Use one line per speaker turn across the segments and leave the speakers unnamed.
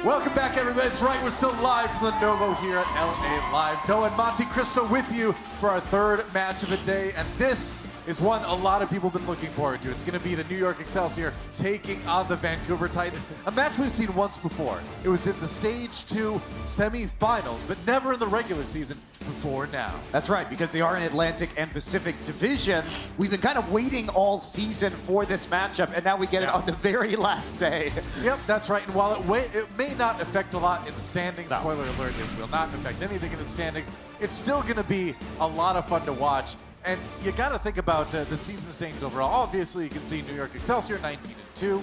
Welcome back, everybody. That's right, we're still live from the Novo here at LA Live. Doe and Monte Cristo with you for our third match of the day, and this is one a lot of people have been looking forward to. It's going to be the New York Excelsior taking on the Vancouver Titans, a match we've seen once before. It was in the Stage 2 semifinals, but never in the regular season before now.
That's right, because they are in Atlantic and Pacific Division. We've been kind of waiting all season for this matchup, and now we get it on the very last day.
Yep, that's right. And while it may not affect a lot in the standings, spoiler alert, it will not affect anything in the standings, it's still going to be a lot of fun to watch. And you got to think about the season standings overall. Obviously, you can see New York Excelsior 19-2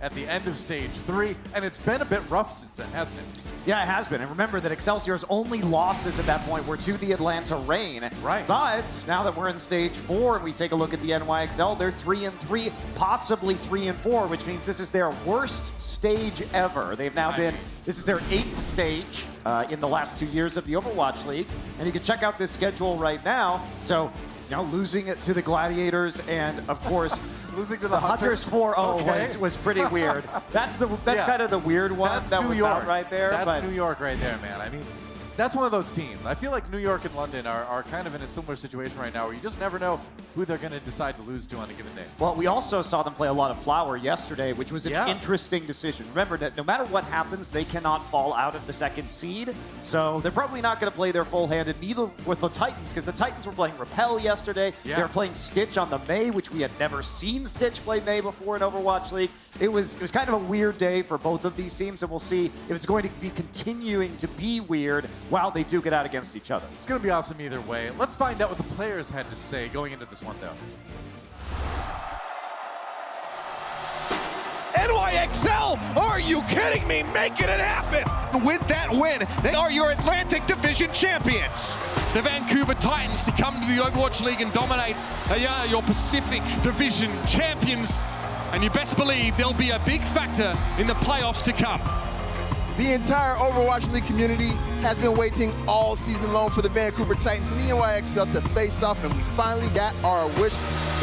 at the end of Stage 3, and it's been a bit rough since then, hasn't it?
Yeah, it has been. And remember that Excelsior's only losses at that point were to the Atlanta Reign.
Right.
But now that we're in Stage 4 and we take a look at the NYXL, they're 3-3, possibly 3-4, which means this is their worst stage ever. They've now this is their 8th stage in the last 2 years of the Overwatch League. And you can check out this schedule right now. So, you know, losing it to the Gladiators and, of course,
losing to the
Hunters 4-0 was pretty weird. That's kind of the weird one.
That's
that
New
was
York
out right there.
That's New York right there, man. I mean, that's one of those teams. I feel like New York and London are kind of in a similar situation right now where you just never know who they're going to decide to lose to on a given day.
Well, we also saw them play a lot of Flower yesterday, which was an interesting decision. Remember that no matter what happens, they cannot fall out of the second seed. So they're probably not going to play their full hand, and neither with the Titans, because the Titans were playing Repel yesterday. They were playing Stitch on the Mei, which we had never seen Stitch play Mei before in Overwatch League. It was kind of a weird day for both of these teams, and we'll see if it's going to be continuing to be weird while they do get out against each other.
It's going to be awesome either way. Let's find out what the players had to say going into this one, though.
NYXL, are you kidding me? Making it happen! With that win, they are your Atlantic Division champions.
The Vancouver Titans to come to the Overwatch League and dominate. They are your Pacific Division champions. And you best believe they'll be a big factor in the playoffs to come.
The entire Overwatch League community has been waiting all season long for the Vancouver Titans and the NYXL to face off, and we finally got our wish.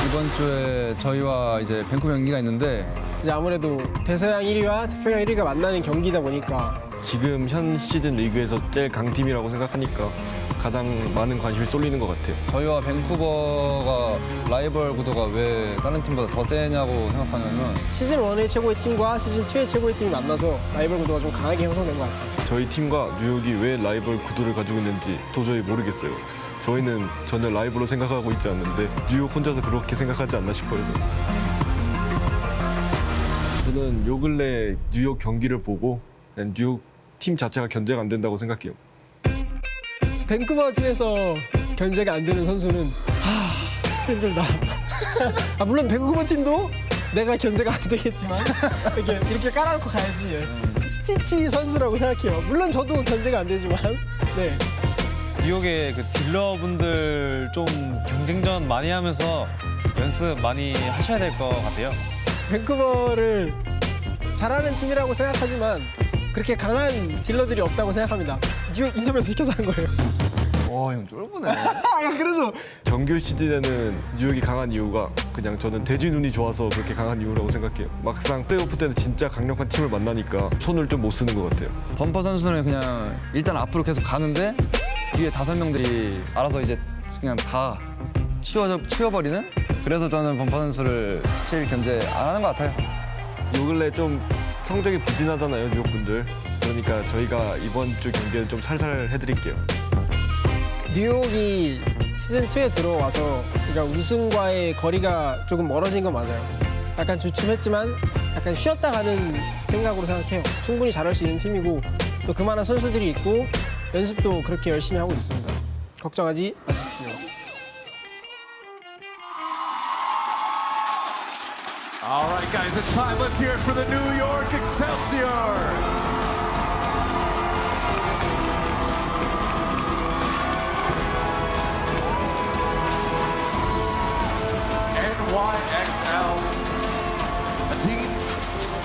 이번 주에 저희와 이제 밴쿠버 경기가 있는데
이제 아무래도 대서양 1위와 태평양 1위가 만나는 경기다 보니까
지금 현 시즌 리그에서 제일 강팀이라고 생각하니까 가장 많은 관심이 쏠리는 것 같아요.
저희와 밴쿠버가 라이벌 구도가 왜 다른 팀보다 더 세냐고 생각하냐면
시즌 1의 최고의 팀과 시즌 2의 최고의 팀이 만나서 라이벌 구도가 좀 강하게 형성된 것 같아요.
저희 팀과 뉴욕이 왜 라이벌 구도를 가지고 있는지 도저히 모르겠어요. 저희는 전혀 라이벌로 생각하고 있지 않는데 뉴욕 혼자서 그렇게 생각하지 않나 싶어요. 저는 요 근래 뉴욕 경기를 보고 뉴욕 팀 자체가 견제가 안 된다고 생각해요.
밴쿠버 팀에서 견제가 안 되는 선수는 힘들다. 물론 밴쿠버 팀도 내가 견제가 안 되겠지만 이렇게 깔아놓고 가야지. 스티치 선수라고 생각해요. 물론 저도 견제가 안 되지만. 네.
뉴욕의 그 딜러분들 좀 경쟁전 많이 하면서 연습 많이 하셔야 될 것 같아요.
밴쿠버를 잘하는 팀이라고 생각하지만 그렇게 강한 딜러들이 없다고 생각합니다. 뉴욕 인터뷰에서 시켜서 한 거예요.
형 쫄보네.
야, 그래도
정규 시즌에는 뉴욕이 강한 이유가 그냥 저는 대지 눈이 좋아서 그렇게 강한 이유라고 생각해요. 막상 플레이오프 때는 진짜 강력한 팀을 만나니까 손을 좀 못 쓰는 것 같아요.
범퍼 선수는 그냥 일단 앞으로 계속 가는데 뒤에 5명들이 알아서 이제 그냥 다 치워버리는? 그래서 저는 범퍼 선수를 제일 견제 안 하는 것 같아요.
요 근래 좀 성적이 부진하잖아요, 뉴욕 분들. 그러니까 저희가 이번 주 경기는 좀 살살 해드릴게요.
뉴욕이 시즌2에 들어와서 그러니까 우승과의 거리가 조금 멀어진 건 맞아요. 약간 주춤했지만 약간 쉬었다 가는 생각으로 생각해요. 충분히 잘할 수 있는 팀이고 또 그만한 선수들이 있고 연습도 그렇게 열심히 하고 있습니다. 걱정하지 마십시오.
All right, guys, it's time. Let's hear it for the New York Excelsior. NYXL, a team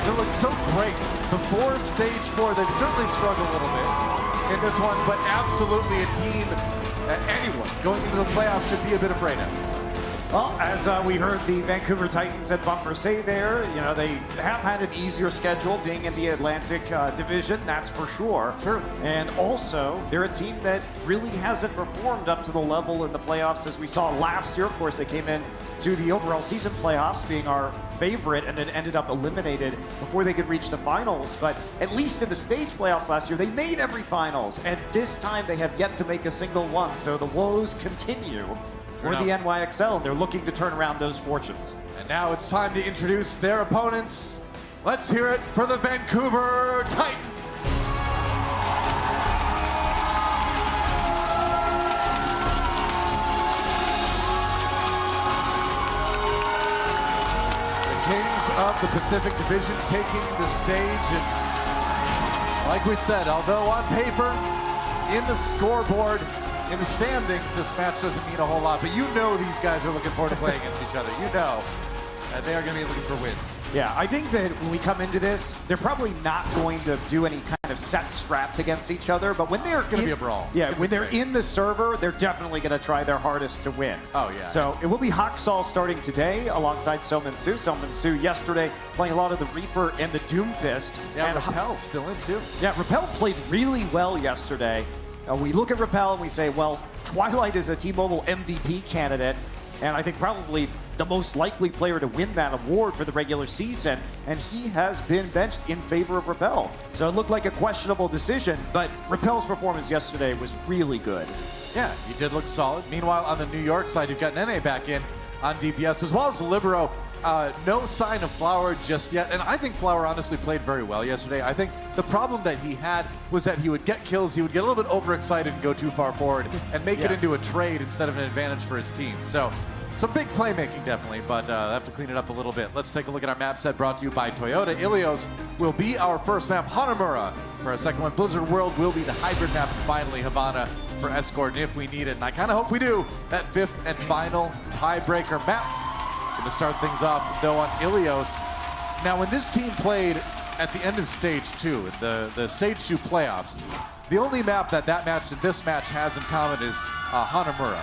that looks so great before Stage 4. They've certainly struggled a little bit in this one, but absolutely a team that anyone going into the playoffs should be a bit afraid of.
Well, as we heard the Vancouver Titans at Bumper say there, you know, they have had an easier schedule being in the Atlantic Division, that's for sure.
True.
And also, they're a team that really hasn't performed up to the level in the playoffs as we saw last year. Of course, they came in to the overall season playoffs being our favorite and then ended up eliminated before they could reach the finals. But at least in the stage playoffs last year, they made every finals. And this time they have yet to make a single one. So the woes continue for the NYXL. They're looking to turn around those fortunes.
And now it's time to introduce their opponents. Let's hear it for the Vancouver Titans. The Kings of the Pacific Division taking the stage. And like we said, although on paper, in the scoreboard, in the standings, this match doesn't mean a whole lot, but you know these guys are looking forward to playing against each other. You know that they are going to be looking for wins.
Yeah, I think that when we come into this, they're probably not going to do any kind of set strats against each other, but when they're
It's going to be a brawl.
Yeah, when they're in the server, they're definitely going to try their hardest to win.
Oh, yeah.
So it will be Haksal starting today alongside Somin-Su. Somin-Su yesterday playing a lot of the Reaper and the Doomfist.
Yeah,
and
Rappel's still in too.
Yeah, Rappel played really well yesterday. We look at Rappel and we say, well, Twilight is a T-Mobile MVP candidate, and I think probably the most likely player to win that award for the regular season, and he has been benched in favor of Rappel. So it looked like a questionable decision, but Rappel's performance yesterday was really good.
Yeah, he did look solid. Meanwhile, on the New York side, you've got Nene back in on DPS, as well as Libero. No sign of Flower just yet, and I think Flower honestly played very well yesterday. I think the problem that he had was that he would get kills, he would get a little bit overexcited and go too far forward and make it into a trade instead of an advantage for his team. So some big playmaking definitely, but I have to clean it up a little bit. Let's take a look at our map set brought to you by Toyota. Ilios will be our first map. Hanamura for our second one. Blizzard World will be the hybrid map, and finally Havana for Escort if we need it. And I kind of hope we do. That fifth and final tiebreaker map. Going to start things off, though, on Ilios. Now, when this team played at the end of Stage 2, the Stage 2 playoffs, the only map that match and this match has in common is Hanamura.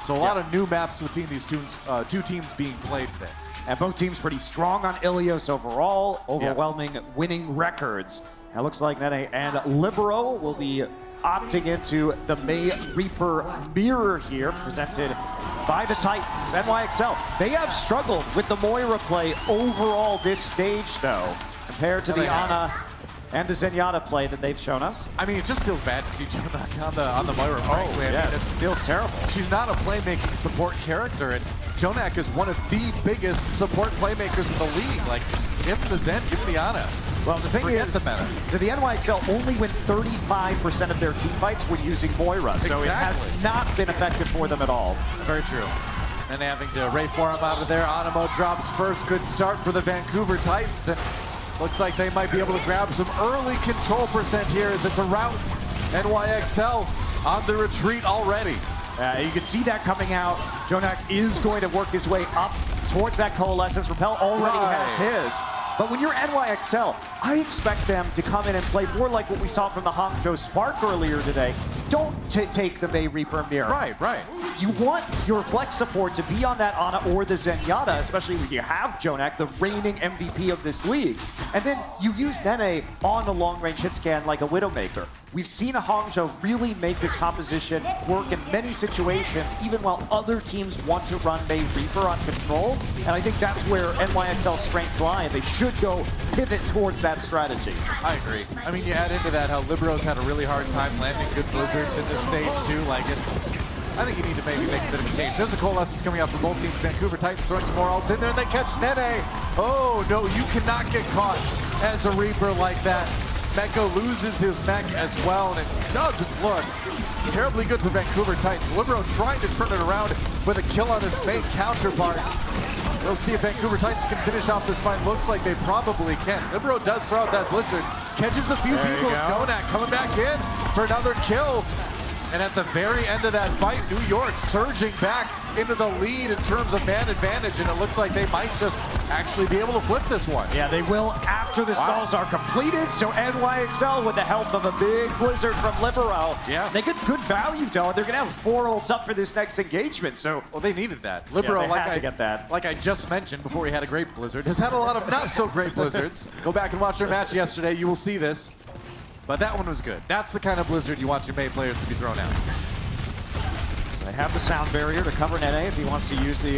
So a lot of new maps between these two teams being played today.
And both teams pretty strong on Ilios overall, overwhelming winning records. And it looks like Nene and Libero will be opting into the May Reaper mirror here, presented by the Titans. NYXL, they have struggled with the Moira play overall this stage, though, compared to the Ana and the Zenyatta play that they've shown us.
I mean, it just feels bad to see Jonak on the Moira, frankly.
Yes,
I mean,
it feels terrible.
She's not a playmaking support character, and Jonak is one of the biggest support playmakers in the league. Like, give him the Zen, give him the Ana.
Well, the thing is,
the meta.
So the NYXL only win 35% of their team fights when using Moira, so it has not been effective for them at all.
Very true. And having to Ray Forum out of there, Animo drops first. Good start for the Vancouver Titans, and looks like they might be able to grab some early control percent here as it's a rout. NYXL on the retreat already.
You can see that coming out. Jonak is going to work his way up towards that coalescence. Rappel already has his. But when you're NYXL, I expect them to come in and play more like what we saw from the Hangzhou Spark earlier today. Don't take the May Reaper mirror.
Right.
You want your flex support to be on that Ana or the Zenyatta, especially when you have Jonak, the reigning MVP of this league. And then you use Nene on a long-range hit scan like a Widowmaker. We've seen a Hangzhou really make this composition work in many situations, even while other teams want to run May Reaper on control. And I think that's where NYXL's strengths lie. They should go pivot towards that strategy.
I agree. I mean, you add into that how Libero's had a really hard time landing good blizzards in this stage too. Like, I think you need to maybe make a bit of a change. There's a coalescence coming out from both teams. Vancouver Titans throwing some more ults in there, and they catch Nene. Oh no, you cannot get caught as a Reaper like that. Meko loses his mech as well, and it doesn't look terribly good for Vancouver Titans. Libero trying to turn it around with a kill on his main counterpart. We'll see if Vancouver Titans can finish off this fight. Looks like they probably can. Libero does throw out that blizzard, catches a few people. Jonak coming back in for another kill. And at the very end of that fight, New York surging back into the lead in terms of man advantage, and it looks like they might just actually be able to flip this one.
Yeah, they will after the stalls are completed. So NYXL, with the help of a big blizzard from Libero, they get good value, though. They're going to have 4 ults up for this next engagement. So,
well, they needed that. Libero,
they had to get that.
Like I just mentioned before, he had a great blizzard. Has had a lot of not so great blizzards. Go back and watch their match yesterday. You will see this. But that one was good. That's the kind of blizzard you want your main players to be thrown out.
So they have the sound barrier to cover Nene if he wants to use the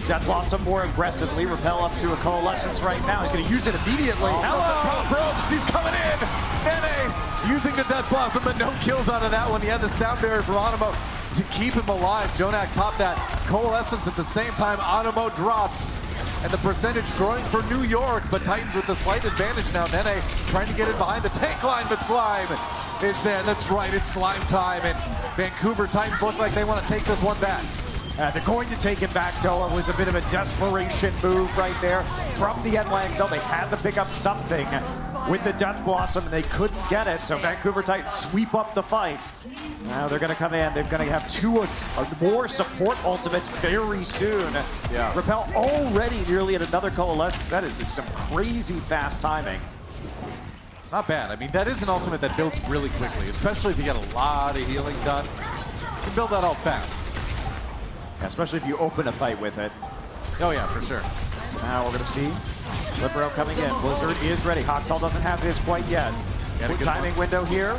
Death Blossom more aggressively. Repel up to a Coalescence right now. He's going to use it immediately.
Hello! Ropes, he's coming in! Nene using the Death Blossom, but no kills out of that one. He had the sound barrier for Hanamura to keep him alive. Jonak popped that Coalescence at the same time. Hanamura drops. And the percentage growing for New York, but Titans with the slight advantage now. Nene trying to get in behind the tank line, but Slime is there. That's right, it's Slime time, and Vancouver Titans look like they want to take this one back.
They're going to take it back, though. It was a bit of a desperation move right there from the NYXL. They had to pick up something with the Death Blossom, and they couldn't get it. So Vancouver Titans sweep up the fight. Now they're going to come in. They're going to have 2 more support ultimates very soon.
Yeah.
Repel already nearly at another Coalescence. That is some crazy fast timing.
It's not bad. I mean, that is an ultimate that builds really quickly, especially if you get a lot of healing done. You can build that all fast.
Yeah, especially if you open a fight with it.
Oh yeah, for sure.
So now we're going to see Libero coming in. Blizzard is ready. Hawksall doesn't have his quite yet.
Got a
Good
good
timing window here,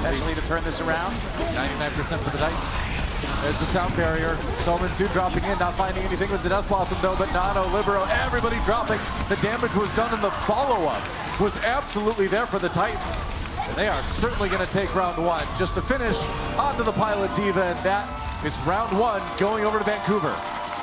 potentially to turn this around.
99% for the Titans. There's the sound barrier. Sominsu dropping in, not finding anything with the Death Blossom though, but Nano, Libero, everybody dropping. The damage was done, and the follow-up was absolutely there for the Titans. And they are certainly going to take round 1 just to finish onto the Pilot Diva, and that is round 1 going over to Vancouver.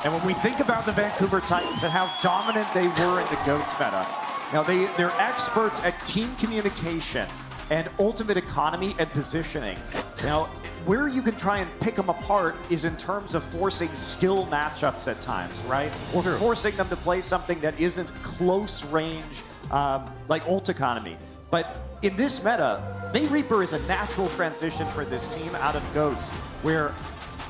And when we think about the Vancouver Titans and how dominant they were in the GOATS meta, now they're experts at team communication and ultimate economy and positioning. Now, where you can try and pick them apart is in terms of forcing skill matchups at times, right? Or forcing them to play something that isn't close range, like ult economy. But in this meta, May Reaper is a natural transition for this team out of GOATS, where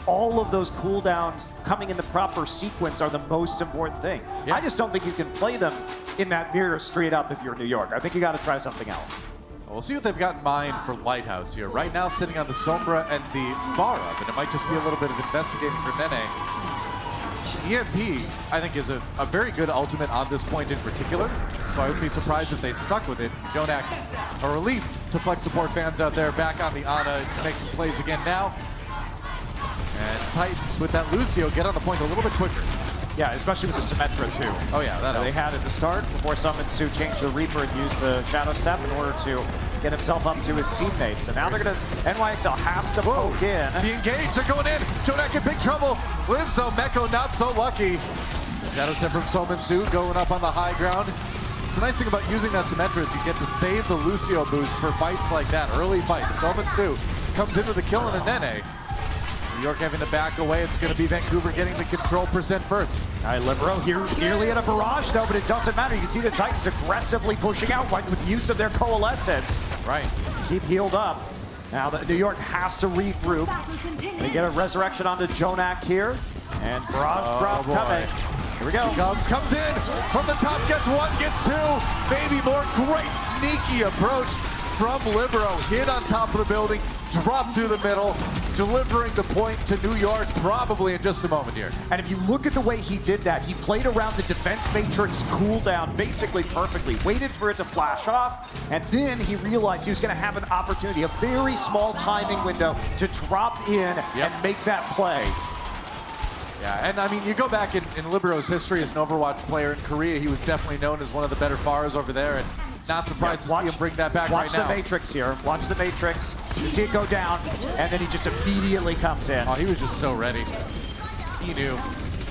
all of those cooldowns coming in the proper sequence are the most important thing. I just don't think you can play them in that mirror straight up if you're New York. I think you got to try something else.
We'll see what they've got in mind for Lighthouse here. Right now sitting on the Sombra and the Pharah, but it might just be a little bit of investigating for Nene. EMP, I think, is a very good ultimate on this point in particular, so I would be surprised if they stuck with it. Jonak, a relief to Flex support fans out there, back on the Ana, make some plays again now. And Titans, with that Lucio, get on the point a little bit quicker.
Yeah, especially with the Symmetra, too.
Oh, yeah, that helps.
They had at the start, before Summon-Su changed the Reaper and used the Shadow Step in order to get himself up to his teammates. So now they're going to, NYXL has to poke in.
The engage, they're going in. Jonak in big trouble. Livzo, Meko not so lucky. Shadow Step from Summon-Su going up on the high ground. It's the nice thing about using that Symmetra is you get to save the Lucio boost for fights like that, early fights. Summon-Su comes into the kill in a Nene. New York having to back away. It's going to be Vancouver getting the control percent first.
All right, Libero here nearly at a barrage, though, but it doesn't matter. You can see the Titans aggressively pushing out with use of their Coalescence.
Right.
Keep healed up. Now New York has to regroup. They get a resurrection onto Jonak here. And barrage drop coming. Here we go.
Comes in from the top, gets 1, gets 2. Maybe more. Great sneaky approach from Libero. Hit on top of the building, drop through the middle, delivering the point to New York probably in just a moment here.
And if you look at the way he did that, he played around the defense matrix cooldown basically perfectly, waited for it to flash off, and then he realized he was going to have an opportunity, a very small timing window to drop in and make that play.
Yeah, and I mean, you go back in Libero's history as an Overwatch player in Korea, he was definitely known as one of the better Pharahs over there, and not surprised to see him bring that back right now.
Watch the Matrix here. Watch the Matrix. You see it go down, and then he just immediately comes in.
Oh, he was just so ready. He knew.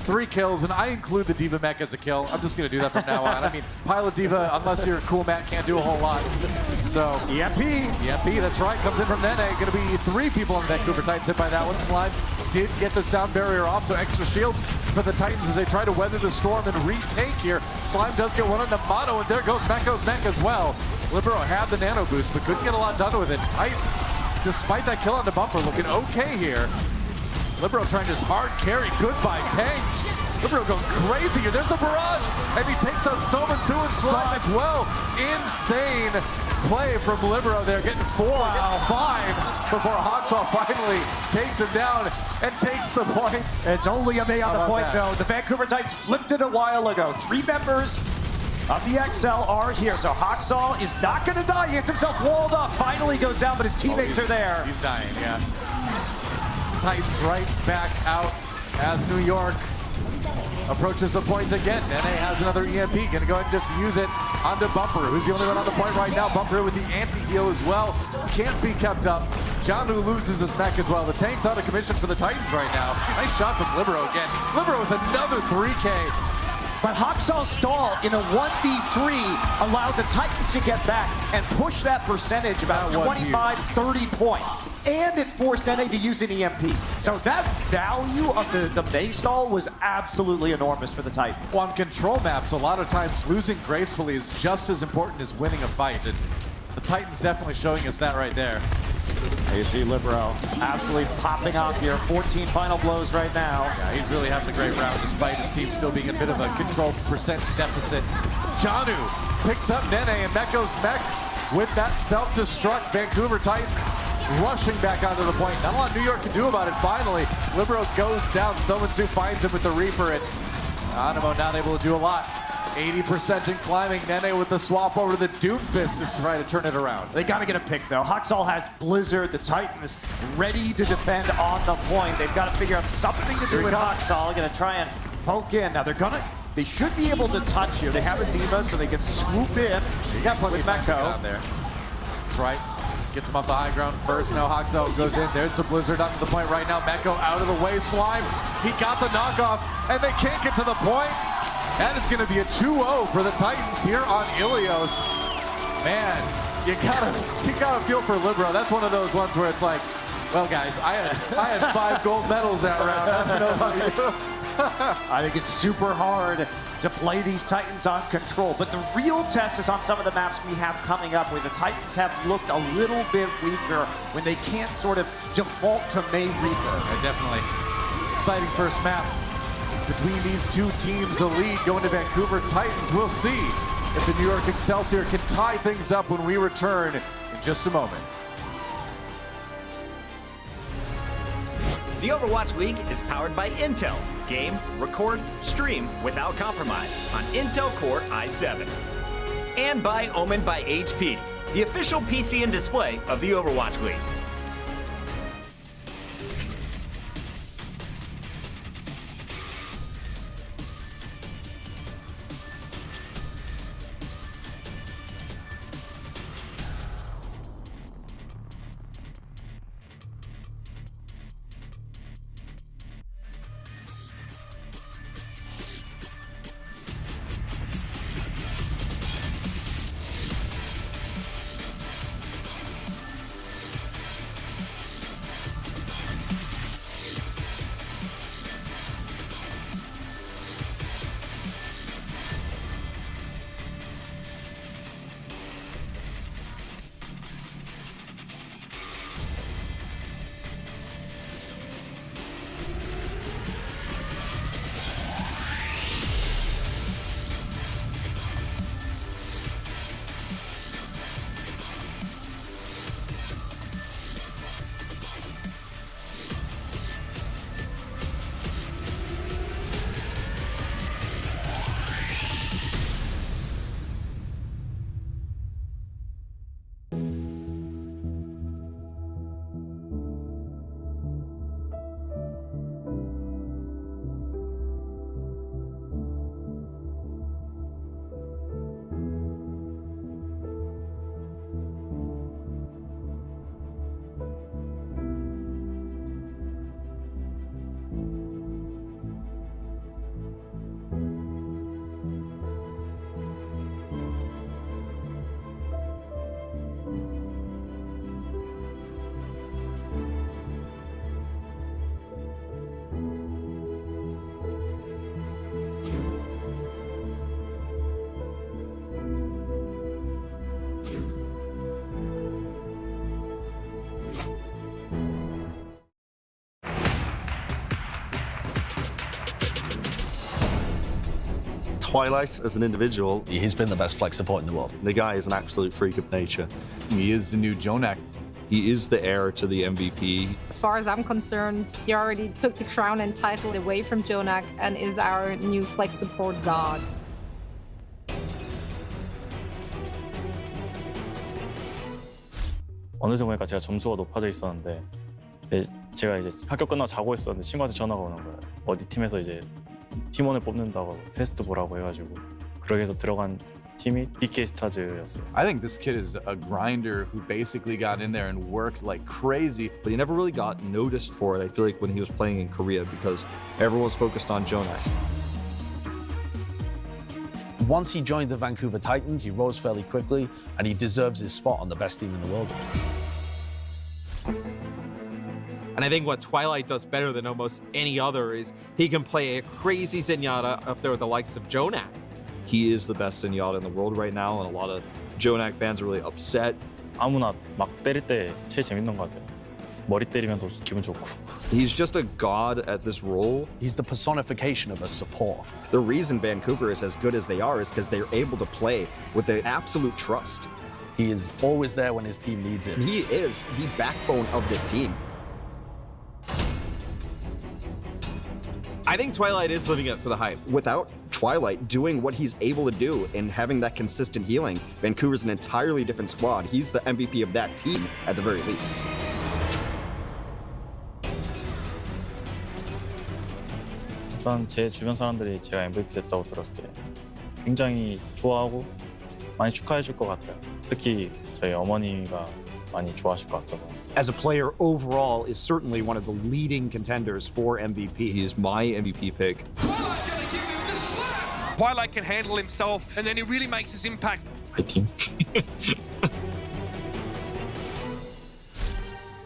3 kills, and I include the Diva mech as a kill. I'm just going to do that from now on. I mean, Pilot Diva, unless you're a cool Matt, can't do a whole lot. So, EMP, that's right, comes in from Nene. Going to be 3 people on Vancouver Titans hit by that one. Slime did get the sound barrier off, so extra shields for the Titans as they try to weather the storm and retake here. Slime does get one on the Motto, and there goes Meko's mech as well. Libero had the nano boost, but couldn't get a lot done with it. Titans despite that kill on the bumper, looking okay here. Libero trying his hard carry. Goodbye, Tanks. Libero going crazy here. There's a barrage, and he takes out Somansu and Slime as well. Insane play from Libero there, getting 4, getting 5 before Hawksaw finally takes him down and takes the point.
It's only a May on the point,
that?
though. The Vancouver Titans flipped it a while ago. 3 members of the XL are here, so Hawksaw is not going to die. He gets himself walled up, finally goes down, but his teammates are there.
He's dying, yeah. Titans right back out as New York approaches the point again. NA has another EMP, gonna go ahead and just use it onto Bumper, who's the only one on the point right now. Bumper with the anti-heal as well, can't be kept up. Janu loses his mech as well. The tank's out of commission for the Titans right now. Nice shot from Libero again. Libero with another 3K.
But Hawksaw's stall in a 1v3 allowed the Titans to get back and push that percentage about 25, 30 points. And it forced NA to use an EMP. So that value of the May stall was absolutely enormous for the Titans.
On control maps, a lot of times losing gracefully is just as important as winning a fight. And the Titans definitely showing us that right there.
You see Libero absolutely popping off here. 14 final blows right now.
Yeah, he's really having a great round despite his team still being a bit of a control percent deficit. Janu picks up Nene and Meko's mech with that self-destruct. Vancouver Titans rushing back onto the point. Not a lot New York can do about it. Finally, Libero goes down. Somansu finds him with the Reaper, and Hanamura not able to do a lot. 80% in climbing. Nene with the swap over to the Doomfist to try to turn it around.
They got to get a pick, though. Hawksaw has Blizzard. The Titans ready to defend on the point. They've got to figure out something to do with Hawksaw. Going to try and poke in. Now, they should be able to touch here. They have a Diva, so they can swoop in.
You got plenty of time
Meko.
there. That's right. Gets him off the high ground first. Now Hawksaw goes in. There's the Blizzard onto the point right now. Meko out of the way. Slime. He got the knockoff, and they can't get to the point. That is going to be a 2-0 for the Titans here on Ilios. Man, you gotta feel for Libero. That's one of those ones where it's like, well, guys, I had 5 gold medals that round. I don't know about you.
I think it's super hard to play these Titans on control, but the real test is on some of the maps we have coming up where the Titans have looked a little bit weaker when they can't sort of default to May Reaper.
Yeah, definitely. Exciting first map between these two teams. The lead going to Vancouver Titans. We'll see if the New York Excelsior can tie things up when we return in just a moment.
The Overwatch League is powered by Intel. Game, record, stream without compromise on Intel Core i7. And by Omen by HP, the official PC and display of the Overwatch League.
Twilight as an individual,
he's been the best flex support in the world.
The guy is an absolute freak of nature.
He is the new Jonak.
He is the heir to the MVP.
As far as I'm concerned, he already took the crown and title away from Jonak and is our new flex support god.
어느새 보니까 제가 점수가 높아져 있었는데 제가 이제 학교 끝나고 자고 있었는데 친구한테 전화가 오는 거예요. 어디 팀에서 이제 팀원을 뽑는다고 테스트 보라고 해가지고 그렇게 해서 들어간 팀이 BK 스타즈였어요.
I think this kid is a grinder who basically got in there and worked like crazy.
But he never really got noticed for it, I feel like, when he was playing in Korea, because everyone was focused on Jonak.
Once he joined the Vancouver Titans, he rose fairly quickly, and he deserves his spot on the best team in the world.
And I think what Twilight does better than almost any other is he can play a crazy Zenyatta up there with the likes of Jonak.
He is the best Zenyatta in the world right now, and a lot of Jonak fans are really upset.
아무나 막 때릴 때 제일 재밌는 것 같아요. 머리 때리면 더 기분 좋고.
He's just a god at this role.
He's the personification of a support.
The reason Vancouver is as good as they are is because they're able to play with the absolute trust.
He is always there when his team needs him.
He is the backbone of this team.
I think Twilight is living up to the hype.
Without Twilight doing what he's able to do and having that consistent healing, Vancouver's an entirely different squad. He's the MVP of that team at the very least.
일단 제 주변 사람들이 제가 MVP 됐다고 들었을 때 굉장히 좋아하고 많이 축하해 줄 것 같아요. 특히 저희 어머니가 많이 좋아하실 것 같아서.
As a player overall is certainly one of the leading contenders for MVP.
He's my MVP pick.
Twilight can handle himself, and then he really makes his impact.
화이팅.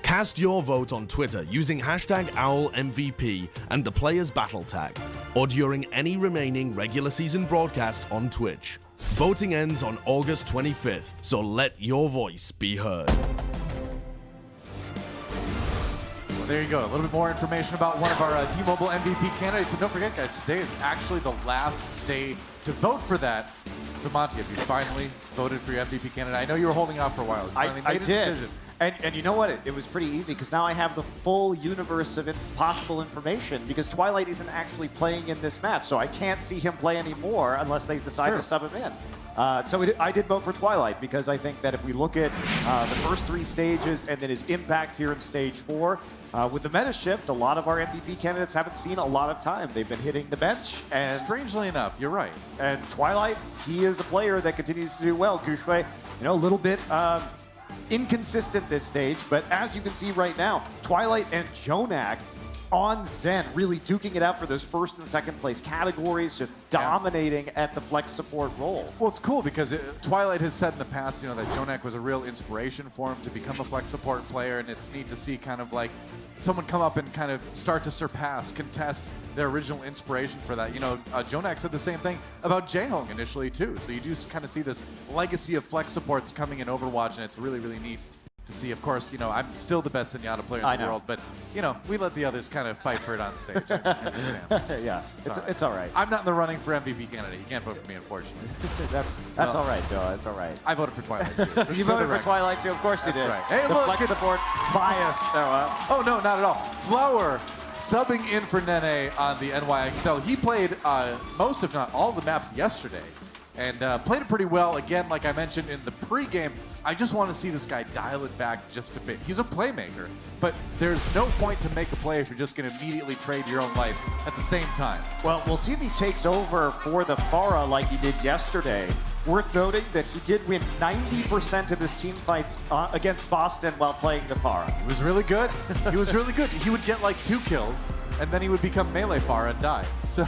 Cast your vote on Twitter using hashtag OwlMVP and the player's battle tag, or during any remaining regular season broadcast on Twitch. Voting ends on August 25th, so let your voice be heard.
Well, there you go. A little bit more information about one of our T-Mobile MVP candidates. And don't forget, guys, today is actually the last day to vote for that. So, Monty, have you finally voted for your MVP candidate? I know you were holding off for a while. You finally made a decision.
And you know what? It was pretty easy because now I have the full universe of possible information because Twilight isn't actually playing in this match, so I can't see him play anymore unless they decide to sub him in. So I did vote for Twilight because I think that if we look at the first three stages and then his impact here in stage 4, with the meta shift, a lot of our MVP candidates haven't seen a lot of time. They've been hitting the bench. And
strangely enough, you're right.
And Twilight, he is a player that continues to do well. Kushui, a little bit inconsistent this stage, but as you can see right now, Twilight and Jonak on Zen really duking it out for those first and second place categories, just dominating at the flex support role.
Well, it's cool because Twilight has said in the past, that Jonak was a real inspiration for him to become a flex support player, and it's neat to see kind of like someone come up and kind of start to contest their original inspiration for that. Jonak said the same thing about Jaehong initially too. So you do kind of see this legacy of flex supports coming in Overwatch, and it's really, really neat to see. Of course, I'm still the best Zenyatta player in the world, but we let the others kind of fight for it on stage. I understand.
Yeah, it's all right.
I'm not in the running for MVP candidate. You can't vote for me, unfortunately.
That's all right, Bill. That's all right.
I voted for Twilight too.
You voted for Twilight too, of course you did.
That's right. Hey,
the
look,
flex support bias.
Oh no, not at all. Flower subbing in for Nene on the NYXL. He played most, if not all, the maps yesterday, and played it pretty well. Again, like I mentioned in the pregame, I just want to see this guy dial it back just a bit. He's a playmaker, but there's no point to make a play if you're just going to immediately trade your own life at the same time.
Well, we'll see if he takes over for the Pharah like he did yesterday. Worth noting that he did win 90% of his team fights against Boston while playing the Pharah.
He was really good. He was really good. He would get like 2 kills, and then he would become melee Pharah and die. So,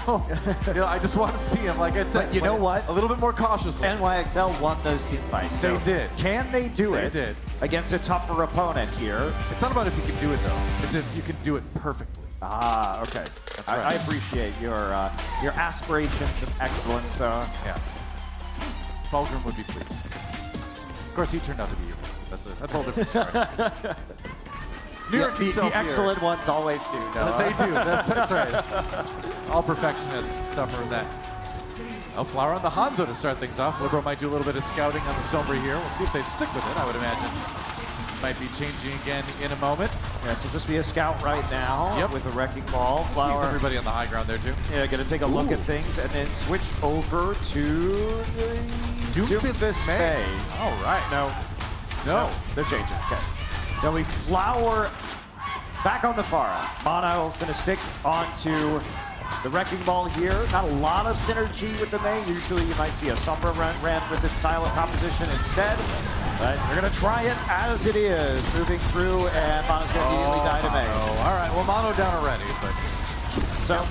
I just want to see him, like I said,
but you know what?
A little bit more cautiously.
NYXL won those team fights.
They did.
Can they do it against a tougher opponent here?
It's not about if you can do it, though. It's if you can do it perfectly.
Ah, okay. That's right. I appreciate your aspirations of excellence, though.
Yeah. Fulgrim would be pleased. Of course, he turned out to be you. That's a whole different story. New York Excelsior.
The excellent ones always do.
They do. That's right. All perfectionists suffer from that. Flower on the Hanzo to start things off. Libero might do a little bit of scouting on the Sombra here. We'll see if they stick with it, I would imagine. Might be changing again in a moment.
Yeah, so just be a scout right now with the Wrecking Ball. Flower.
Sees everybody on the high ground there too.
Yeah, gonna take a look at things and then switch over to
Doomfist May. All right.
No, they're changing. Okay. So we Flower back on the Pharah. Mono gonna stick onto the Wrecking Ball here. Not a lot of synergy with the May. Usually you might see a Sombra run with this style of composition instead. But they're going to try it as it is. Moving through, and Mono's going to immediately die to May.
All right, well, Mono down already. But
so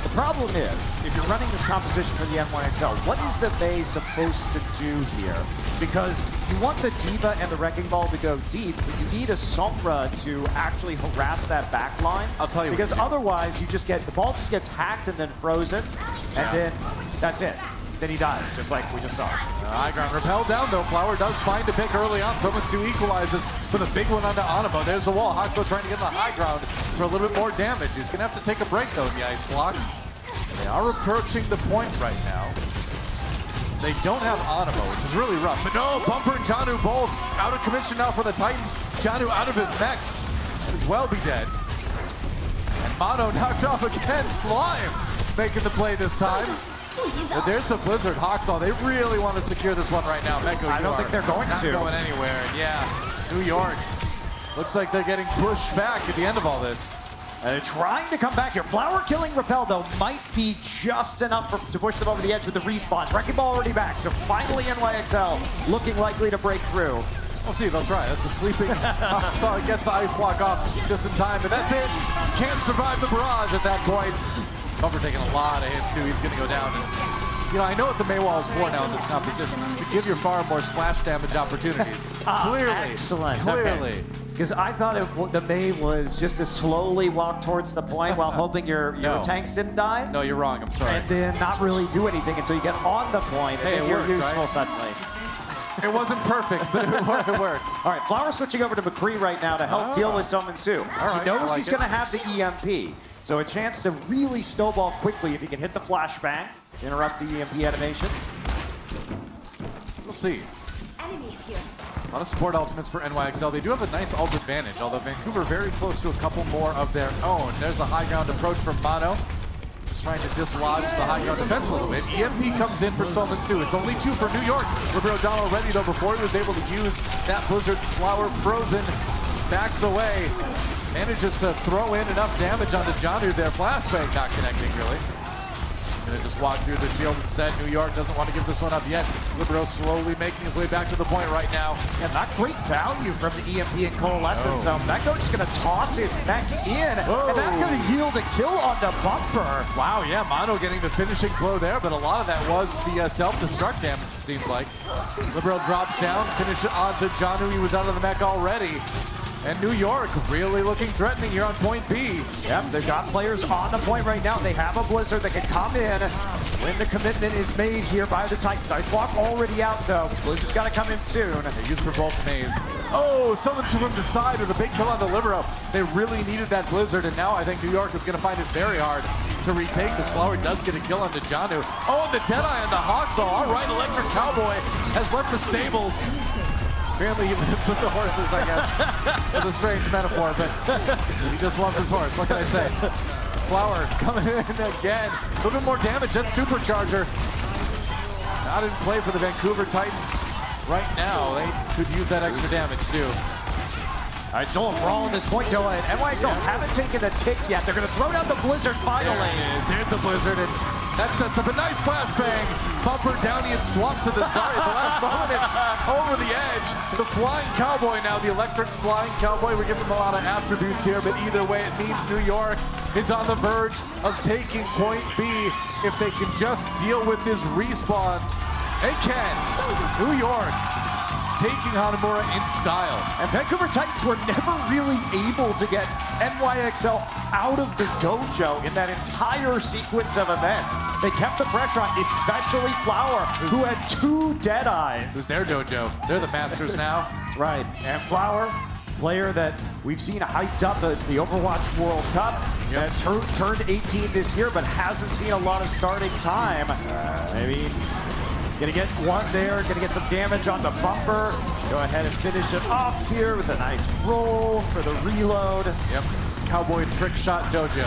the problem is, if you're running this composition for the NYXL, what is the May supposed to do here? Because you want the D.Va and the Wrecking Ball to go deep, but you need a Sombra to actually harass that back line.
I'll tell you
because otherwise, you just get the ball just gets hacked and then frozen, and then that's it. Then he dies, just like we just saw.
High ground repelled down though. Flower does find a pick early on. Somitsu equalizes with a big one onto Animo. There's the wall. Haxo trying to get in the high ground for a little bit more damage. He's gonna have to take a break though in the ice block. They are approaching the point right now. They don't have Animo, which is really rough. But no, Bumper and Janu both out of commission now for the Titans. Janu out of his mech. Might as well be dead. And Mono knocked off again. Slime making the play this time. But there's a Blizzard. Hawksall, they really want to secure this one right now. Meko,
I don't think they're going
not
to.
going anywhere. And yeah, New York. Looks like they're getting pushed back at the end of all this.
And they're trying to come back here. Flower killing Repel, though, might be just enough to push them over the edge with the respawns. Wrecking Ball already back, so finally NYXL looking likely to break through.
We'll see, they'll try. That's a sleeping Hawksall gets the ice block off just in time, but that's it. Can't survive the barrage at that point. Bumper taking a lot of hits too. He's going to go down. And, you know, I know what the Maywall is for now in this composition. It's to give your far more splash damage opportunities. Clearly.
Excellent.
Clearly.
Because I thought the May was just to slowly walk towards the point while hoping your tanks didn't die.
No, you're wrong. I'm sorry.
And then not really do anything until you get on the point, and then you're useful suddenly.
It wasn't perfect, but it worked.
All right, Flower switching over to McCree right now to help deal with Somitsu.
Right,
he knows he's going to have the EMP. So a chance to really snowball quickly if he can hit the flashbang, interrupt the EMP animation.
We'll see. A lot of support ultimates for NYXL. They do have a nice ult advantage, although Vancouver very close to a couple more of their own. There's a high ground approach from Mono. Just trying to dislodge the high ground defense a little bit. EMP comes in for Somitsu. It's only 2 for New York. Libero down already though before he was able to use that Blizzard Flower frozen. Backs away. Manages to throw in enough damage onto Janu there. Flashbang not connecting really. Gonna just walk through the shield and set. New York doesn't want to give this one up yet. Libero slowly making his way back to the point right now.
Yeah, not great value from the EMP and Coalescence. So Meko just gonna toss his mech in, and that's gonna yield a kill onto Bumper.
Wow, yeah, Mono getting the finishing blow there, but a lot of that was the self-destruct damage, it seems like. Libero drops down, finish it onto Janu. He was out of the mech already. And New York really looking threatening here on point B.
Yep, they've got players on the point right now. They have a Blizzard that can come in when the commitment is made here by the Titans. Ice block already out though. Blizzard's got to come in soon.
They use for both Mays. Oh, someone's from the side with a big kill onto Libero. They really needed that Blizzard, and now I think New York is going to find it very hard to retake this. Flower does get a kill onto Janu. Oh, and the Deadeye onto Hawksall. All right, Electric Cowboy has left the stables. Apparently he lives with the horses, I guess. It's a strange metaphor, but he just loves his horse. What can I say? Flower coming in again. A little bit more damage. That's Supercharger. Not in play for the Vancouver Titans right now. They could use that extra damage, too.
All right, still a brawl in this point, though. And NYXL haven't taken a tick yet. They're going to throw down the Blizzard finally.
There it is. There's a Blizzard, and that sets up a nice flashbang. Bumper down, and swapped to the Zarya at the last moment. Over the edge. The Flying Cowboy now, the Electric Flying Cowboy. We're giving him a lot of attributes here, but either way, it means New York is on the verge of taking point B. If they can just deal with this respawns, they can. New York taking Hanamura in style.
And Vancouver Titans were never really able to get NYXL out of the dojo in that entire sequence of events. They kept the pressure on, especially Flower, who had 2 Deadeyes.
Who's their dojo? They're the masters now.
Right, and Flower player that we've seen hyped up at the Overwatch World Cup. That turned 18 this year, but hasn't seen a lot of starting time. Maybe gonna get one there, gonna get some damage on the bumper. Go ahead and finish it off here with a nice roll for the reload.
Yep, cowboy trick shot dojo.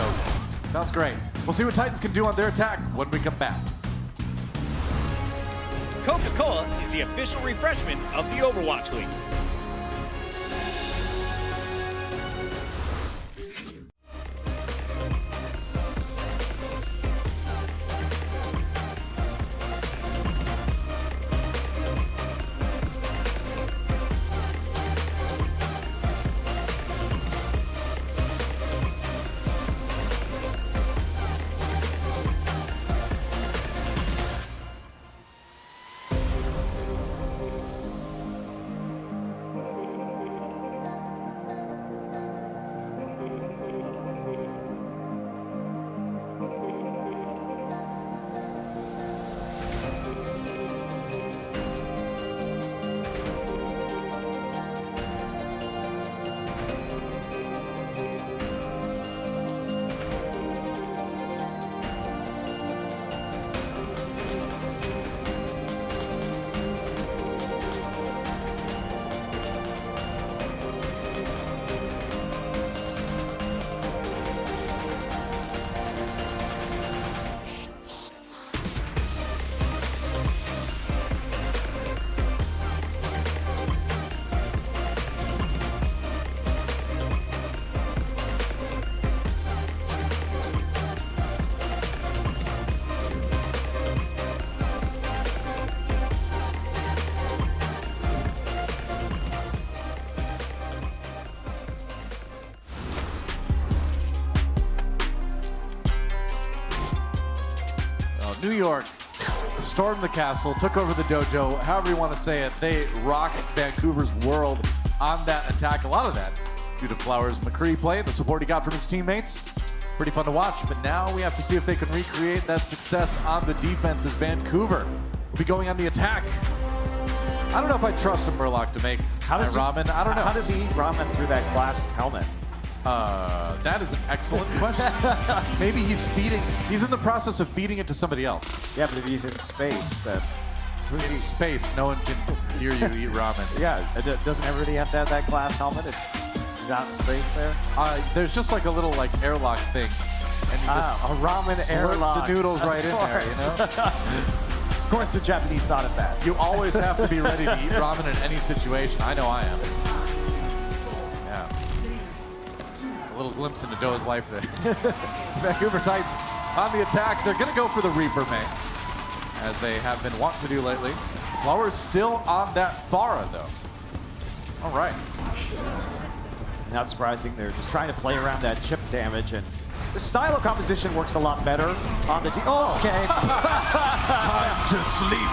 Sounds great. We'll see what Titans can do on their attack when we come back.
Coca-Cola is the official refreshment of the Overwatch League.
New York stormed the castle, took over the dojo, however you want to say it. They rocked Vancouver's world on that attack. A lot of that due to Flowers' McCree play and the support he got from his teammates. Pretty fun to watch, but now we have to see if they can recreate that success on the defense as Vancouver will be going on the attack. I don't know if I trust a Murloc to make ramen. I don't know.
How does he eat ramen through that glass helmet?
That is an excellent question. Maybe he's in the process of feeding it to somebody else.
Yeah, but if he's in space, then...
In space, no one can hear you eat ramen.
Yeah, doesn't everybody have to have that glass helmet if he's out in space there?
There's just like a little airlock thing. And you just
a ramen
slurp
airlock.
the noodles right in there, you know?
Of course the Japanese thought of that.
You always have to be ready to eat ramen in any situation. I know I am. Yeah. A little glimpse into Doa's life there. Vancouver Titans on the attack. They're going to go for the Reaper main, as they have been wont to do lately. Flowers still on that Pharah, though. All right.
Not surprising. They're just trying to play around that chip damage, and the style of composition works a lot better on the team. Oh, okay.
Time to sleep.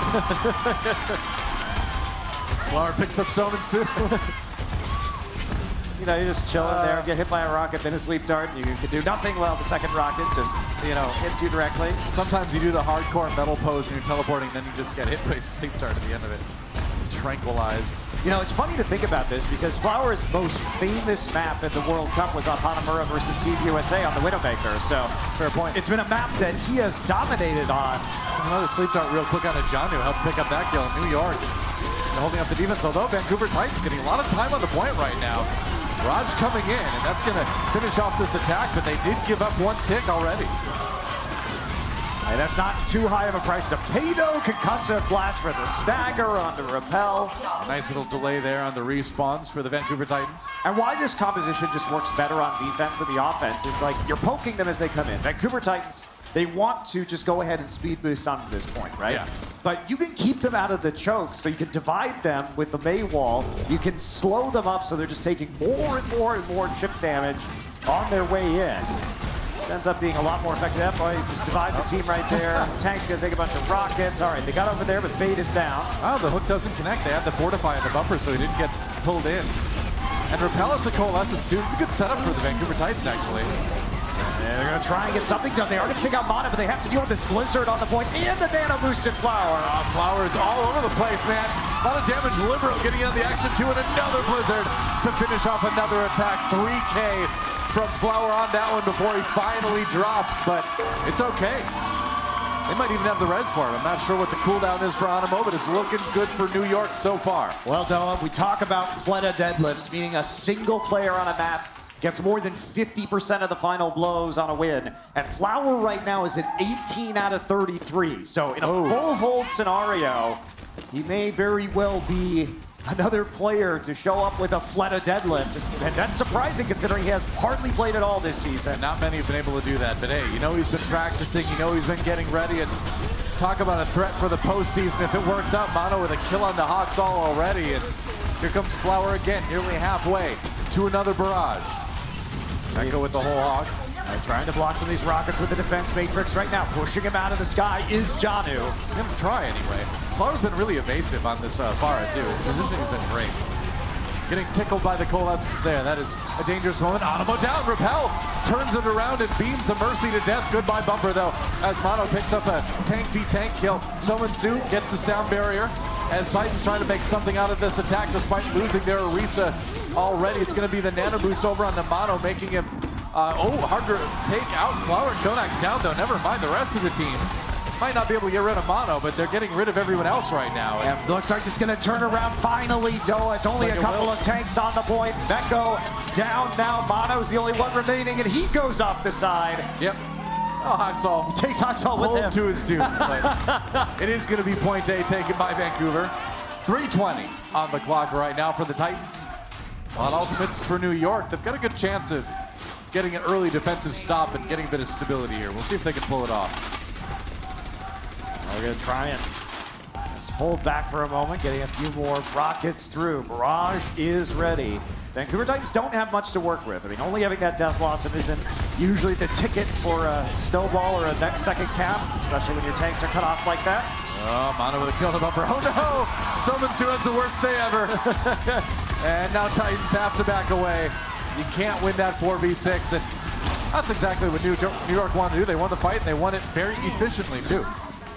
Flower picks up Sonnen soon.
You know, you're just chilling there, get hit by a rocket, then a sleep dart, and you can do nothing while the second rocket just, hits you directly.
Sometimes you do the hardcore metal pose and you're teleporting, then you just get hit by a sleep dart at the end of it. Tranquilized.
You know, it's funny to think about this because Flowers' most famous map at the World Cup was on Hanamura versus Team USA on the Widowmaker. So,
fair point.
It's been a map that he has dominated on.
There's another sleep dart real quick on a Janu, helped pick up that kill in New York. They're holding up the defense, although Vancouver Titans getting a lot of time on the point right now. Raj coming in, and that's going to finish off this attack, but they did give up one tick already.
And that's not too high of a price to pay, though. Concussive blast for the stagger on the repel.
Nice little delay there on the respawns for the Vancouver Titans.
And why this composition just works better on defense than the offense is like you're poking them as they come in. Vancouver Titans, they want to just go ahead and speed boost onto this point, right?
Yeah.
But you can keep them out of the chokes, so you can divide them with the May wall. You can slow them up so they're just taking more and more and more chip damage on their way in. It ends up being a lot more effective. That way, just divide the team right there. Tank's gonna take a bunch of rockets. All right, they got over there, but Fade is down.
Oh, the hook doesn't connect. They had the fortify on the bumper, so he didn't get pulled in. And Repel is a coalescence, too. It's a good setup for the Vancouver Titans, actually.
And they're gonna try and get something done. They are gonna take out Mana, but they have to deal with this Blizzard on the point and the Nano boosted Flower.
Flower is all over the place, man. A lot of damage. Libero getting in the action too, and another Blizzard to finish off another attack. 3K from Flower on that one before he finally drops, but it's okay. They might even have the res for him. I'm not sure what the cooldown is for Hanamura, but it's looking good for New York so far.
Well, Noah, we talk about Fleta deadlifts, meaning a single player on a map gets more than 50% of the final blows on a win. And Flower right now is at 18 out of 33. So in a full hold scenario, he may very well be another player to show up with a Fleta deadlift. And that's surprising considering he has hardly played at all this season.
Not many have been able to do that, but hey, you know he's been practicing, you know he's been getting ready, and talk about a threat for the postseason. If it works out, Mono with a kill on the Hawks all already, and here comes Flower again, nearly halfway to another barrage. Echo with the whole Hawk.
Trying to block some of these rockets with the defense matrix right now. Pushing him out of the sky is Janu.
He's gonna try anyway. Flower's been really evasive on this Pharah too. His positioning has been great. Getting tickled by the coalescence there. That is a dangerous moment. Animo down, Repel turns it around and beams a Mercy to death. Goodbye Bumper though, as Mono picks up a tank v tank kill. Somansu gets the sound barrier as Titans trying to make something out of this attack despite losing their Orisa already. It's gonna be the nano boost over on the Mono, making him hard to take out. Flower and Jonak down though, never mind the rest of the team. Might not be able to get rid of Mono, but they're getting rid of everyone else right now.
Yeah, looks like it's gonna turn around finally, Doa. It's only a couple of tanks on the point. Meko down now. Mono's the only one remaining, and he goes off the side.
Yep. Oh, Haxall.
He takes Haxall with him.
To his doom, but it is gonna be point A taken by Vancouver. 3:20 on the clock right now for the Titans. On ultimates for New York, they've got a good chance of getting an early defensive stop and getting a bit of stability here. We'll see if they can pull it off.
We're gonna try and just hold back for a moment, getting a few more rockets through. Barrage is ready. Vancouver Titans don't have much to work with. I mean, only having that Death Blossom isn't usually the ticket for a snowball or a next second cap, especially when your tanks are cut off like that.
Oh, Mono with a kill to Bumper. Oh no! Somansu has the worst day ever. And now Titans have to back away. You can't win that 4v6, and that's exactly what New York wanted to do. They won the fight, and they won it very efficiently, too.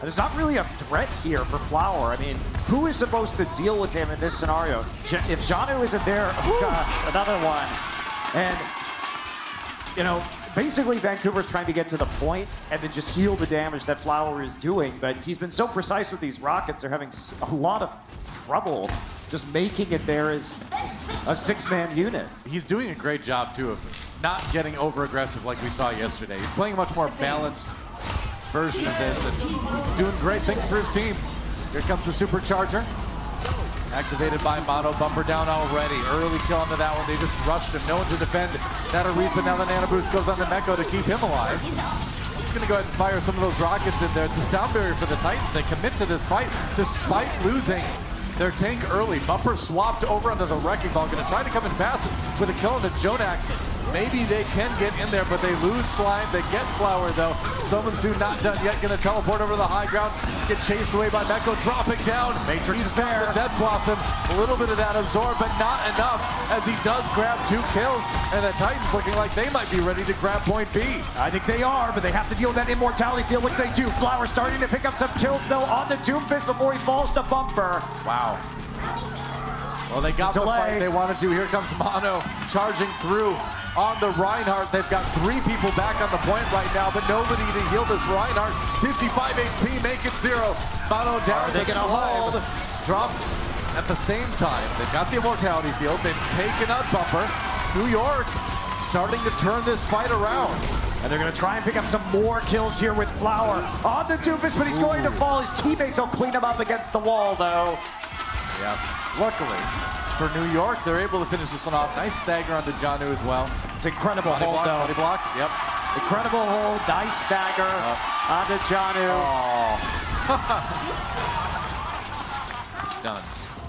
There's not really a threat here for Flower. I mean, who is supposed to deal with him in this scenario? If Janu isn't there, oh gosh, another one. And, you know, basically Vancouver's trying to get to the point and then just heal the damage that Flower is doing, but he's been so precise with these rockets, they're having a lot of trouble just making it there as a six-man unit.
He's doing a great job, too, of not getting over-aggressive like we saw yesterday. He's playing a much more balanced version of this, and he's doing great things for his team. Here comes the Supercharger. Activated by Mono. Bumper down already. Early kill onto that one. They just rushed him. No one to defend that Orisa. Now the Nano Boost goes on the Meko to keep him alive. He's going to go ahead and fire some of those rockets in there. It's a sound barrier for the Titans. They commit to this fight despite losing their tank early. Bumper swapped over onto the Wrecking Ball. Going to try to come in fast with a kill onto Jonak. Maybe they can get in there, but they lose Slime. They get Flower, though. Somansu not done yet. Going to teleport over the high ground. Get chased away by Meko. Dropping down.
Matrix is
there. The Death Blossom. A little bit of that absorbed, but not enough, as he does grab 2 kills. And the Titans looking like they might be ready to grab point B.
I think they are, but they have to deal with that immortality field, which they do. Flower starting to pick up some kills, though, on the Doomfist before he falls to Bumper.
Wow. Well, they got the fight they wanted to. Here comes Mono charging through on the Reinhardt. They've got 3 people back on the point right now, but nobody to heal this Reinhardt. 55 HP, make it 0. Mono down.
They can hold.
Dropped at the same time. They've got the immortality field. They've taken out Bumper. New York starting to turn this fight around.
And they're going to try and pick up some more kills here with Flower on the Doofus, but he's going to fall. His teammates will clean him up against the wall, though.
Yeah, luckily for New York, they're able to finish this one off. Nice stagger onto Janu as well.
It's incredible
body
hold,
block,
though.
Body block, yep.
Incredible hold, nice stagger onto Janu.
Oh. Done.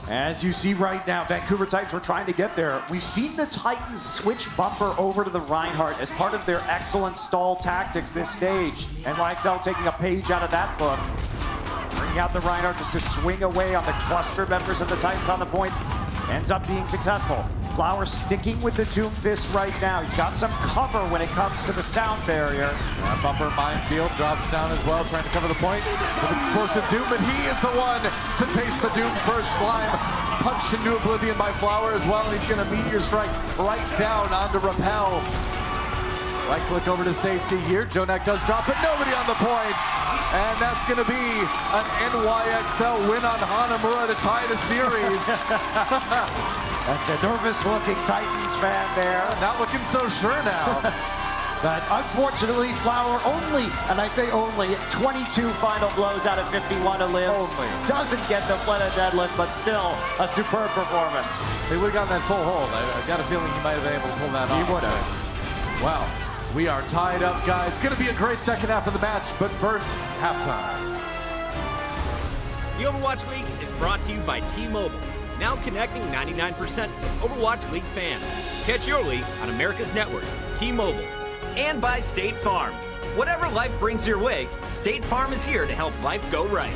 As you see right now, Vancouver Titans were trying to get there. We've seen the Titans switch Bumper over to the Reinhardt as part of their excellent stall tactics this stage. NYXL taking a page out of that book. Bringing out the Reinhardt just to swing away on the cluster members of the Titans on the point. ends up being successful. Flower sticking with the Doom Fist right now. He's got some cover when it comes to the sound barrier.
Bumper minefield drops down as well, trying to cover the point with explosive Doom, but he is the one to taste the Doom first. Slime punched into oblivion by Flower as well, and he's going to Meteor Strike right down onto Repel. Right click over to safety here. Jonak does drop, but nobody on the point. And that's going to be an NYXL win on Hanamura to tie the series.
That's a nervous-looking Titans fan there.
Not looking so sure now.
But unfortunately, Flower only, and I say only, 22 final blows out of 51 to live.
Only.
Doesn't get the Fleta deadlift, but still a superb performance.
He would have gotten that full hold. I got a feeling he might have been able to pull that off.
He would have.
Wow. We are tied up, guys. Going to be a great second half of the match, but first, halftime.
The Overwatch League is brought to you by T-Mobile, now connecting 99% of Overwatch League fans. Catch your league on America's network, T-Mobile. And by State Farm. Whatever life brings your way, State Farm is here to help life go right.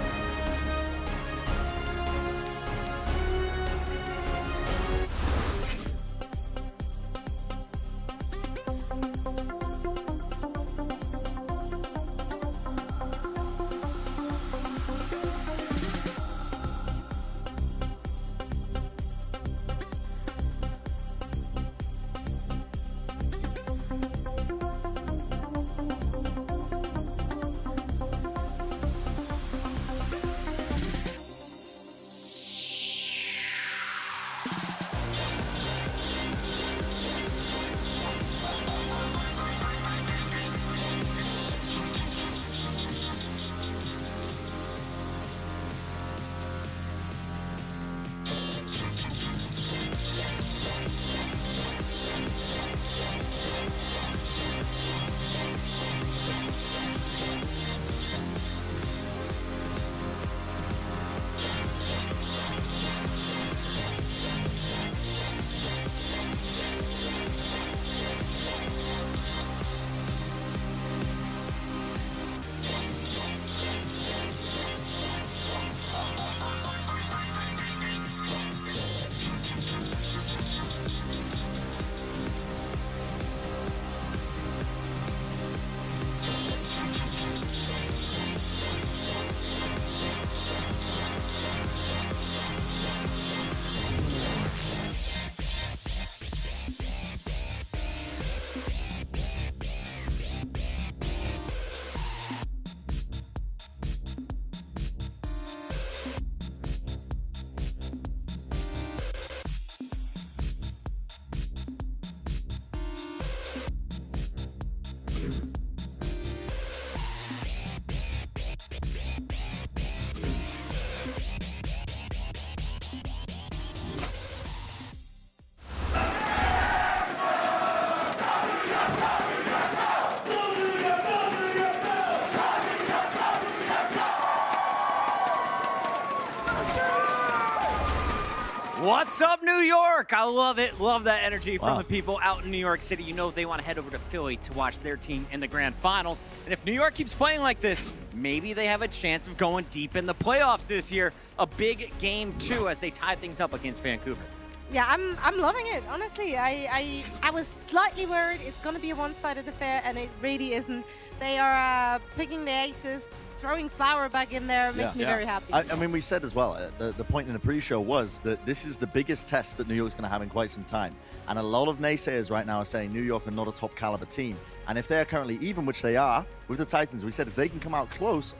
What's up, New York? I love it. Love that energy from the people out in New York City. You know they want to head over to Philly to watch their team in the grand finals. And if New York keeps playing like this, maybe they have a chance of going deep in the playoffs this year. A big game, too, as they tie things up against Vancouver.
Yeah, I'm loving it, honestly. I was slightly worried it's going to be a one-sided affair, and it really isn't. They are picking the aces. Throwing Flower back in there makes me very happy.
I mean, we said as well, the point in the pre-show was that this is the biggest test that New York's going to have in quite some time. And a lot of naysayers right now are saying New York are not a top caliber team. And if they're currently even, which they are, with the Titans, we said if they can come out close,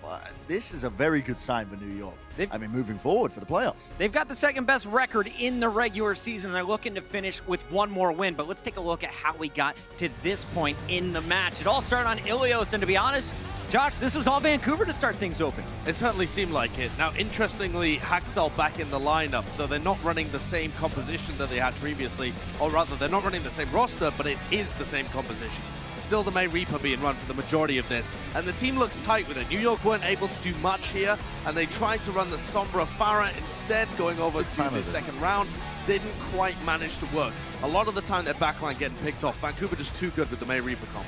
this is a very good sign for New York. I mean, moving forward for the playoffs.
They've got the second best record in the regular season. They're looking to finish with one more win. But let's take a look at how we got to this point in the match. It all started on Ilios, and to be honest, Josh, this was all Vancouver to start things open.
It certainly seemed like it. Now, interestingly, Haxel back in the lineup, so they're not running the same composition that they had previously, or rather, they're not running the same roster, but it is the same composition. Still the May Reaper being run for the majority of this, and the team looks tight with it. New York weren't able to do much here, and they tried to run the Sombra Farah instead, going over to the second round. Didn't quite manage to work. A lot of the time, their backline getting picked off. Vancouver just too good with the May Reaper comp.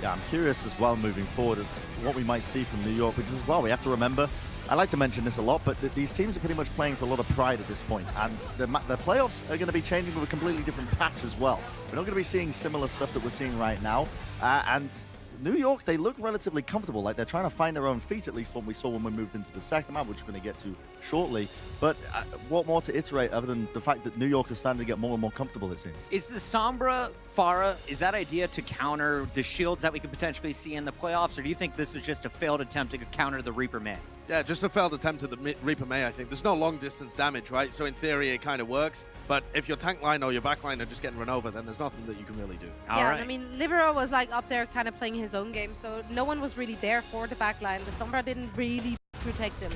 Yeah, I'm curious as well moving forward as what we might see from New York, because as well, we have to remember I like to mention this a lot, but these teams are pretty much playing for a lot of pride at this point, and the playoffs are going to be changing with a completely different patch as well. We're not going to be seeing similar stuff that we're seeing right now, and New York, they look relatively comfortable, like they're trying to find their own feet, at least what we saw when we moved into the second map, which we're going to get to shortly. But what more to iterate other than the fact that New York is starting to get more and more comfortable, it seems.
Is the Sombra Pharah, is that idea to counter the shields that we could potentially see in the playoffs, or do you think this was just a failed attempt to counter the Reaper May?
Yeah, just a failed attempt at the Reaper May, I think. There's no long-distance damage, right? So in theory, it kind of works. But if your tank line or your back line are just getting run over, then there's nothing that you can really do.
Yeah, I mean, Libero was like up there kind of playing his own game, so no one was really there for the back line. The Sombra didn't really protect him.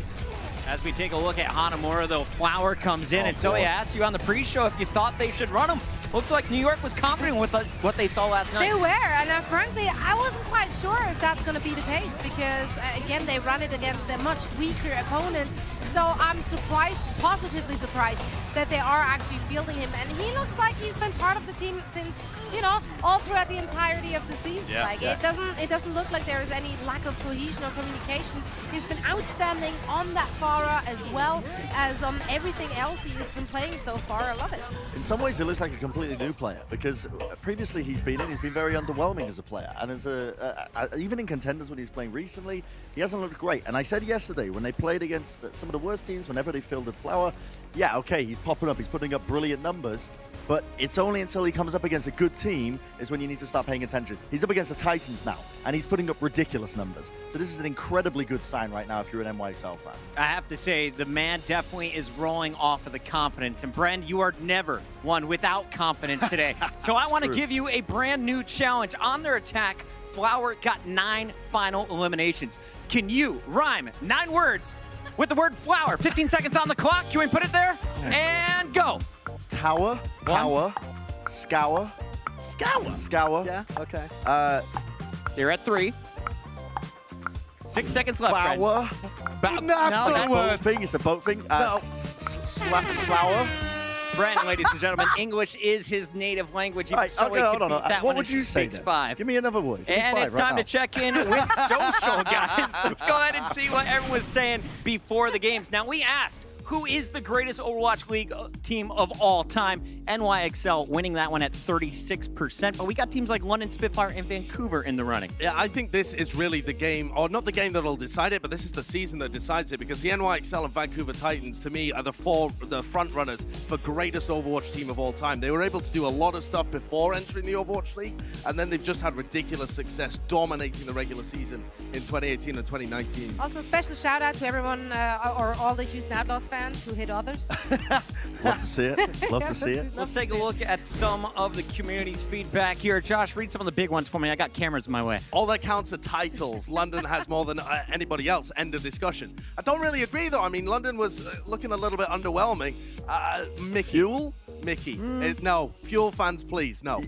As we take a look at Hanamura, though, Flower comes in, and Zoe asked you on the pre-show if you thought they should run him. Looks like New York was confident with what they saw last night.
They were, and frankly, I wasn't quite sure if that's going to be the case because, again, they run it against a much weaker opponent. So I'm surprised, positively surprised, that they are actually fielding him. And he looks like he's been part of the team since, you know, all throughout the entirety of the season. It doesn't look like there is any lack of cohesion or communication. He's been outstanding on that Pharah as well as on everything else he's been playing so far. I love it.
In some ways, he looks like a completely new player because previously he's been very underwhelming as a player. And as even in contenders when he's playing recently, he hasn't looked great. And I said yesterday when they played against some of the worst teams, whenever they fielded Flower, yeah, okay, he's popping up, he's putting up brilliant numbers, but it's only until he comes up against a good team is when you need to start paying attention. He's up against the Titans now, and he's putting up ridiculous numbers. So this is an incredibly good sign right now if you're an NYXL fan.
I have to say, the man definitely is rolling off of the confidence. And Bren, you are never one without confidence today. So I want to give you a brand new challenge. On their attack, Flower got 9 final eliminations. Can you rhyme 9 words with the word flower? 15 seconds on the clock. Can we put it there? And go.
Tower, power, scour.
Scour?
Scour.
Yeah, okay. You're at 3. 6 seconds left,
Flower.
That's
Not a boat thing. It's a boat thing. Slower.
Bren, ladies and gentlemen, English is his native language.
Right,
so
okay, hold on. What would you say?
5.
Give me another word.
And it's time to check in with social, guys. Let's go ahead and see what everyone was saying before the games. Now, we asked, who is the greatest Overwatch League team of all time? NYXL winning that one at 36%, but we got teams like London Spitfire and Vancouver in the running.
Yeah, I think this is really the game, or not the game that'll decide it, but this is the season that decides it, because the NYXL and Vancouver Titans, to me, are the front runners for greatest Overwatch team of all time. They were able to do a lot of stuff before entering the Overwatch League, and then they've just had ridiculous success dominating the regular season in 2018 and 2019.
Also, special shout out to everyone or all the Houston Outlaws fans who hit others.
Love to see it. Love to see it.
Let's take a look at some of the community's feedback here. Josh, read some of the big ones for me. I got cameras in my way.
All that counts are titles. London has more than anybody else. End of discussion. I don't really agree, though. I mean, London was looking a little bit underwhelming. Mickey.
Fuel?
Mickey. No. Fuel fans, please. No.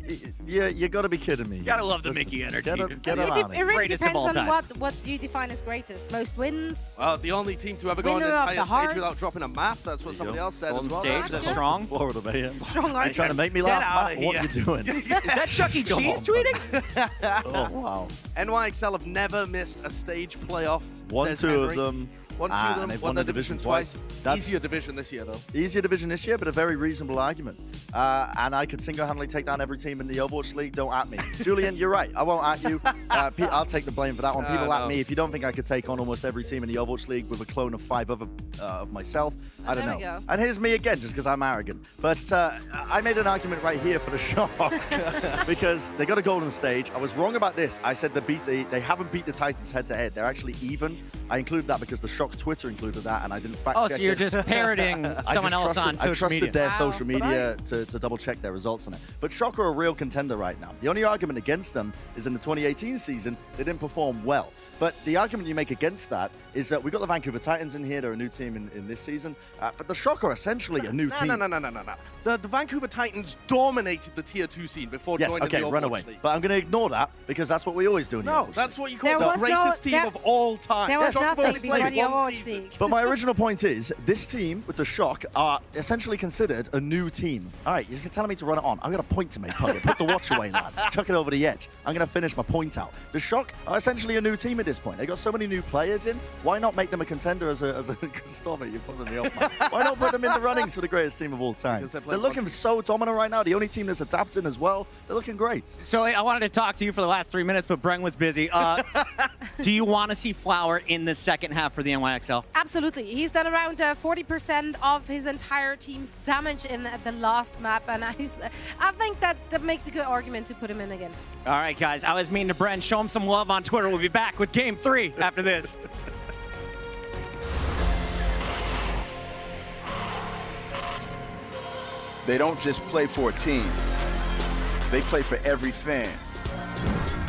Yeah, you got to be kidding me.
You got to love the Mickey energy.
Get on
It really
Greatest of all
depends
time.
on what you define as greatest. Most wins.
The only team to ever go on
Winner
an
of
entire
the
stage without
hearts.
dropping a map. That's what somebody else said
Golden
as well.
stage, that's strong.
Florida, man.
Strong
Are you trying to make me
Get
laugh,
out
Matt?
of
What are
here.
you doing?
Is that Chuck E. Cheese tweeting?
Oh, wow.
NYXL have never missed a stage playoff.
Won
There's
2 of
memory.
them.
Won 2 of
and
them.
they've
Won the division twice.
That's
Easier division this year, though.
Easier division this year, but a very reasonable argument. And I could single-handedly take down every team in the Overwatch League. Don't at me. Julian, you're right. I won't at you. I'll take the blame for that one. People at me. If you don't think I could take on almost every team in the Overwatch League with a clone of 5 other of myself, I don't
there we
know.
go.
And here's me again, just because I'm arrogant. But I made an argument right here for the Shock because they got a golden stage. I was wrong about this. I said they haven't beat the Titans head-to-head. They're actually even. I included that because the Shock Twitter included that, and I didn't fact check
Oh, so you're
it.
just parroting someone else on social media.
I trusted their
Wow.
social media to double check their results on it. But Shock are a real contender right now. The only argument against them is in the 2018 season, they didn't perform well. But the argument you make against that is that we've got the Vancouver Titans in here. They're a new team in this season. But the Shock are essentially a new team.
No. The Vancouver Titans dominated the Tier 2 scene before
Yes,
joining
okay,
the
run
Overwatch
away.
League.
But I'm going to ignore that because that's what we always do in the
No,
Overwatch
that's
League.
what you call
There
the
was
greatest
no-
team
there-
of all time.
There was
Shock
nothing
first
before
played
the
one
Overwatch
season.
League.
But my original point is, this team with the Shock are essentially considered a new team. All right, you're telling me to run it on. I've got a point to make, Puggy. Put the watch away, lad. Chuck it over the edge. I'm going to finish my point out. The Shock are essentially a new team at this point. They got so many new players in. Why not make them a contender as a stop it, you're putting me off, man. Why not put them in the runnings for the greatest team of all time? They're looking so dominant right now. The only team that's adapting as well. They're looking great.
So I wanted to talk to you for the last 3 minutes, but Bren was busy. Do you want to see Flower in the second half for the NYXL?
Absolutely. He's done around 40% of his entire team's damage in the last map, and I think that makes a good argument to put him in again.
All right, guys. I was mean to Bren. Show him some love on Twitter. We'll be back with Game 3 after this.
They don't just play for a team. They play for every fan,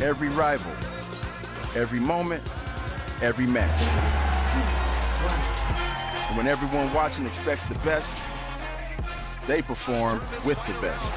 every rival, every moment, every match. And when everyone watching expects the best, they perform with the best.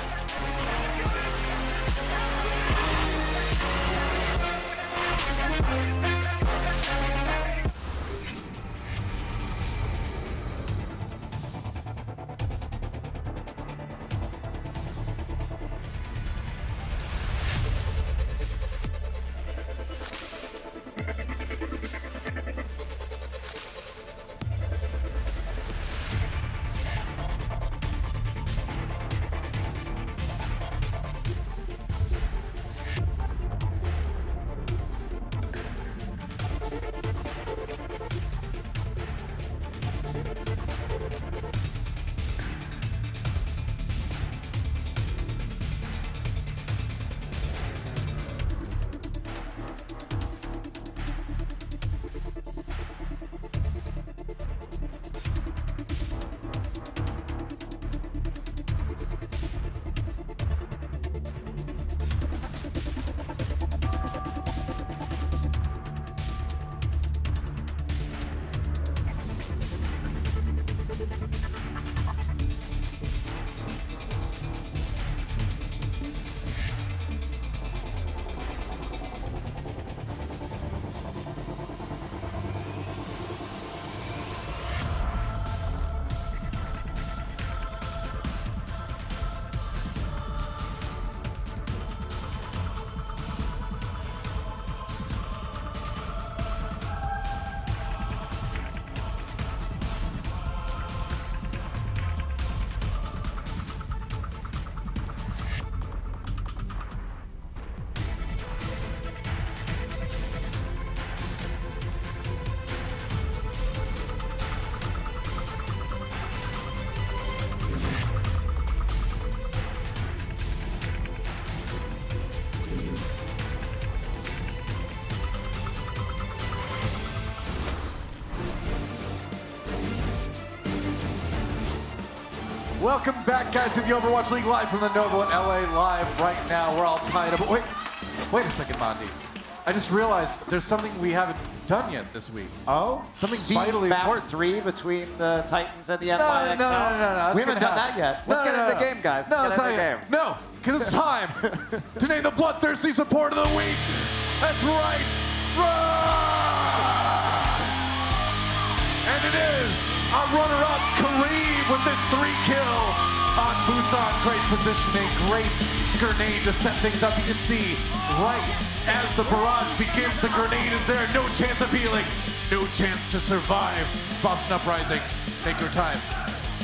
Welcome back, guys, to the Overwatch League live from the Novo in LA live right now. We're all tied up. Wait a second, Monty. I just realized there's something we haven't done yet this week.
Oh?
Something
Seed
vitally
map
important.
3 between the Titans and the NYXL?
No.
We haven't done that yet. Let's get into the game, guys.
No,
Let's get into the game.
No, because it's time to name the bloodthirsty support of the week. That's right. And it is our runner-up, Kareem, with this 3-kill on Busan. Great positioning, great grenade to set things up. You can see right as the barrage begins, the grenade is there. No chance of healing, no chance to survive. Boston Uprising, take your time.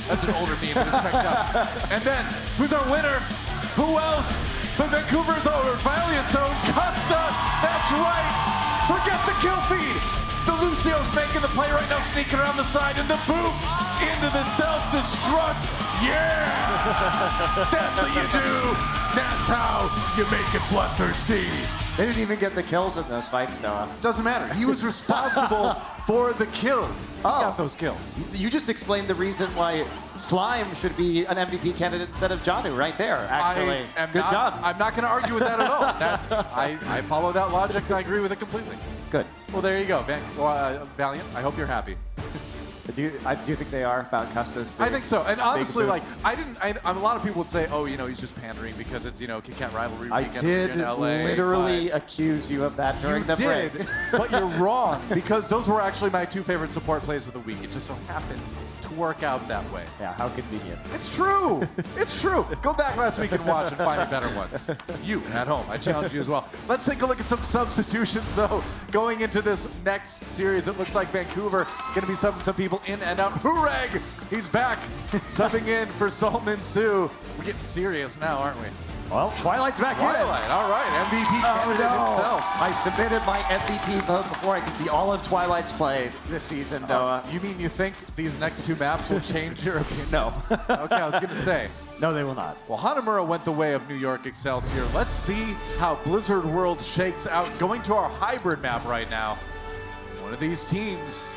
That's an older meme, but it's cracked up. And then, who's our winner? Who else but Vancouver's own Valiant's own Custa? That's right. Forget the kill feed. The Lucio's making the play right now, sneaking around the side, and the boom into the self-destruct. Yeah! That's what you do. That's how you make it bloodthirsty.
They didn't even get the kills in those fights, Noah.
Doesn't matter. He was responsible for the kills. He got those kills.
You just explained the reason why Slime should be an MVP candidate instead of Janu right there, actually. Good job.
I'm not going to argue with that at all. I follow that logic, and I agree with it completely.
Good.
Well, there you go, Valiant. I hope you're happy.
Do you think they are about Custa's?
I think so. And honestly, like, a lot of people would say, oh, he's just pandering because it's, Kit Kat rivalry weekend here in LA.
Literally accuse you of that during the break.
But you're wrong, because those were actually my 2 favorite support plays of the week. It just so happened work out that way.
Yeah, how convenient.
It's true. It's true. Go back last week and watch and find me better ones. You at home, I challenge you as well. Let's take a look at some substitutions, though. Going into this next series, it looks like Vancouver going to be subbing some people in and out. Hureg, he's back, subbing in for Solomon Sue. We're getting serious now, aren't we?
Well, Twilight's back in.
Twilight, all right, MVP candidate himself.
I submitted my MVP vote before I could see all of Twilight's play this season, Noah.
You mean you think these next two maps will change your opinion?
No.
Okay, I was going to say.
No, they will not.
Well, Hanamura went the way of New York Excelsior. Let's see how Blizzard World shakes out. Going to our hybrid map right now. One of these teams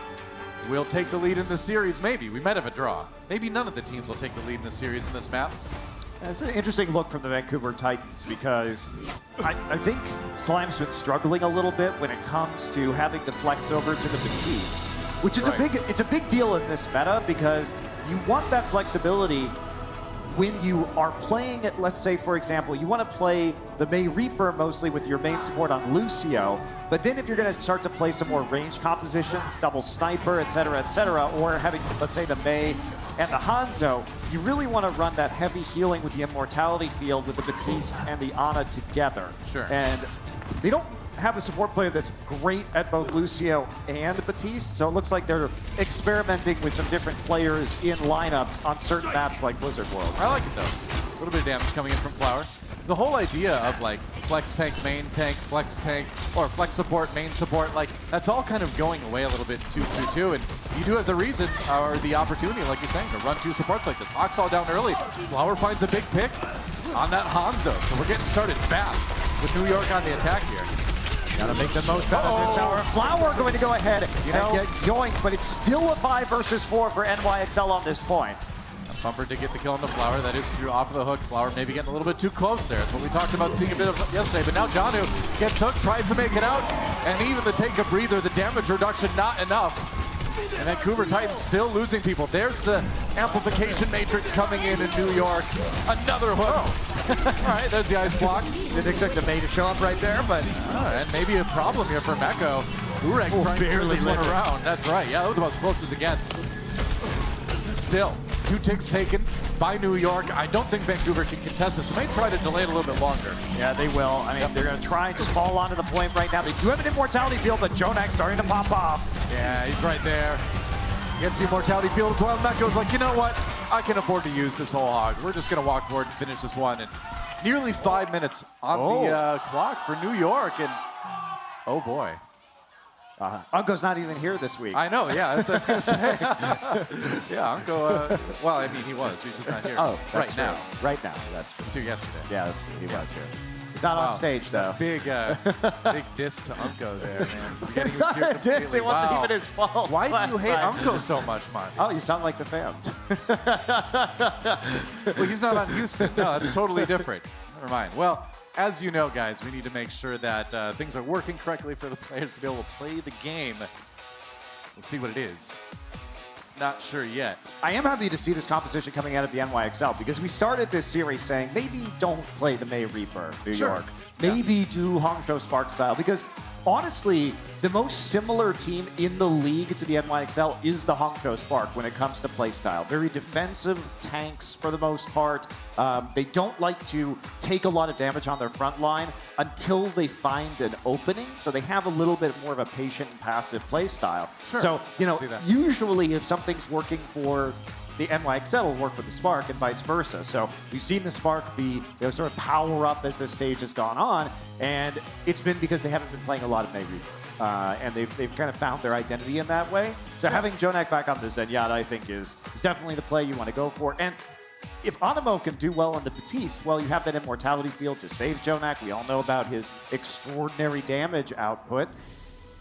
will take the lead in the series. Maybe. We might have a draw. Maybe none of the teams will take the lead in the series in this map.
It's an interesting look from the Vancouver Titans because I think Slime's been struggling a little bit when it comes to having to flex over to the Batiste, which is a big deal in this meta because you want that flexibility when you are playing it. Let's say, for example, you want to play the May Reaper mostly with your main support on Lucio, but then if you're going to start to play some more range compositions, double sniper, et cetera, or having, let's say, the May and the Hanzo, you really want to run that heavy healing with the Immortality field with the Batiste and the Ana together.
Sure.
And they don't have a support player that's great at both Lucio and Batiste, so it looks like they're experimenting with some different players in lineups on certain maps like Blizzard World.
I like it though. A little bit of damage coming in from Flower. The whole idea of like flex tank, main tank, flex tank, or flex support, main support, like that's all kind of going away a little bit 2-2-2, and you do have the reason or the opportunity, like you're saying, to run two supports like this. Oxall down early. Flower finds a big pick on that Hanzo, so we're getting started fast with New York on the attack here.
Gotta make the most out of this hour. Flower going to go ahead and get yoinked, but it's still a 5 versus 4 for NYXL on this point.
Bumper to get the kill on the Flower. That is through off of the hook. Flower maybe getting a little bit too close there. That's what we talked about seeing a bit of yesterday. But now Janu gets hooked, tries to make it out, and even the take a breather, the damage reduction not enough. And Vancouver Titans still losing people. There's the amplification matrix coming in New York. Another hook. All right, there's the ice block.
Didn't expect the May to show up right there, but
and maybe a problem here for Meko. Urek trying to turn this one around. That's right. Yeah, that was about as close as it gets. Still, 2 ticks taken by New York. I don't think Vancouver can contest this. They may try to delay it a little bit longer.
Yeah, they will. I mean, they're going to try and just fall onto the point right now. They do have an Immortality field, but Jonak starting to pop off.
Yeah, he's right there. Gets the Immortality field as well. Meko's like, you know what? I can afford to use this whole hog. We're just going to walk forward and finish this one. And nearly 5 minutes on the clock for New York. And oh boy.
Unko's not even here this week.
I know, yeah, that's what I was going to say. Yeah, Unko, well, I mean, he was. He's just not here.
Oh,
right now.
Right now, that's true.
He was here yesterday.
Yeah, that's true. He was here. He's not on stage, though.
Big diss to Unko there, man.
It's not a diss. It wasn't even his fault.
Why do you hate Unko so much, Monty?
Oh, you sound like the fans.
Well, he's not on Houston. No, that's totally different. Never mind. Well, as you know, guys, we need to make sure that things are working correctly for the players to be able to play the game. We'll see what it is. Not sure yet.
I am happy to see this composition coming out of the NYXL because we started this series saying maybe don't play the May Reaper, New York. Maybe do Hangzhou Spark style because honestly, the most similar team in the league to the NYXL is the Hangzhou Spark when it comes to play style. Very defensive tanks for the most part. They don't like to take a lot of damage on their front line until they find an opening. So they have a little bit more of a patient and passive play style.
Sure.
So, you know, usually if something's working for the NYXL will work with the Spark and vice versa. So we've seen the Spark be sort of power up as this stage has gone on, and it's been because they haven't been playing a lot of May Reaper. And they've kind of found their identity in that way. So having Jonak back on the Zenyatta, I think, is definitely the play you want to go for. And if Animo can do well on the Batiste, well, you have that Immortality field to save Jonak. We all know about his extraordinary damage output.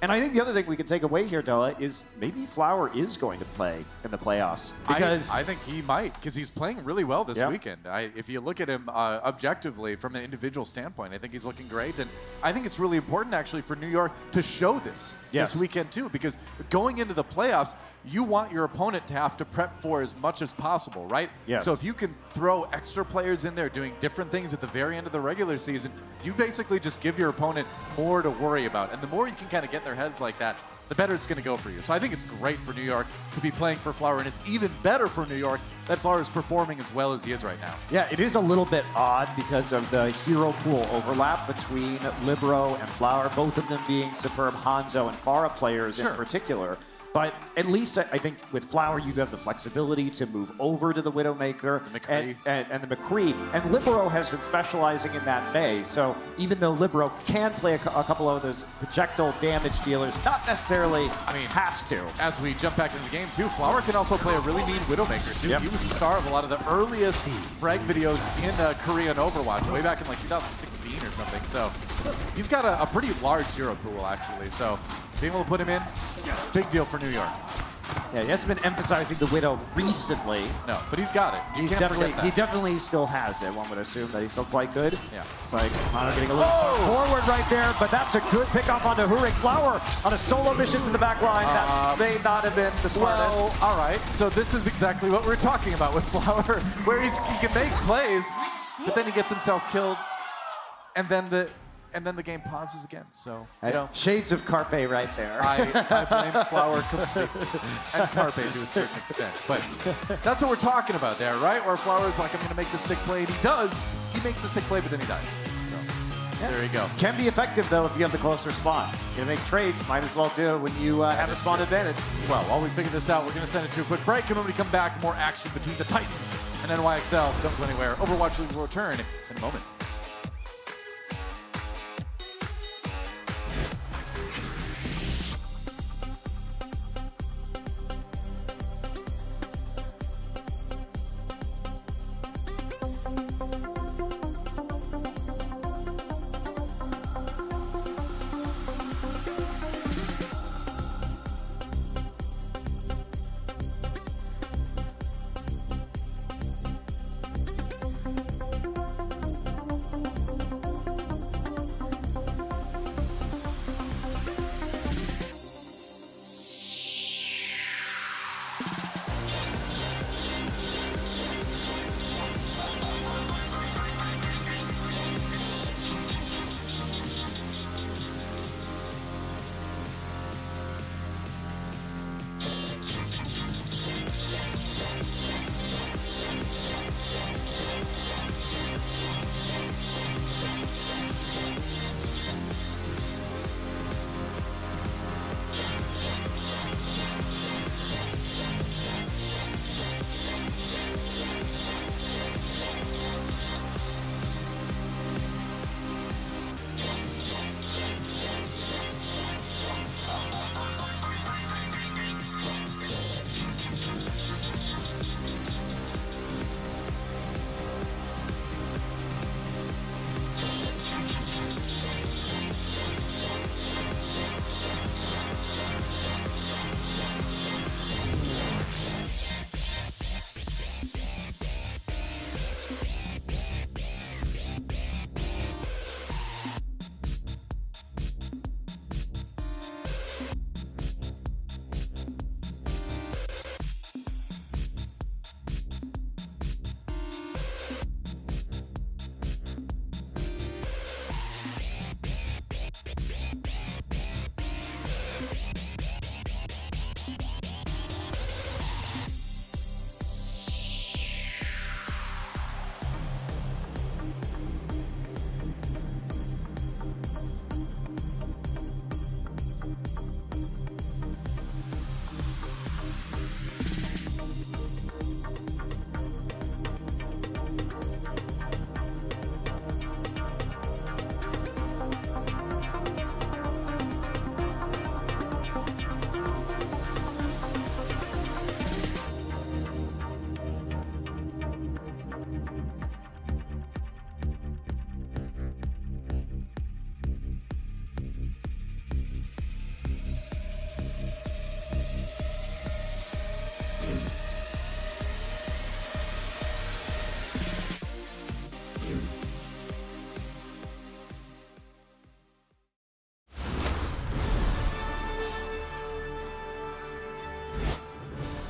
And I think the other thing we can take away here, Doa, is maybe Flower is going to play in the playoffs. Because
I think he might, because he's playing really well this weekend. If you look at him objectively from an individual standpoint, I think he's looking great. And I think it's really important, actually, for New York to show this weekend, too. Because going into the playoffs, you want your opponent to have to prep for as much as possible, right?
Yes.
So if you can throw extra players in there doing different things at the very end of the regular season, you basically just give your opponent more to worry about. And the more you can kind of get in their heads like that, the better it's going to go for you. So I think it's great for New York to be playing for Flower, and it's even better for New York that Flower is performing as well as he is right now.
Yeah, it is a little bit odd because of the hero pool overlap between Libero and Flower, both of them being superb Hanzo and Pharah players in particular. But at least I think with Flower, you have the flexibility to move over to the Widowmaker and the McCree. And Libero has been specializing in that Mei. So even though Libero can play a couple of those projectile damage dealers, not necessarily has to.
As we jump back into the game too, Flower can also play a really mean Widowmaker too. He was the star of a lot of the earliest frag videos in Korean Overwatch, way back in like 2016 or something. So he's got a pretty large hero pool actually. So being able to put him in, big deal for New York.
Yeah, he hasn't been emphasizing the Widow recently.
No, but he's got it.
He definitely still has it. One would assume that he's still quite good.
Yeah.
It's like Hanamura getting a little forward right there, but that's a good pick up onto Hurrik. Flower on a solo missions in the back line. That may not have been the smartest.
Well, all right. So this is exactly what we're talking about with Flower, where he can make plays, but then he gets himself killed, and then the game pauses again. So, you know.
Shades of Carpe right there.
I blame Flower completely. And Carpe to a certain extent. But that's what we're talking about there, right? Where Flower's like, I'm going to make the sick play. And he does. He makes the sick play, but then he dies. So, there you go.
Can be effective, though, if you have the closer spawn. You're going to make trades. Might as well do it when you have a spawn advantage.
Well, while we figure this out, we're going to send it to a quick break. And when we come back, more action between the Titans and NYXL. Don't go anywhere. Overwatch League will return in a moment.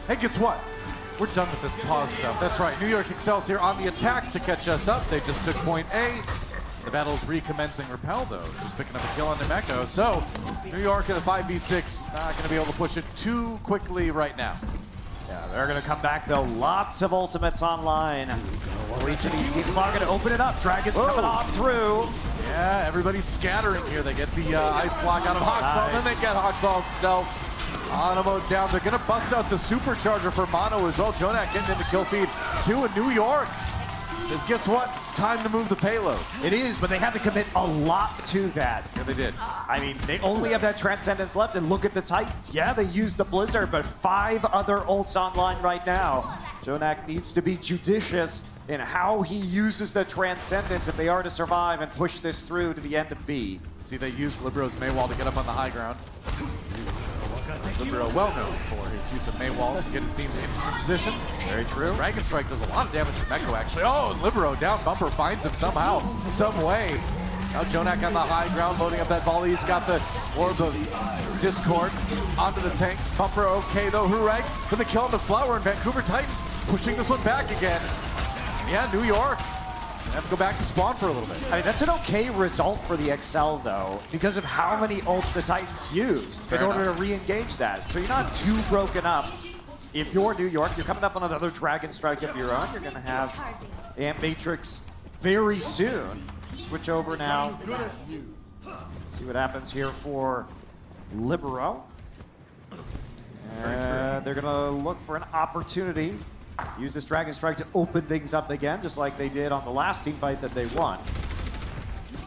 Hey, guess what? We're done with this pause stuff. That's right. New York Excelsior on the attack to catch us up. They just took point A. The battle's recommencing. Repel, though, just picking up a kill on Nemeko. So, New York in the 5v6, not going to be able to push it too quickly right now.
Yeah, they're going to come back, though. Lots of ultimates online. Each of these teams are going to open it up. Dragons coming on through.
Yeah, everybody's scattering here. They get the ice block out of Hoxall, and then they get Hoxall himself. Animo down. They're going to bust out the supercharger for Mono as well. Jonak getting into kill feed. 2 in New York. Says, guess what? It's time to move the payload.
It is, but they had to commit a lot to that.
Yeah, they did.
I mean, they only have that Transcendence left, and look at the Titans. Yeah, they used the Blizzard, but 5 other ults online right now. Jonak needs to be judicious in how he uses the Transcendence if they are to survive and push this through to the end of B.
See, they used Libro's Maywall to get up on the high ground. Libero well known for his use of Maywall to get his teams into some positions.
Very true.
Dragon Strike does a lot of damage to Meko, actually. Oh, and Libero down. Bumper finds him somehow, some way. Now Jonak on the high ground, loading up that volley. He's got the Orbs of Discord onto the tank. Bumper okay, though. Hurag for the kill on the Flower, and Vancouver Titans pushing this one back again. Yeah, New York. Have to go back to spawn for a little bit.
I mean, that's an okay result for the Excel, though, because of how many ults the Titans used in order to re-engage that. So you're not too broken up. If you're New York, you're coming up on another Dragon Strike of your own. You're going to have Amp Matrix very soon. Switch over now. See what happens here for Libero. And they're going to look for an opportunity. Use this Dragon Strike to open things up again, just like they did on the last team fight that they won.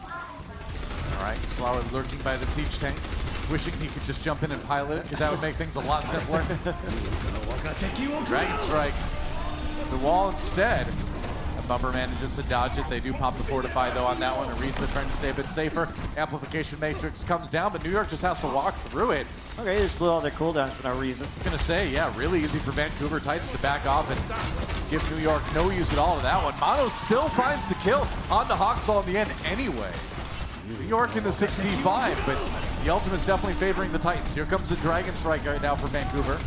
All right, Flower lurking by the siege tank, wishing he could just jump in and pilot it, because that would make things a lot simpler. Dragon Strike, the wall instead. And Bumper manages to dodge it. They do pop the Fortify, though, on that one. Arisa trying to stay a bit safer. Amplification Matrix comes down, but New York just has to walk through it.
Okay, they just blew all their cooldowns for no reason.
I was going to say, yeah, really easy for Vancouver Titans to back off and give New York no use at all to that one. Mono still finds the kill on the Hoxall in the end anyway. New York in the 6v5, but the ultimate's definitely favoring the Titans. Here comes the Dragon Strike right now for Vancouver.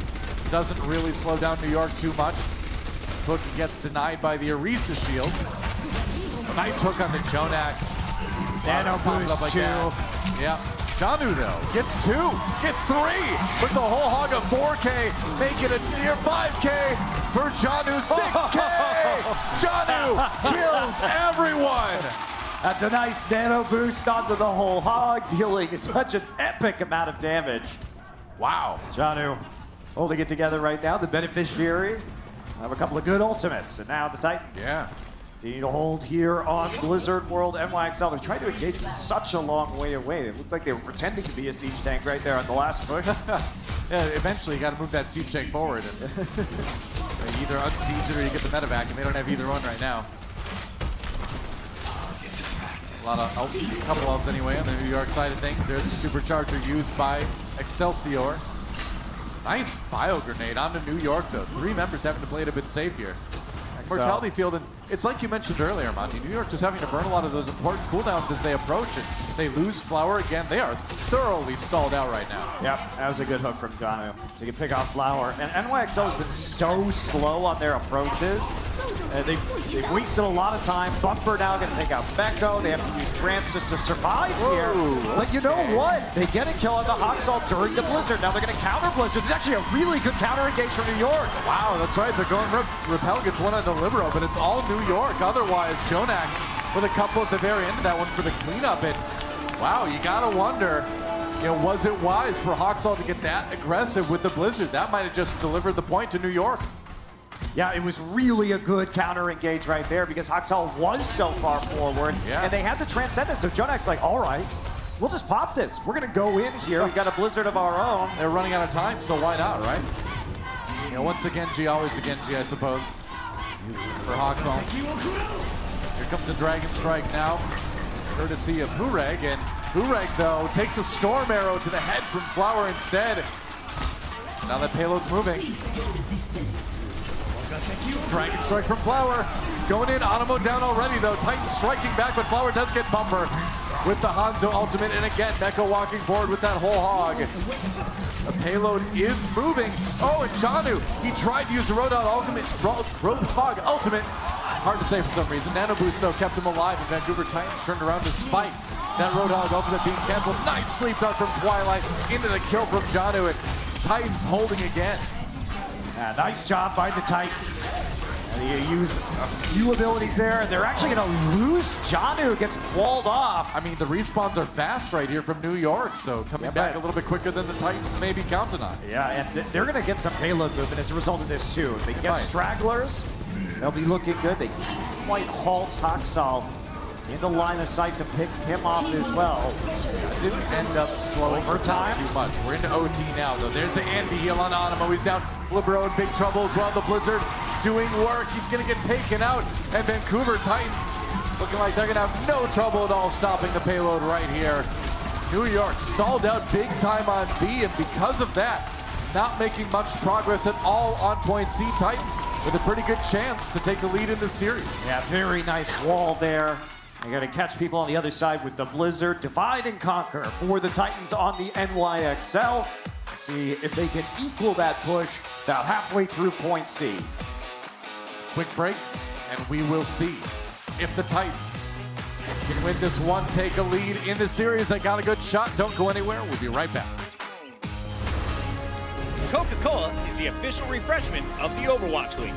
Doesn't really slow down New York too much. Hook gets denied by the Arisa shield. Nice hook on the Jonak.
Nano boost
like
2.
Yeah. Janu, though, gets 2, gets 3, with the whole hog of 4K, make it a near 5K for Janu, 6K! Janu kills everyone!
That's a nice nano boost onto the whole hog, dealing such an epic amount of damage.
Wow.
Janu holding it together right now, the beneficiary of a couple of good ultimates, and now the Titans.
Yeah.
Continue to hold here on Blizzard World NYXL. They're trying to engage from such a long way away. It looked like they were pretending to be a siege tank right there on the last push.
Yeah, eventually you got to move that siege tank forward. And you either unsiege it or you get the medevac, and they don't have either one right now. A lot of ults, a couple ults anyway on the New York side of things. There's the supercharger used by Excelsior. Nice bio grenade onto New York, though. 3 members having to play it a bit safe here. Mortality field, and it's like you mentioned earlier, Monty. New York just having to burn a lot of those important cooldowns as they approach it. If they lose Flower again, they are thoroughly stalled out right now.
Yep, that was a good hook from Janu. They can pick off Flower. And NYXL has been so slow on their approaches. They've wasted a lot of time. Bumper now going to take out Meko. They have to use Francis to survive here. But you know what? They get a kill on the Hoxall during the Blizzard. Now they're going to counter Blizzard. It's actually a really good counter engage from New York.
Wow, that's right. They're going Repel gets one onto Libero, but it's all New York. Otherwise, Jonak with a couple at the very end of that one for the cleanup. And wow, you gotta wonder, was it wise for Hoxall to get that aggressive with the Blizzard? That might have just delivered the point to New York.
Yeah, it was really a good counter engage right there because Hoxall was so far forward, and they had the Transcendence. So Jonak's like, all right, we'll just pop this. We're gonna go in here. We've got a Blizzard of our own.
They're running out of time, so why not, right? Once again, G, always again, G, I suppose. For Hoxall. Here comes a Dragon Strike now, courtesy of Hureg, and Hureg, though, takes a Storm Arrow to the head from Flower instead. Now that payload's moving. Dragon Strike from Flower, going in, Animo down already, though. Titan striking back, but Flower does get Bumper with the Hanzo ultimate, and again, Meko walking forward with that whole hog. The payload is moving. Oh, and Janu, he tried to use the Roadhog ultimate, Hard to say for some reason. Nano Boost, though, kept him alive, and Vancouver Titans turned around despite that Roadhog ultimate being canceled. Nice sleep dart from Twilight into the kill from Janu, and Titans holding again.
Yeah, nice job by the Titans. You use a few abilities there, and they're actually going to lose. Janu gets walled off.
I mean, the respawns are fast right here from New York, so coming back a little bit quicker than the Titans may be counting on.
Yeah, and they're going to get some payload movement as a result of this too. If they get stragglers, they'll be looking good. They quite halt Haksal in the line of sight to pick him off as well.
Didn't end up slowing
overtime
too much. We're into OT now, though. There's an anti-heal on Hanamura. He's down. Libero in big trouble as well. The Blizzard doing work. He's going to get taken out. And Vancouver Titans looking like they're going to have no trouble at all stopping the payload right here. New York stalled out big time on B, and because of that, not making much progress at all on point C. Titans with a pretty good chance to take the lead in this series.
Yeah, very nice wall there. They're going to catch people on the other side with the Blizzard. Divide and conquer for the Titans on the NYXL. See if they can equal that push about halfway through point C.
Quick break, and we will see if the Titans can win this one, take a lead in the series. They got a good shot. Don't go anywhere. We'll be right back.
Coca-Cola is the official refreshment of the Overwatch League.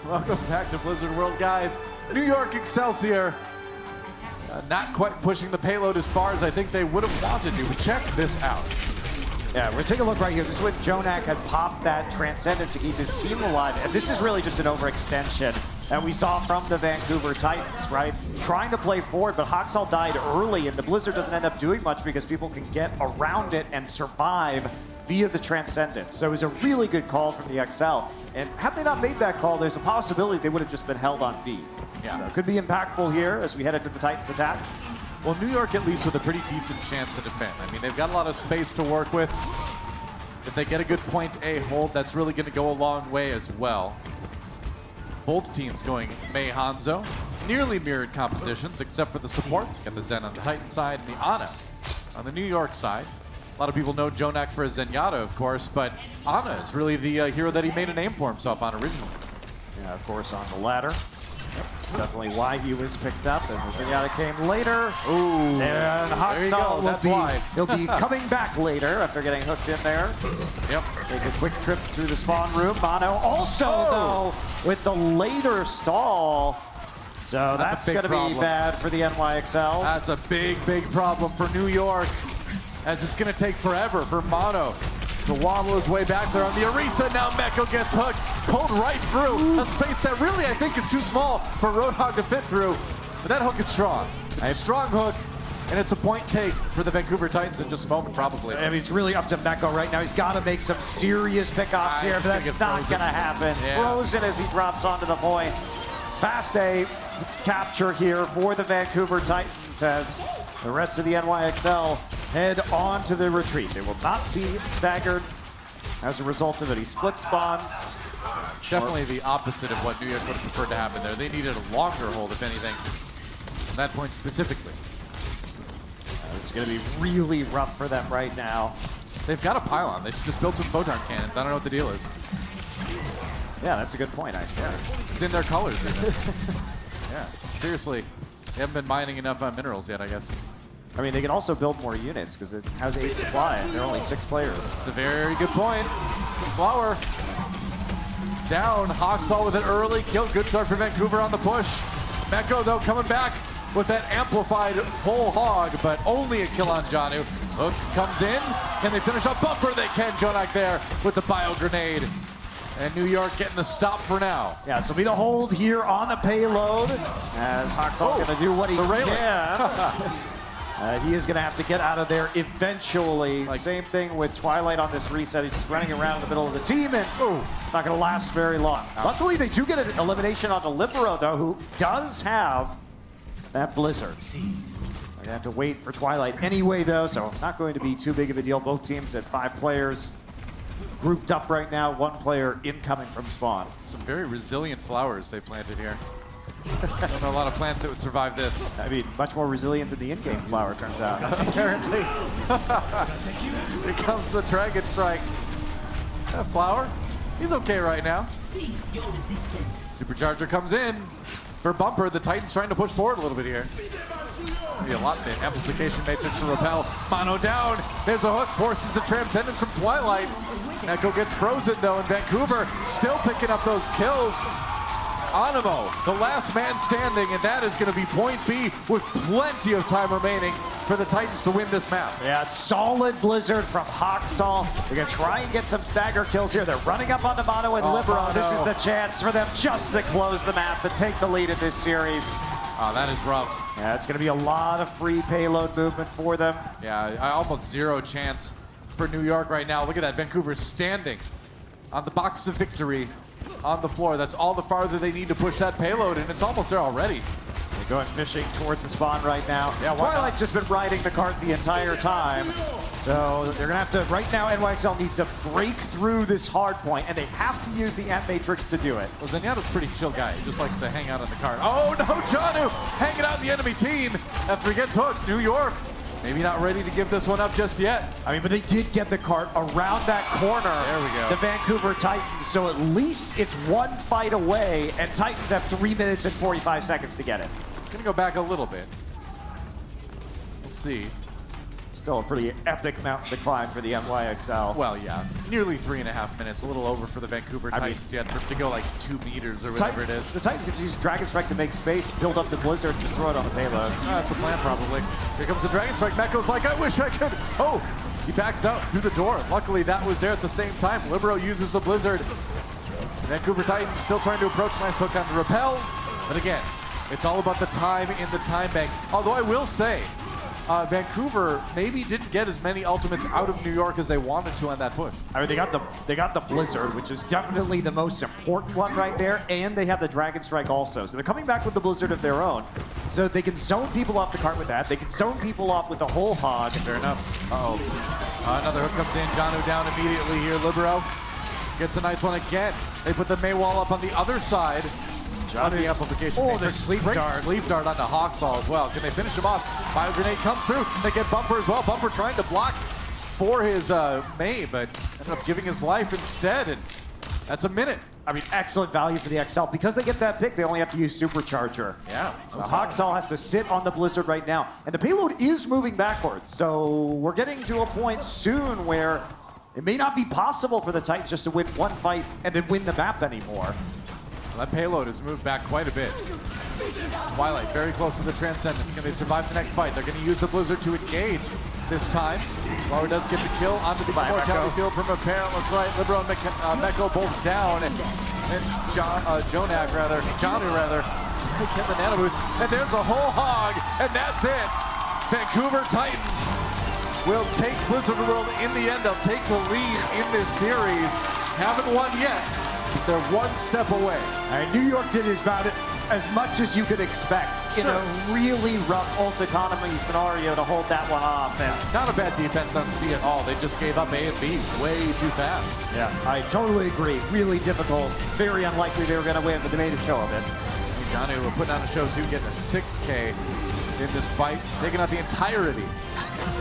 Welcome back to Blizzard World, guys. New York Excelsior not quite pushing the payload as far as I think they would have wanted to. But check this out.
Yeah, we're taking a look right here. This is when Jonak had popped that Transcendence to keep his team alive. And this is really just an overextension that we saw from the Vancouver Titans, right? Trying to play forward, but Haksal died early, and the Blizzard doesn't end up doing much because people can get around it and survive via the Transcendence. So it was a really good call from the XL. And had they not made that call, there's a possibility they would have just been held on B. Yeah. So it could be impactful here as we head into the Titans attack.
Well, New York at least with a pretty decent chance to defend. I mean, they've got a lot of space to work with. If they get a good point A hold, that's really going to go a long way as well. Both teams going Mei Hanzo. Nearly mirrored compositions, except for the supports. Got the Zen on the Titan side and the Ana on the New York side. A lot of people know Jonak for his Zenyatta, of course, but Ana is really the hero that he made a name for himself on originally.
Yeah, of course, on the ladder. That's definitely why he was picked up, and the Zenyatta came later.
Ooh,
and Haksal he'll be coming back later after getting hooked in there.
Yep.
Take a quick trip through the spawn room. Mono also, though, with the later stall. So that's going to be bad for the NYXL.
That's a big, big problem for New York, as it's going to take forever for Mono to waddle his way back there on the Orisa. Now Meko gets hooked, pulled right through a space that really I think is too small for Roadhog to fit through. But that hook is strong. It's a strong hook, and it's a point take for the Vancouver Titans in just a moment, probably.
I mean, it's really up to Meko right now. He's got to make some serious pickoffs here, but that's not going to happen. Yeah. Frozen as he drops onto the point. Fast A capture here for the Vancouver Titans as the rest of the NYXL head on to the retreat. They will not be staggered as a result of any split spawns.
Definitely the opposite of what New York would have preferred to happen there. They needed a longer hold, if anything, from that point specifically.
It's going to be really rough for them right now.
They've got a pylon. They should just build some photon cannons. I don't know what the deal is.
Yeah, that's a good point, actually.
Yeah, it's in their colors. Yeah, seriously. They haven't been mining enough minerals yet, I guess.
I mean, they can also build more units because it has 8 supply and there are only 6 players.
It's a very good point. Flower down. Hawksall with an early kill. Good start for Vancouver on the push. Meko, though, coming back with that amplified whole hog, but only a kill on Janu. Hook comes in. Can they finish off Bumper? They can. Jonak there with the bio grenade. And New York getting the stop for now.
Yeah, so be the hold here on the payload as Hawksall going to do what he can. He is going to have to get out of there eventually. Same thing with Twilight on this reset. He's just running around in the middle of the team and not going to last very long. Luckily, they do get an elimination on the Libero, though, who does have that Blizzard. They're going to have to wait for Twilight anyway, though, so not going to be too big of a deal. Both teams at 5 players. Grouped up right now, 1 player incoming from spawn.
Some very resilient flowers they planted here. I don't know a lot of plants that would survive this.
I mean, much more resilient than the in-game flower, turns out.
Apparently. Here comes the Dragon Strike. That flower, he's okay right now. Supercharger comes in for Bumper. The Titans trying to push forward a little bit here. Maybe a lot bit. Amplification matrix to repel. Mono down. There's a hook. Forces a transcendence from Twilight. Echo gets frozen though, and Vancouver still picking up those kills. Animo, the last man standing, and that is going to be point B with plenty of time remaining for the Titans to win this map.
Yeah, solid Blizzard from Hawksall. They're going to try and get some stagger kills here. They're running up onto Mono and Libero.
Mono.
This is the chance for them just to close the map and take the lead in this series.
Oh, that is rough.
Yeah, it's going to be a lot of free payload movement for them.
Yeah, almost 0 chance for New York right now. Look at that, Vancouver standing on the box of victory on the floor. That's all the farther they need to push that payload, and it's almost there already.
They're going fishing towards the spawn right now. Yeah, Twilight's just been riding the cart the entire time. So they're going to have to, right now, NYXL needs to break through this hard point, and they have to use the Amp Matrix to do it.
Well, Zenyatta's a pretty chill guy. He just likes to hang out on the cart. Oh, no, Janu hanging out in the enemy team after he gets hooked. New York, maybe not ready to give this one up just yet.
I mean, but they did get the cart around that corner.
There we go.
The Vancouver Titans, so at least it's 1 fight away, and Titans have 3 minutes and 45 seconds to get it.
It's going to go back a little bit. We'll see.
Still a pretty epic mountain to climb for the NYXL.
Well, yeah, nearly 3.5 minutes, a little over for the Vancouver Titans. You had to go like 2 meters or whatever it is.
The Titans get to use Dragon Strike to make space, build up the Blizzard, and just throw it on the payload.
That's the plan, probably. Here comes the Dragon Strike. Meko's like, I wish I could. Oh, he backs out through the door. Luckily, that was there at the same time. Libero uses the Blizzard. The Vancouver Titans still trying to approach. Nice hook on the repel. But again, it's all about the time in the time bank. Although I will say, Vancouver maybe didn't get as many ultimates out of New York as they wanted to on that push.
I mean, they got the Blizzard, which is definitely the most important one right there, and they have the Dragon Strike also. So they're coming back with the Blizzard of their own. So they can zone people off the cart with that. They can zone people off with the whole hog.
Fair enough. Another hook comes in. Janu down immediately here. Libero gets a nice one again. They put the May wall up on the other side. On the amplification.
Oh, the sleep dart.
Sleep dart onto Hawksall as well. Can they finish him off? Bio grenade comes through. They get Bumper as well. Bumper trying to block for his May, but ended up giving his life instead, and that's a minute.
I mean, excellent value for the XL. Because they get that pick, they only have to use Supercharger.
Yeah.
So Hawksall has to sit on the Blizzard right now. And the payload is moving backwards. So we're getting to a point soon where it may not be possible for the Titans just to win 1 fight and then win the map anymore.
That payload has moved back quite a bit. Twilight very close to the Transcendence. Can they survive the next fight? They're going to use the Blizzard to engage this time. Flower does get the kill onto the Immortality field from a parentless right. Libero and Meko both down. And Janu rather. Get the nano boost. And there's a whole hog. And that's it. Vancouver Titans will take Blizzard World in the end. They'll take the lead in this series. Haven't won yet. They're 1 step away.
All right, New York did his about it. as much as you could expect in a really rough ult economy scenario to hold that one off. And
not a bad defense on C at all. They just gave up A and B way too fast.
yeah, I totally agree. Really difficult. Very unlikely they were going to win, but they made a show of it.
Johnny will put on a show too, getting a 6K in this fight, taking out the entirety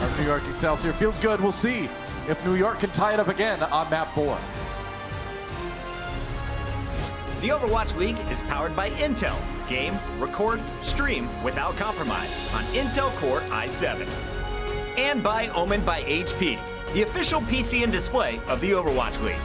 of New York Excelsior. Feels good. We'll see if New York can tie it up again on map 4.
The Overwatch League is powered by Intel. Game, record, stream without compromise on Intel Core i7. And by Omen by HP, the official PC and display of the Overwatch League.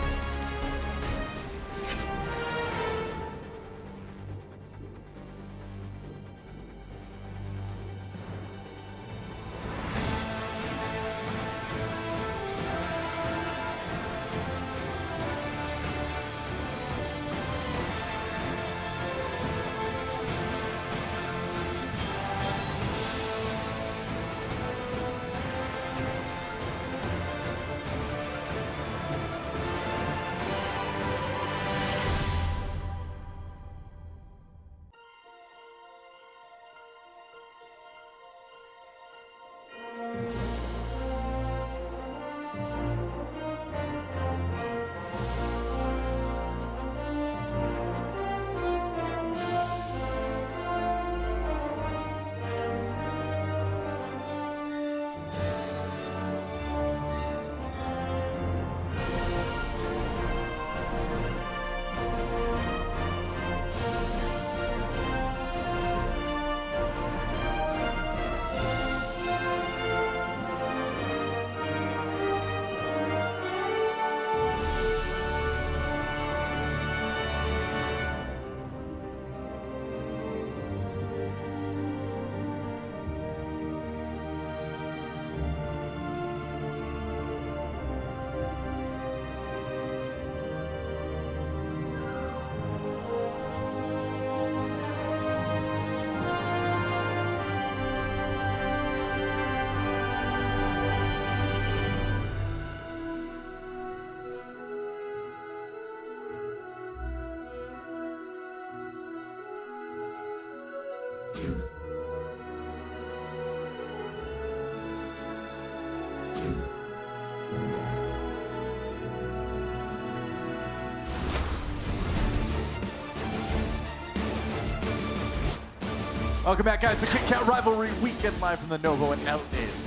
Welcome back, guys. The Kit Kat Rivalry Weekend live from the Novo in LA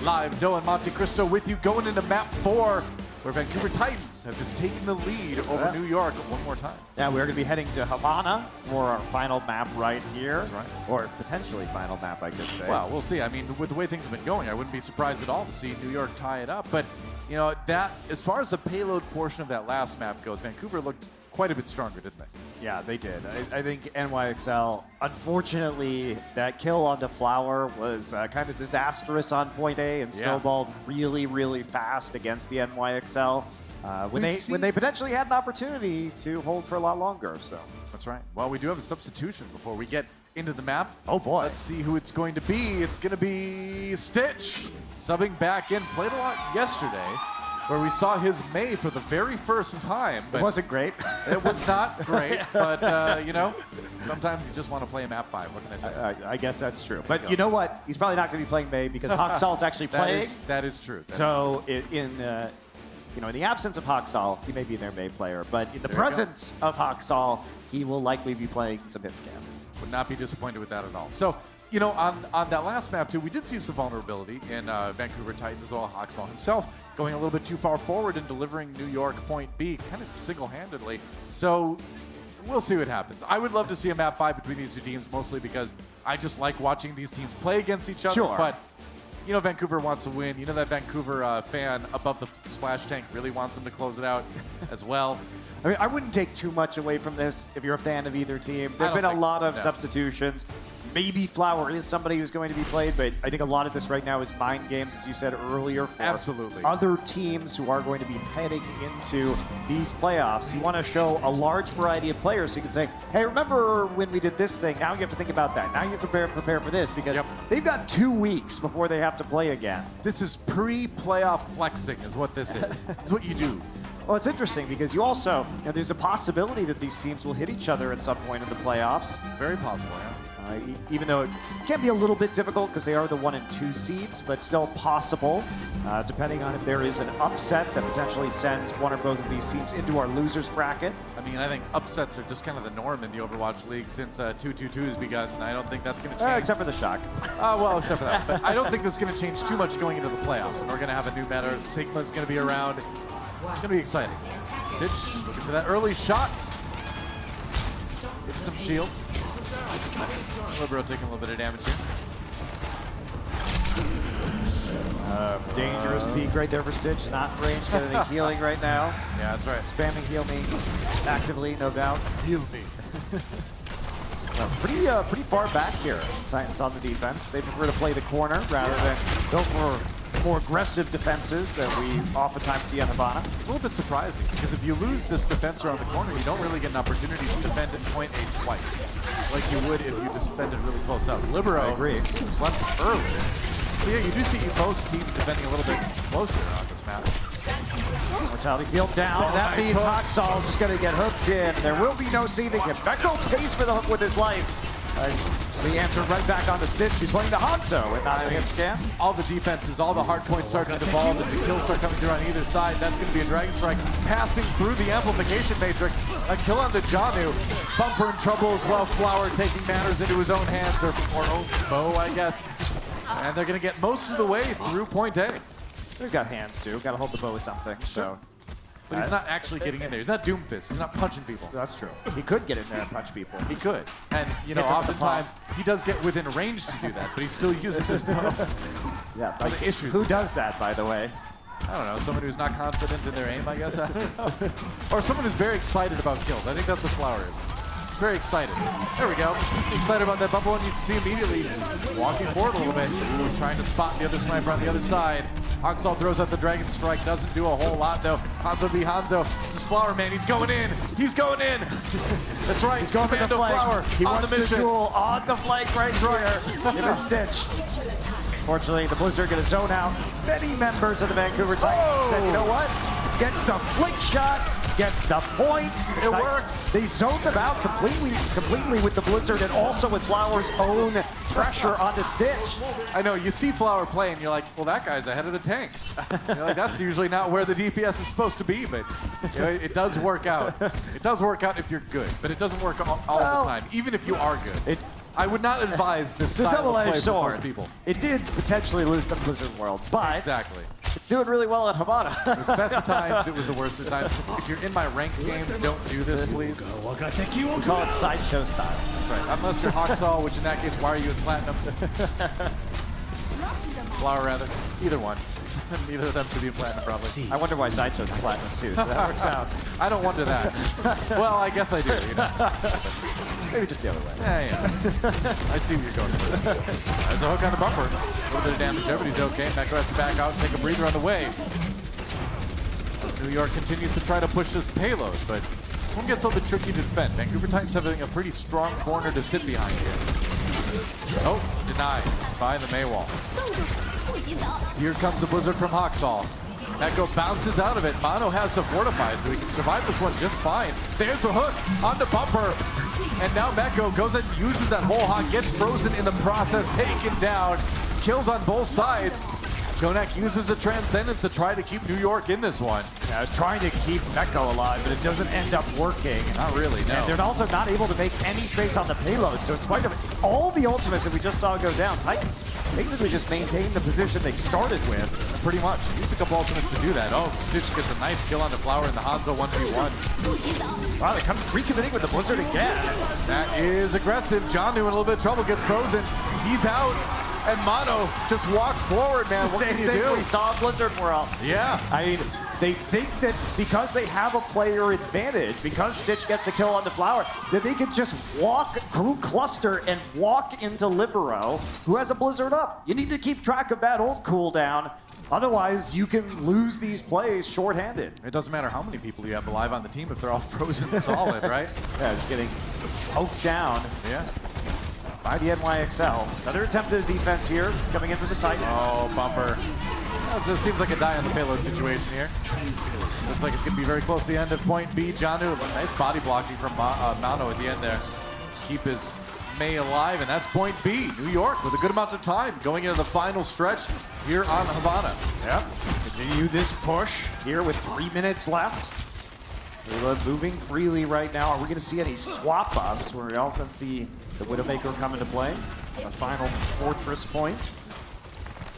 Live. Doe and Monte Cristo with you going into map 4, where Vancouver Titans have just taken the lead over New York one more time.
Yeah, we're going to be heading to Havana for our final map right here.
That's right.
Or potentially final map, I could say.
Well, we'll see. I mean, with the way things have been going, I wouldn't be surprised at all to see New York tie it up. But, you know, that as far as the payload portion of that last map goes, Vancouver looked quite a bit stronger, didn't they?
Yeah, they did. I think NYXL, unfortunately, that kill onto Flower was kind of disastrous on point A and snowballed really, really fast against the NYXL when they potentially had an opportunity to hold for a lot longer. So
that's right. Well, we do have a substitution before we get into the map.
Oh boy.
Let's see who it's going to be. It's going to be Stitch subbing back in. Played a lot yesterday, where we saw his Mei for the very first time. But
it wasn't great.
It was not great, but you know, sometimes you just want to play map 5. What can I say?
I guess that's true. But you know what? He's probably not going to be playing Mei because Haksal actually playing.
That is true.
So in the absence of Haksal, he may be their Mei player, but in the presence of Haksal, he will likely be playing some hit scan.
Would not be disappointed with that at all. So, you know, on that last map, too, we did see some vulnerability in Vancouver Titans as well. Haksal himself going a little bit too far forward and delivering New York point B kind of single-handedly. So we'll see what happens. I would love to see a map 5 between these two teams, mostly because I just like watching these teams play against each other.
Sure.
But, you know, Vancouver wants to win. You know, that Vancouver fan above the splash tank really wants them to close it out as well.
I mean, I wouldn't take too much away from this if you're a fan of either team. There's been a lot of substitutions. Maybe Flower is somebody who's going to be played, but I think a lot of this right now is mind games, as you said earlier, for other teams who are going to be heading into these playoffs. You want to show a large variety of players so you can say, hey, remember when we did this thing? Now you have to think about that. Now you have to prepare for this, because they've got 2 weeks before they have to play again.
This is pre-playoff flexing is what this is. It's what you do.
Well, it's interesting because you also, there's a possibility that these teams will hit each other at some point in the playoffs.
Very possible, yeah.
Even though it can be a little bit difficult because they are the 1 and 2 seeds, but still possible, depending on if there is an upset that potentially sends one or both of these teams into our losers bracket.
I mean, I think upsets are just kind of the norm in the Overwatch League since 2-2-2 has begun, and I don't think that's going to change.
Except for the shock.
Well, except for that. But I don't think that's going to change too much going into the playoffs. And we're going to have a new meta. Sigma's going to be around. It's going to be exciting. Stitch looking for that early shot. Get some shield. Libero taking a little bit of damage here.
Dangerous peek right there for Stitch. Not in range, getting any healing right now.
Yeah, that's right.
Spamming heal me actively, no doubt.
Heal me.
Pretty far back here. Titans on the defense. They prefer to play the corner rather than go for more aggressive defenses that we oftentimes see on Havana.
It's a little bit surprising because if you lose this defense around the corner, you don't really get an opportunity to defend at point A twice, like you would if you defended really close up. Libero slept early. So yeah, you do see most teams defending a little bit closer on this map.
Mortality field down. That means Haksal just going to get hooked in. There will be no saving him. Beko pays for the hook with his life. The answer right back on the Stitch. He's playing the Hanzo and not a hit scan.
All the defenses, all the hard points start to devolve, and the kills start coming through on either side. That's going to be a Dragon Strike passing through the amplification matrix. A kill onto Janu. Bumper in trouble as well. Flower taking matters into his own hands, or own bow, I guess. And they're going to get most of the way through point A.
They've got hands too. Got to hold the bow with something. So.
But he's not actually getting in there. He's not Doomfist. He's not punching people.
That's true. He could get in there and punch people.
He could. And, you know, oftentimes he does get within range to do that, but he still uses his bow.
Yeah,
like the issues.
Who does that, by the way?
I don't know. Someone who's not confident in their aim, I guess. I don't know. Or someone who's very excited about kills. I think that's what Flower is. He's very excited. There we go. Excited about that bumper one. You can see immediately walking forward a little bit, trying to spot the other sniper on the other side. Haksal throws out the Dragon Strike, doesn't do a whole lot though. Hanzo be Hanzo. This is Flower Man, he's going in. He's going in. That's right,
he's going for the flag.
Flower
He
on
wants
the mission.
Duel on the flank right here. Give it Stitch. Fortunately, the Blizzard going to zone out many members of the Vancouver Titans. And you know what? Gets the flick shot, gets the point.
It works.
They zoned them out completely with the Blizzard and also with Flower's own pressure onto Stitch.
I know, you see Flower play and you're like, well, that guy's ahead of the tanks. You're like, that's usually not where the DPS is supposed to be, but you know, it does work out. It does work out if you're good, but it doesn't work all the time, even if you are good. I would not advise this style of play for most people.
It did potentially lose the Blizzard world, but
exactly.
It's doing really well at Havana.
It was the best of times, it was the worst of times. If you're in my ranked games, don't do this, please.
We call it sideshow style.
That's right. Unless you're Haksal, which in that case, why are you in Platinum? Flower, rather. Either one. Neither of them should be in Platinum, probably.
I wonder why Sideshow's in Platinum, too. So that works out.
I don't wonder that. Well, I guess I do, you know.
Maybe just the other way.
Yeah. I see where you're going with it. There's a hook on the bumper. A little bit of damage there, but he's okay. Mecco has to back out and take a breather on the way. As New York continues to try to push this payload, but this one gets a little bit tricky to defend. Vancouver Titans having a pretty strong corner to sit behind here. Oh, denied by the Maywall. Here comes the Blizzard from Haksal. Mecco bounces out of it. Mono has to fortify, so he can survive this one just fine. There's a hook on the bumper. And now Mecco goes and uses that whole hawk, gets frozen in the process, taken down. Kills on both sides. Jonak uses the Transcendence to try to keep New York in this one.
Yeah, I was trying to keep Mecco alive, but it doesn't end up working.
Not really, no.
And they're also not able to make any space on the payload, so in spite of all the ultimates that we just saw go down, Titans basically just maintain the position they started with.
Pretty much. Use a couple ultimates to do that. Oh, Stitch gets a nice kill on the Flower in the Hanzo 1v1.
Wow, they come recommitting with the Blizzard again.
That is aggressive. Janu in a little bit of trouble, gets frozen. He's out. And Mono just walks forward, man. What can you do?
We saw Blizzard World.
Yeah.
I mean, they think that because they have a player advantage, because Stitch gets the kill on the Flower, that they can just walk through cluster and walk into Libero, who has a Blizzard up. You need to keep track of that old cooldown. Otherwise, you can lose these plays shorthanded.
It doesn't matter how many people you have alive on the team if they're all frozen solid, right?
Yeah, just getting poked down.
Yeah.
By the NYXL. Another attempt at defense here, coming into the Titans.
Oh, bumper. It seems like a die on the payload situation here. Looks like it's going to be very close to the end of point B. Janu, nice body blocking from Mano at the end there. Keep his May alive, and that's point B. New York with a good amount of time going into the final stretch here on Havana.
Yep. Continue this push here with 3 minutes left. They're moving freely right now. Are we going to see any swap ups where we often see the Widowmaker come into play? A final fortress point.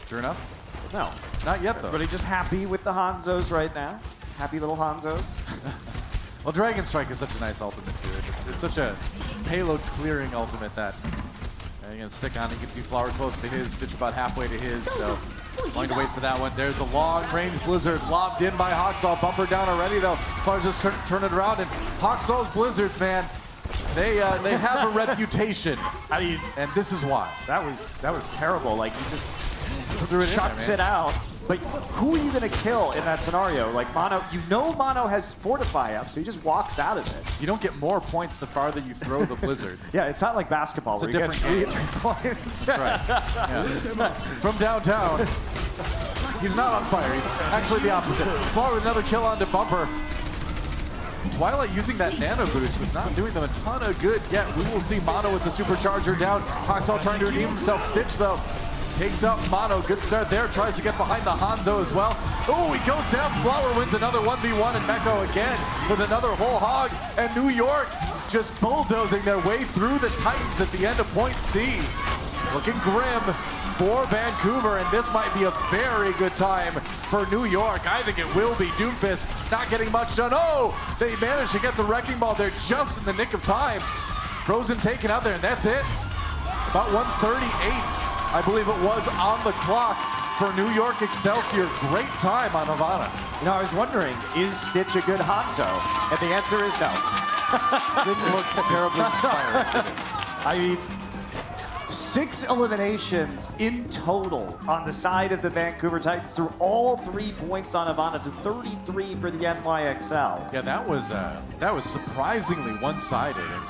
Sure enough.
No.
Not yet, though.
Everybody just happy with the Hanzos right now. Happy little Hanzos.
Well, Dragon Strike is such a nice ultimate, too. It's such a payload clearing ultimate that you're going to stick on. You can see Flower close to his, Stitch about halfway to his, so going to wait for that one. There's a long-range Blizzard lobbed in by Haksal. Bumper down already, though. Flower's just turn it around, and Haksal's Blizzards, man, they have a reputation, and this is why.
That was terrible. Like, he just
threw it
chucks
in there,
it out. But who are you going to kill in that scenario? Like, Mono, you know Mono has Fortify up, so he just walks out of it.
You don't get more points the farther you throw the Blizzard.
Yeah, it's not like basketball
It's
where
a
you
different
get
game.
3 points.
That's right. Yeah. From downtown, he's not on fire. He's actually the opposite. Flower with another kill onto Bumper. Twilight using that nano boost was not doing them a ton of good yet. We will see Mono with the supercharger down. Haksal trying to redeem himself. Stitch, though, takes out Mono. Good start there. Tries to get behind the Hanzo as well. Oh, he goes down. Flower wins another 1v1, and Meko again with another whole hog. And New York just bulldozing their way through the Titans at the end of point C. Looking grim for Vancouver, and this might be a very good time for New York. I think it will be. Doomfist not getting much done. Oh, they managed to get the Wrecking Ball there just in the nick of time. Frozen taken out there, and that's it. About 1:38, I believe it was, on the clock for New York Excelsior. Great time on Havana.
You know, I was wondering, is Stitch a good Hanzo? And the answer is no.
Didn't look terribly inspiring, did it?
I mean, 6 eliminations in total on the side of the Vancouver Titans through all 3 points on Havana to 33 for the NYXL.
Yeah, that was surprisingly one-sided. And,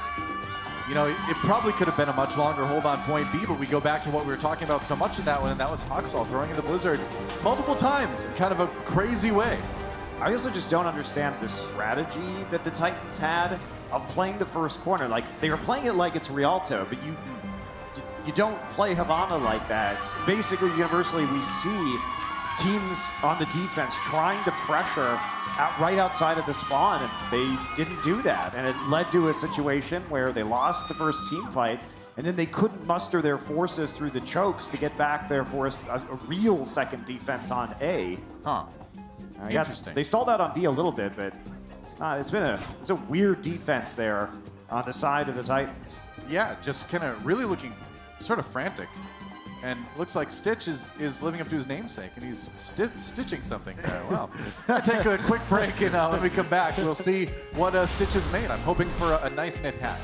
you know, it probably could have been a much longer hold on point B, but we go back to what we were talking about so much in that one, and that was Haksal throwing in the Blizzard multiple times in kind of a crazy way.
I also just don't understand the strategy that the Titans had of playing the first corner. Like, they were playing it like it's Rialto, but you don't play Havana like that. Basically, universally, we see teams on the defense trying to pressure right outside of the spawn, and they didn't do that. And it led to a situation where they lost the first team fight, and then they couldn't muster their forces through the chokes to get back there for a real second defense on A.
Huh. Interesting.
They stalled out on B a little bit, but it's not. It's a weird defense there on the side of the Titans.
Yeah, just kind of really looking sort of frantic. And looks like Stitch is living up to his namesake, and he's stitching something there. Well, take a quick break, and when we come back, we'll see what Stitch has made. I'm hoping for a nice knit hat.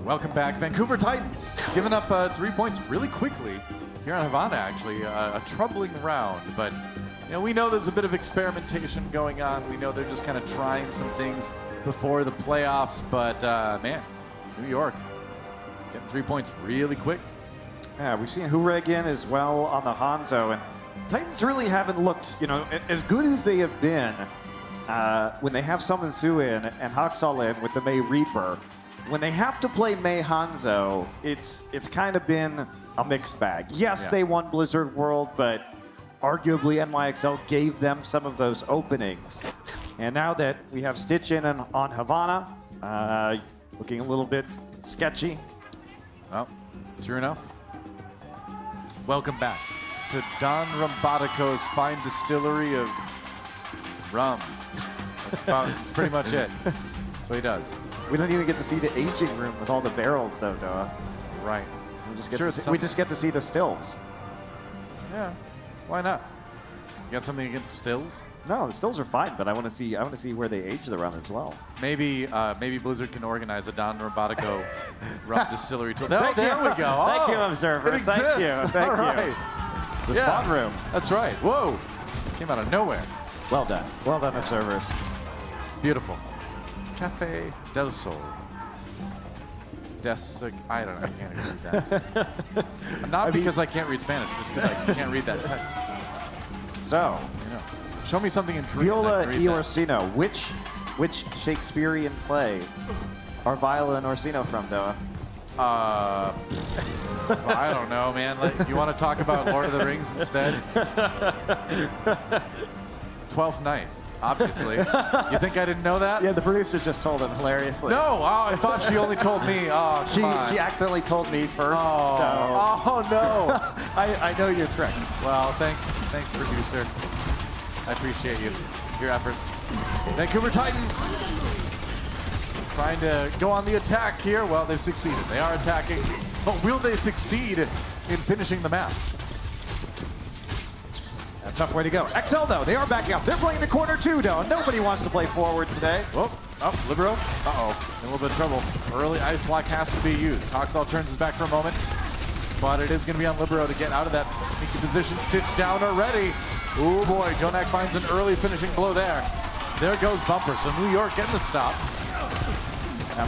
Welcome back. Vancouver Titans giving up 3 points really quickly here on Havana, actually. A troubling round, but we know there's a bit of experimentation going on. We know they're just kind of trying some things before the playoffs, but man, New York getting 3 points really quick.
Yeah, we've seen Hureg in as well on the Hanzo, and Titans really haven't looked, as good as they have been when they have Summon Su in and Haksal in with the Mei Reaper. When they have to play Mei Hanzo, it's kind of been a mixed bag. Yes, they won Blizzard World, but arguably NYXL gave them some of those openings. And now that we have Stitch in on Havana, looking a little bit sketchy.
Well, true enough. Welcome back to Don Rambatico's fine distillery of rum. That's pretty much it. That's what he does.
We don't even get to see the aging room with all the barrels, though, Doa.
Right.
We just get to see the stills.
Yeah. Why not? You got something against stills?
No, the stills are fine, but I want to see where they age the rum as well.
Maybe Blizzard can organize a Don Rambatico rum distillery tour. Oh,
Thank
there
you.
we go.
Thank you,
Oh,
observers.
it exists.
Thank you. Thank
All
you.
right.
It's a spawn room.
That's right. Whoa. Came out of nowhere.
Well done. Well done, observers.
Beautiful. Cafe del Sol. I don't know. I can't read that. Not because I can't read Spanish, just because I can't read that text.
So,
show me something in Korean.
Viola y Orsino. Which Shakespearean play are Viola and Orsino from, Doa?
Well, I don't know, man. You want to talk about Lord of the Rings instead? 12th Night. Obviously. You think I didn't know that?
Yeah, the producer just told him hilariously.
No, I thought she only told me. Oh,
she accidentally told me first.
Oh no!
I know your tricks.
Well, thanks, producer. I appreciate your efforts. Vancouver Titans trying to go on the attack here. Well, they've succeeded. They are attacking, but will they succeed in finishing the map?
A tough way to go. XL, though, they are backing up. They're playing the corner, too, though. Nobody wants to play forward today.
Whoop. Up, Libero. Uh-oh. In a little bit of trouble. Early ice block has to be used. Haksal turns his back for a moment, but it is going to be on Libero to get out of that sneaky position. Stitch down already. Oh, boy. Jonak finds an early finishing blow there. There goes Bumper. So New York getting the stop.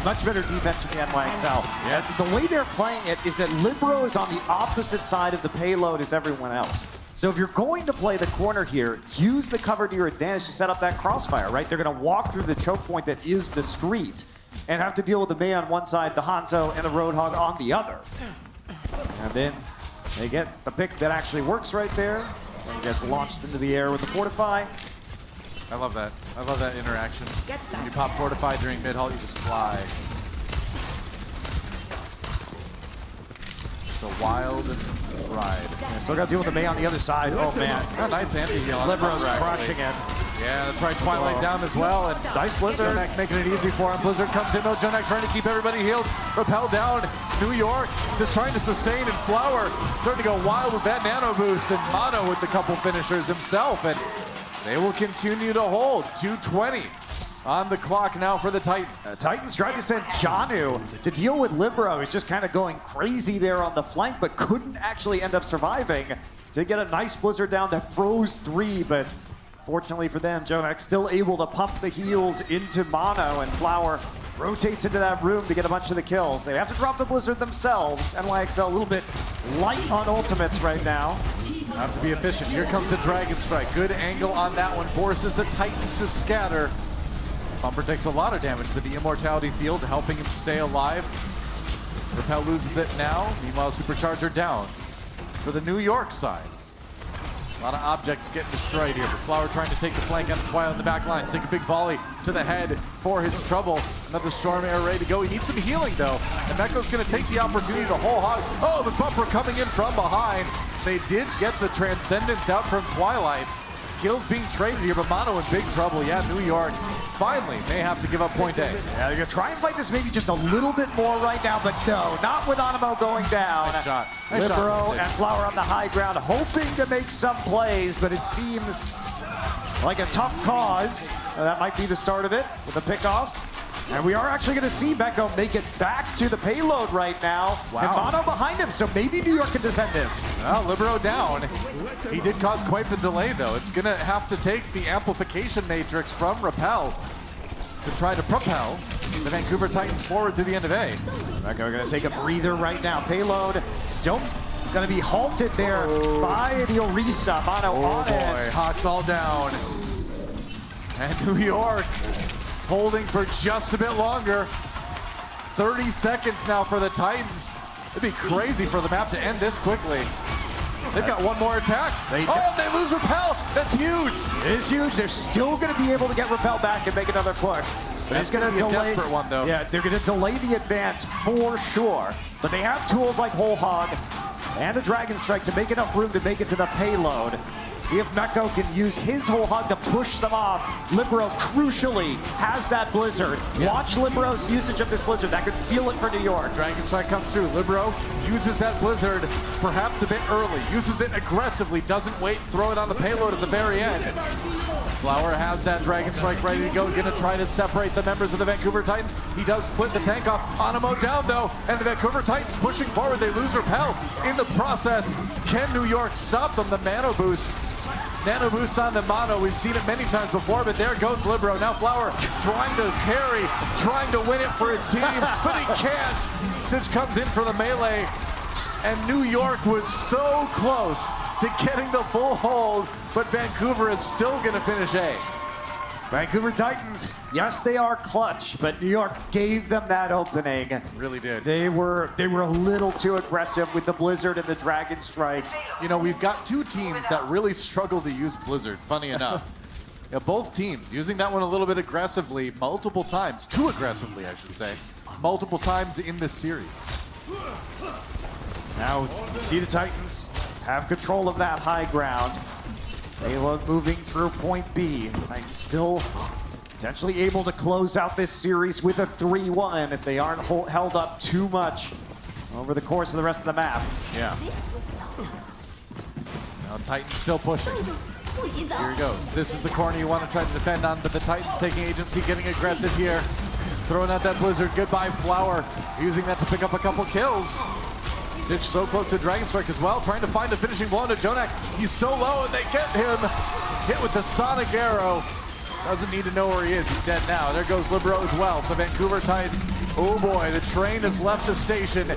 Much better defense from the NYXL.
Yeah.
The way they're playing it is that Libero is on the opposite side of the payload as everyone else. So if you're going to play the corner here, use the cover to your advantage to set up that crossfire, right? They're going to walk through the choke point that is the street and have to deal with the Mei on one side, the Hanzo, and the Roadhog on the other. And then they get the pick that actually works right there and gets launched into the air with the Fortify.
I love that. I love that interaction. When you pop Fortify during mid-haul, you just fly. It's a wild ride.
Yeah, still got to deal with the Mei on the other side. Oh, man.
Oh, nice anti-heal.
Libero's crushing it.
Yeah, that's right. Twilight down as well. And
nice Blizzard.
Jonak making it easy for him. Blizzard comes in though. Jonak trying to keep everybody healed. Repel down. New York just trying to sustain, and Flower starting to go wild with that nano boost, and Mono with the couple finishers himself. And they will continue to hold. 2:20 on the clock now for the Titans.
Titans tried to send Janu to deal with Libero. He's just kind of going crazy there on the flank, but couldn't actually end up surviving. Did get a nice Blizzard down that froze 3, but fortunately for them, Jonak still able to pump the heals into Mono, and Flower rotates into that room to get a bunch of the kills. They have to drop the Blizzard themselves. NYXL a little bit light on ultimates right now.
Have to be efficient. Here comes the Dragon Strike. Good angle on that one. Forces the Titans to scatter. Bumper takes a lot of damage, but the Immortality Field helping him stay alive. Repel loses it now. Meanwhile, Supercharger down for the New York side. A lot of objects getting destroyed here, but Flower trying to take the flank out of Twilight in the back lines. Take a big volley to the head for his trouble. Another Storm Air ready to go. He needs some healing, though. And Mecho's going to take the opportunity to whole hog. Oh, the Bumper coming in from behind. They did get the Transcendence out from Twilight. Kills being traded here, but Mono in big trouble. Yeah, New York finally may have to give up point A.
Yeah, they're going to try and fight this maybe just a little bit more right now, but no, not with Animo going down.
Nice shot. Nice
Libero
shot.
and Flower on the high ground, hoping to make some plays, but it seems like a tough cause. That might be the start of it with a pickoff. And we are actually going to see Mecco make it back to the payload right now.
Wow.
And Mono behind him, so maybe New York can defend this.
Well, Libero down. He did cause quite the delay, though. It's going to have to take the amplification matrix from Repel to try to propel the Vancouver Titans forward to the end of A.
Mecco going to take a breather right now. Payload still going to be halted there by the Orisa. Mono on
boy,
it.
Hawks all down. And New York holding for just a bit longer. 30 seconds now for the Titans. It'd be crazy for the map to end this quickly. They've got one more attack. They lose Repel. That's huge.
It is huge. They're still going to be able to get Repel back and make another push. But
That's going to be a desperate one, though.
Yeah, they're going to delay the advance for sure. But they have tools like Whole Hog and the Dragon Strike to make enough room to make it to the payload. See if Mecco can use his Whole Hog to push them off. Libero, crucially, has that Blizzard.
Yes.
Watch Libero's usage of this Blizzard. That could seal it for New York.
Dragon Strike comes through. Libero uses that Blizzard perhaps a bit early. Uses it aggressively. Doesn't wait. Throw it on the payload at the very end. Flower has that Dragon Strike ready to go. Gonna try to separate the members of the Vancouver Titans. He does split the tank off. Hanamura down, though. And the Vancouver Titans pushing forward. They lose Repel. In the process, can New York stop them? The Nano Boost. Nano Boost onto Mono. We've seen it many times before, but there goes Libero. Now Flower trying to carry, trying to win it for his team, but he can't. Stitch comes in for the melee, and New York was so close to getting the full hold, but Vancouver is still going to finish A.
Vancouver Titans, yes, they are clutch, but New York gave them that opening.
Really did.
They were a little too aggressive with the Blizzard and the Dragon Strike.
You know, we've got two teams that really struggle to use Blizzard, funny enough. Yeah, both teams using that one a little bit aggressively, multiple times, too aggressively, I should say, multiple times in this series.
Now, you see the Titans have control of that high ground. Payload moving through point B. Titans still potentially able to close out this series with a 3-1 if they aren't held up too much over the course of the rest of the map.
Yeah. Now Titans still pushing. Here he goes. This is the corner you want to try to defend on, but the Titans taking agency, getting aggressive here. Throwing out that Blizzard. Goodbye, Flower. Using that to pick up a couple kills. Stitch so close to Dragon Strike as well, trying to find the finishing blow to Jonak. He's so low, and they get him hit with the Sonic Arrow. Doesn't need to know where he is. He's dead now. There goes Libero as well. So Vancouver Titans, oh boy, the train has left the station,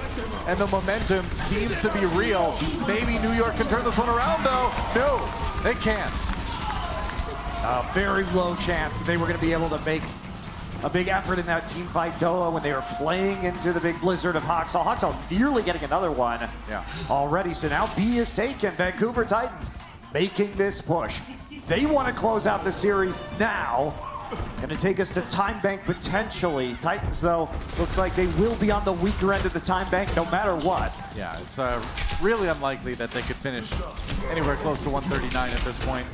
and the momentum seems to be real. Maybe New York can turn this one around, though. No, they can't.
A very low chance that they were going to be able to make a big effort in that team fight Doha when they were playing into the big Blizzard of Hoxall. Hoxall nearly getting another one already. So now B is taken. Vancouver Titans making this push. They want to close out the series now. It's going to take us to time bank potentially. Titans, though, looks like they will be on the weaker end of the time bank no matter what.
Yeah, it's really unlikely that they could finish anywhere close to 139 at this point.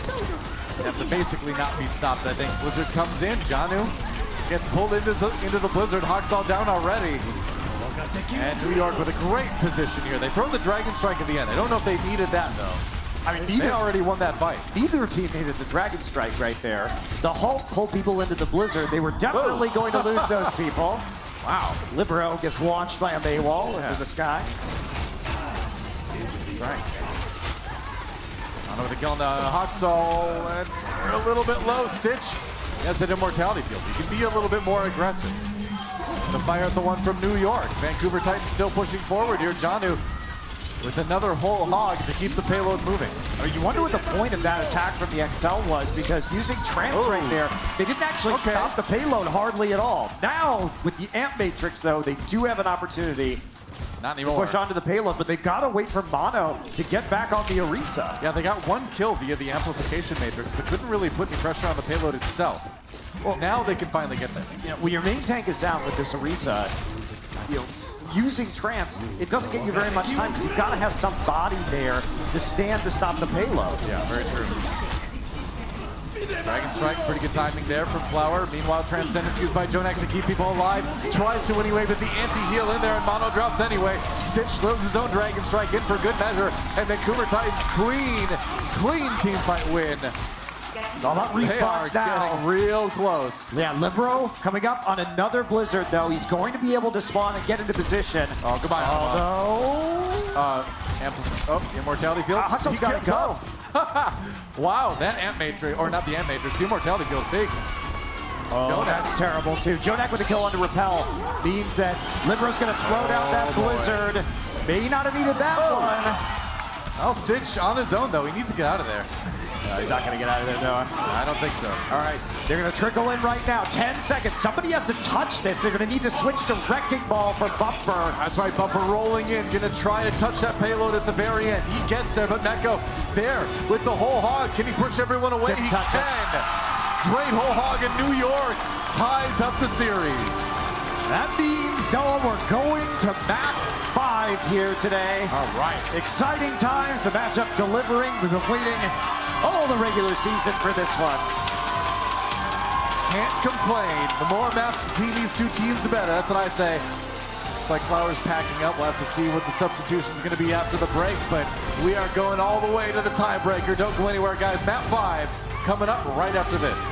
They have to basically not be stopped, I think. Blizzard comes in. Janu gets pulled into the Blizzard. Hoxall down already. And New York with a great position here. They throw the Dragon Strike at the end. I don't know if they needed that, though. I mean, they already won that fight.
Neither team needed the Dragon Strike right there. The Hulk pulled people into the Blizzard. They were definitely going to lose those people.
Wow.
Libero gets launched by a Maywall into the sky.
That's right. On with the kill now, Hoxall, and we're a little bit low. Stitch has an immortality field. You can be a little bit more aggressive. The fire at the one from New York. Vancouver Titans still pushing forward here. Janu with another whole hog to keep the payload moving.
I mean, you wonder what the point of that attack from the XL was, because using trance right there, they didn't actually stop the payload hardly at all. Now, with the Amp Matrix, though, they do have an opportunity
Not anymore.
to push onto the payload, but they've got to wait for Mono to get back on the Orisa.
Yeah, they got one kill via the amplification matrix, but couldn't really put any pressure on the payload itself. Well, now they can finally get there.
You know, when your main tank is down with this Orisa, you know, using trance, it doesn't get you very much time because you've got to have some body there to stand to stop the payload.
Yeah, very true. Dragon Strike, pretty good timing there from Flower. Meanwhile, Transcendence used by Jonak to keep people alive. Tries to anyway, but the anti-heal in there, and Mono drops anyway. Stitch throws his own Dragon Strike in for good measure, and Vancouver Titans clean team fight win.
It's all about
They are
respawns now.
getting real close.
Yeah, Libero coming up on another blizzard, though. He's going to be able to spawn and get into position.
Oh, goodbye.
Although...
the Immortality Field.
Huxell's
He
got to
gets
go.
up. Wow, that Amp Matrix, or not the Amp Matrix, the Immortality Field, big.
Oh, that's terrible, too. Jonak with a kill under Repel means that Libero's going to throw down that blizzard. May not have needed that one.
Well, Stitch on his own, though. He needs to get out of there.
He's not going to get out of there, Noah.
I don't think so.
All right, they're going to trickle in right now. 10 seconds. Somebody has to touch this. They're going to need to switch to Wrecking Ball for Bumper.
That's right, Bumper rolling in, going to try to touch that payload at the very end. He gets there, but Neko there with the whole hog. Can he push everyone away? He can. Great whole hog in New York ties up the series.
That means, Noah, we're going to map 5 here today.
All right.
Exciting times. The matchup delivering. We've been waiting all the regular season for this one.
Can't complain. The more maps between these two teams, the better. That's what I say. It's like Flowers packing up. We'll have to see what the substitution is going to be after the break, but we are going all the way to the tiebreaker. Don't go anywhere, guys. Map 5 coming up right after this.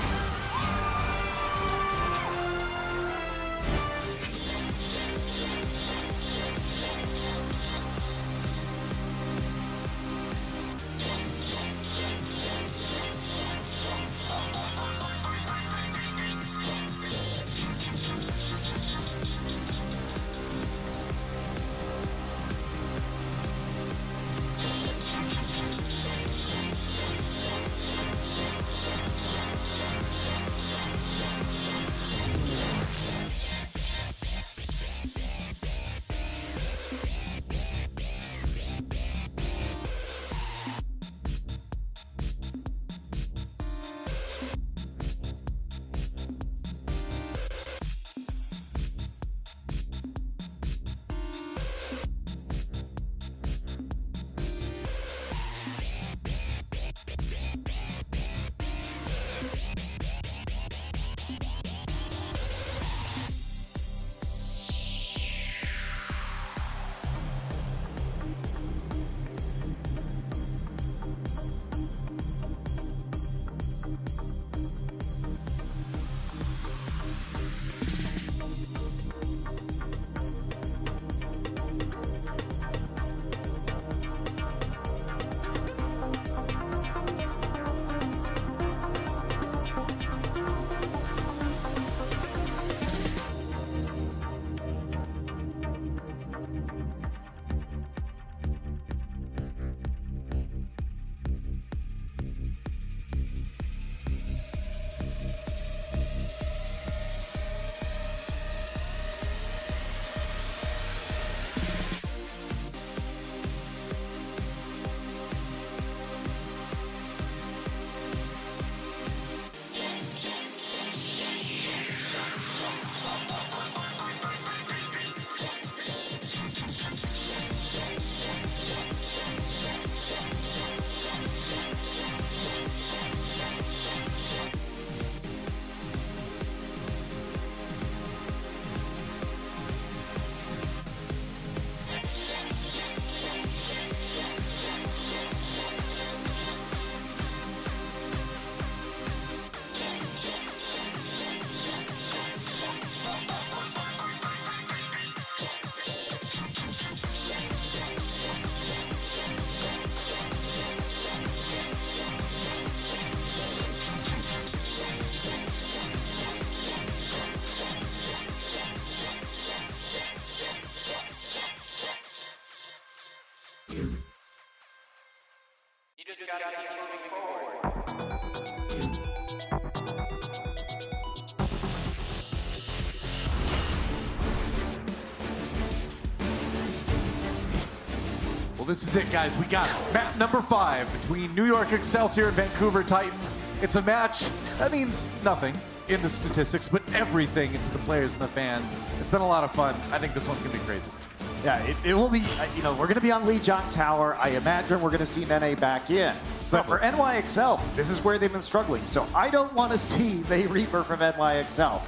Well, this is it, guys. We got map number 5 between New York Excelsior and Vancouver Titans. It's a match that means nothing in the statistics, but everything into the players and the fans. It's been a lot of fun. I think this one's going to be crazy.
Yeah, it will be, we're going to be on Lijiang Tower. I imagine we're going to see Nene back in. But for NYXL, this is where they've been struggling. So I don't want to see May Reaper from NYXL.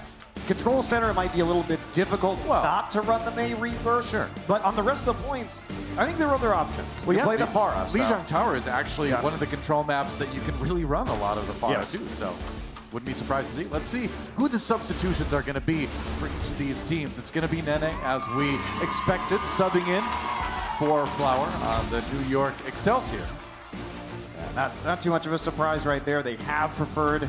Control Center, it might be a little bit difficult not to run the May Reaper.
Sure.
But on the rest of the points, I think there are other options.
Well,
You play the Pharah.
Lijiang Tower is actually one of the control maps that you can really run a lot of the Pharah too, so wouldn't be surprised to see. Let's see who the substitutions are going to be for each of these teams. It's going to be Nene, as we expected, subbing in for Flower on the New York Excelsior.
Not too much of a surprise right there. They have preferred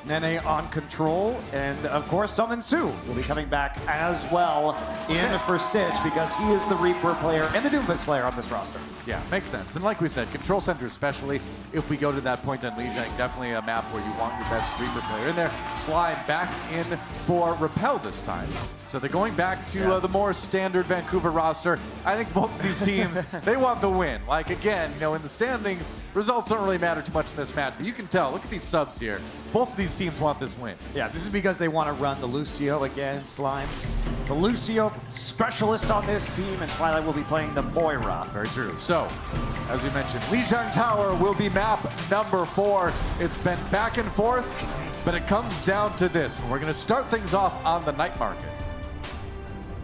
Nene on Control, and of course Summon Su will be coming back as well in for Stitch because he is the Reaper player and the Doomfist player on this roster.
Yeah, makes sense. And like we said, Control Center especially, if we go to that point on Lijiang, definitely a map where you want your best Reaper player in there. Slime back in for Repel this time. So they're going back to the more standard Vancouver roster. I think both of these teams, they want the win. Like again, you know, in the standings, results don't really matter too much in this match, but you can tell, look at these subs here. Both of these teams want this win.
Yeah, this is because they want to run the Lucio again, Slime. The Lucio specialist on this team, and Twilight will be playing the Moira.
Very true. So, as we mentioned, Lijiang Tower will be map number 4. It's been back and forth, but it comes down to this. And we're going to start things off on the night market.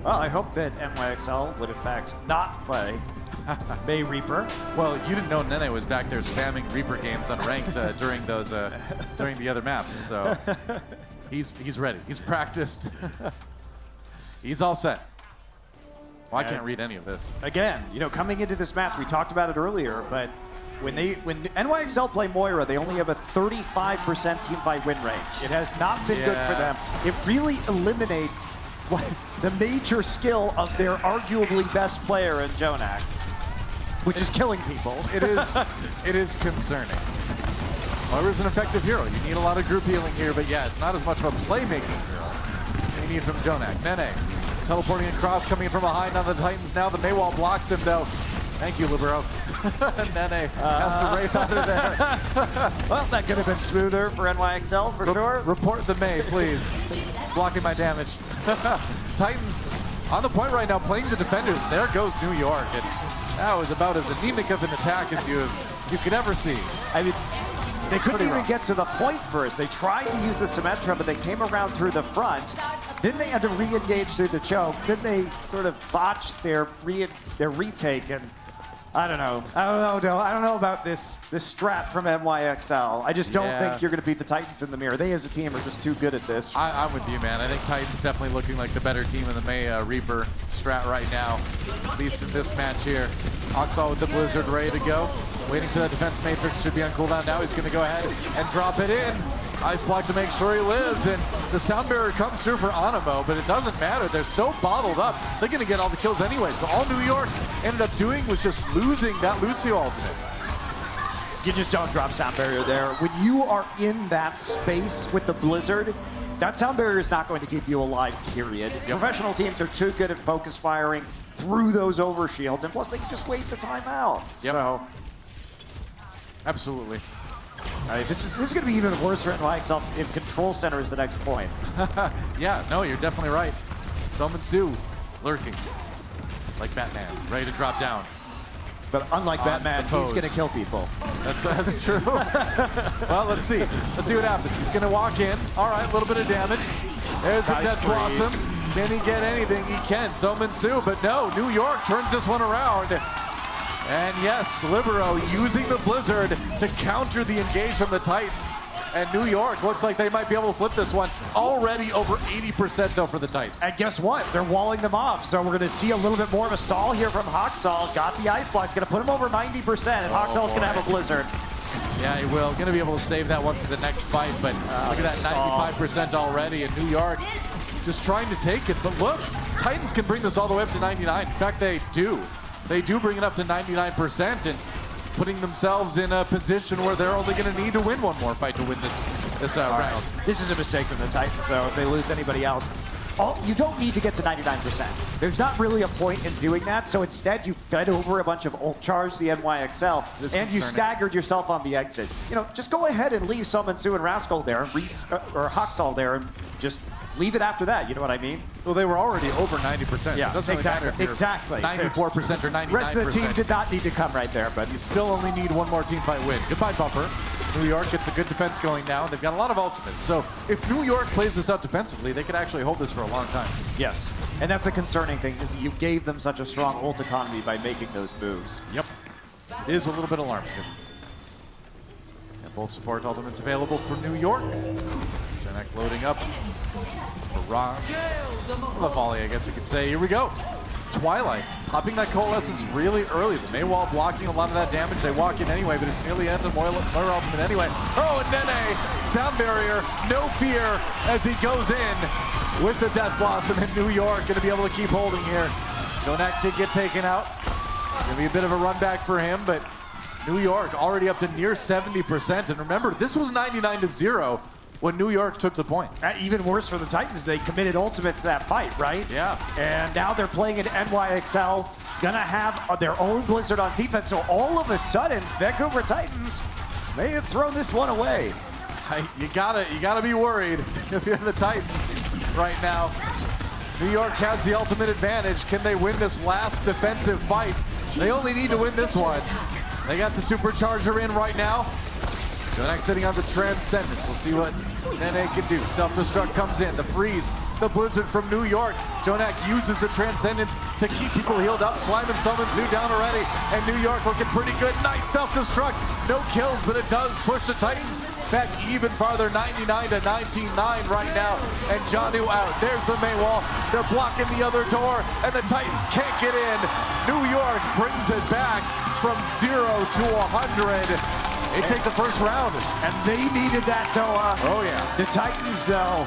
Well, I hope that NYXL would in fact not play May Reaper.
Well, you didn't know Nene was back there spamming Reaper games unranked during those during the other maps. So he's ready. He's practiced. He's all set. Well, I can't read any of this.
Again, you know, coming into this match, we talked about it earlier, but when NYXL play Moira, they only have a 35% team fight win range. It has not been good for them. It really eliminates the major skill of their arguably best player in Jonak, which is killing people.
It is concerning. Moira's an effective hero. You need a lot of group healing here, but yeah, it's not as much of a playmaking hero you need from Jonak. Nene teleporting across, coming in from behind on the Titans now. The Maywall blocks him though. Thank you, Libero. Nene has to wraith out of there.
Well, that could have been smoother for NYXL for sure.
Report the May, please. Blocking my damage. Titans on the point right now, playing the defenders. There goes New York, and that was about as anemic of an attack as you could ever see.
I mean, they couldn't even get to the point first. They tried to use the Symmetra, but they came around through the front. Then they had to re-engage through the choke. Then they sort of botched their retake, and I don't know. I don't know about this strat from NYXL. I just don't think you're going to beat the Titans in the mirror. They as a team are just too good at this.
I'm with you, man. I think Titans definitely looking like the better team in the May Reaper strat right now, at least in this match here. Oxall with the Blizzard ready to go. Waiting for that defense matrix, should be on cooldown now. He's going to go ahead and drop it in. Ice block to make sure he lives, and the sound barrier comes through for Animo, but it doesn't matter. They're so bottled up. They're going to get all the kills anyway. So all New York ended up doing was just losing that Lucio ultimate.
You just don't drop sound barrier there. When you are in that space with the Blizzard, that sound barrier is not going to keep you alive, period. Professional teams are too good at focus firing through those overshields, and plus they can just wait the time out. So,
absolutely.
This is going to be even worse for NYXL if Control Center is the next point.
Yeah, no, you're definitely right. Summon Su lurking like Batman, ready to drop down.
But unlike Batman, he's going to kill people.
That's true. Well, let's see. Let's see what happens. He's going to walk in. All right, a little bit of damage. There's the Death Blossom. Can he get anything? He can. Summon Su, but no, New York turns this one around. And yes, Libero using the Blizzard to counter the engage from the Titans. And New York looks like they might be able to flip this one. Already over 80% though for the Titans.
And guess what? They're walling them off. So we're going to see a little bit more of a stall here from Hoxall. Got the ice block. It's going to put him over 90%. And Hoxall's going to have a Blizzard.
Yeah, he will. Going to be able to save that one for the next fight. But look at that 95% already. And New York just trying to take it. But look, Titans can bring this all the way up to 99. In fact, they do. They do bring it up to 99% and putting themselves in a position where they're only going to need to win one more fight to win this round.
This is a mistake from the Titans, though, if they lose anybody else. You don't need to get to 99%. There's not really a point in doing that, so instead you fed over a bunch of ult charge the NYXL, and you staggered yourself on the exit. You know, just go ahead and leave Summon Su and Rascal there, or Hoxall there, and just leave it after that, you know what I mean?
Well, they were already over 90%.
Yeah,
it doesn't
exactly.
Really matter if you're 94% or 99%.
The rest of the team did not need to come right there, but
you still only need one more team fight win. Goodbye, Bumper. New York gets a good defense going now, and they've got a lot of ultimates. So if New York plays this out defensively, they could actually hold this for a long time.
Yes, and that's the concerning thing, is you gave them such a strong ult economy by making those moves.
Yep. It is a little bit alarming. And both support ultimates available for New York. Janek loading up for Ron. The volley, I guess you could say. Here we go. Twilight popping that Coalescence really early. The Maywall blocking a lot of that damage. They walk in anyway, but it's nearly end of Moira ultimate anyway. Oh, and Nene, sound barrier, no fear as he goes in with the Death Blossom in New York. Going to be able to keep holding here. Jonak did get taken out. Going to be a bit of a run back for him, but New York already up to near 70%. And remember, this was 99-0 when New York took the point.
Even worse for the Titans, they committed ultimates to that fight, right?
Yeah.
And now they're playing an NYXL. It's gonna have their own Blizzard on defense, so all of a sudden, Vancouver Titans may have thrown this one away.
You gotta be worried if you're the Titans right now. New York has the ultimate advantage. Can they win this last defensive fight? They only need to win this one. They got the supercharger in right now. Jonak sitting on the Transcendence. We'll see what Nene can do. Self-destruct comes in. The freeze, the Blizzard from New York. Jonak uses the Transcendence to keep people healed up. Slime and Summon Zoo down already. And New York looking pretty good. Nice self-destruct. No kills, but it does push the Titans back even farther. 99-19-9 right now. And Janu out. There's the Maywall. They're blocking the other door. And the Titans can't get in. New York brings it back from 0 to 100. They take the first round.
And they needed that, Doa.
Oh, yeah.
The Titans, though,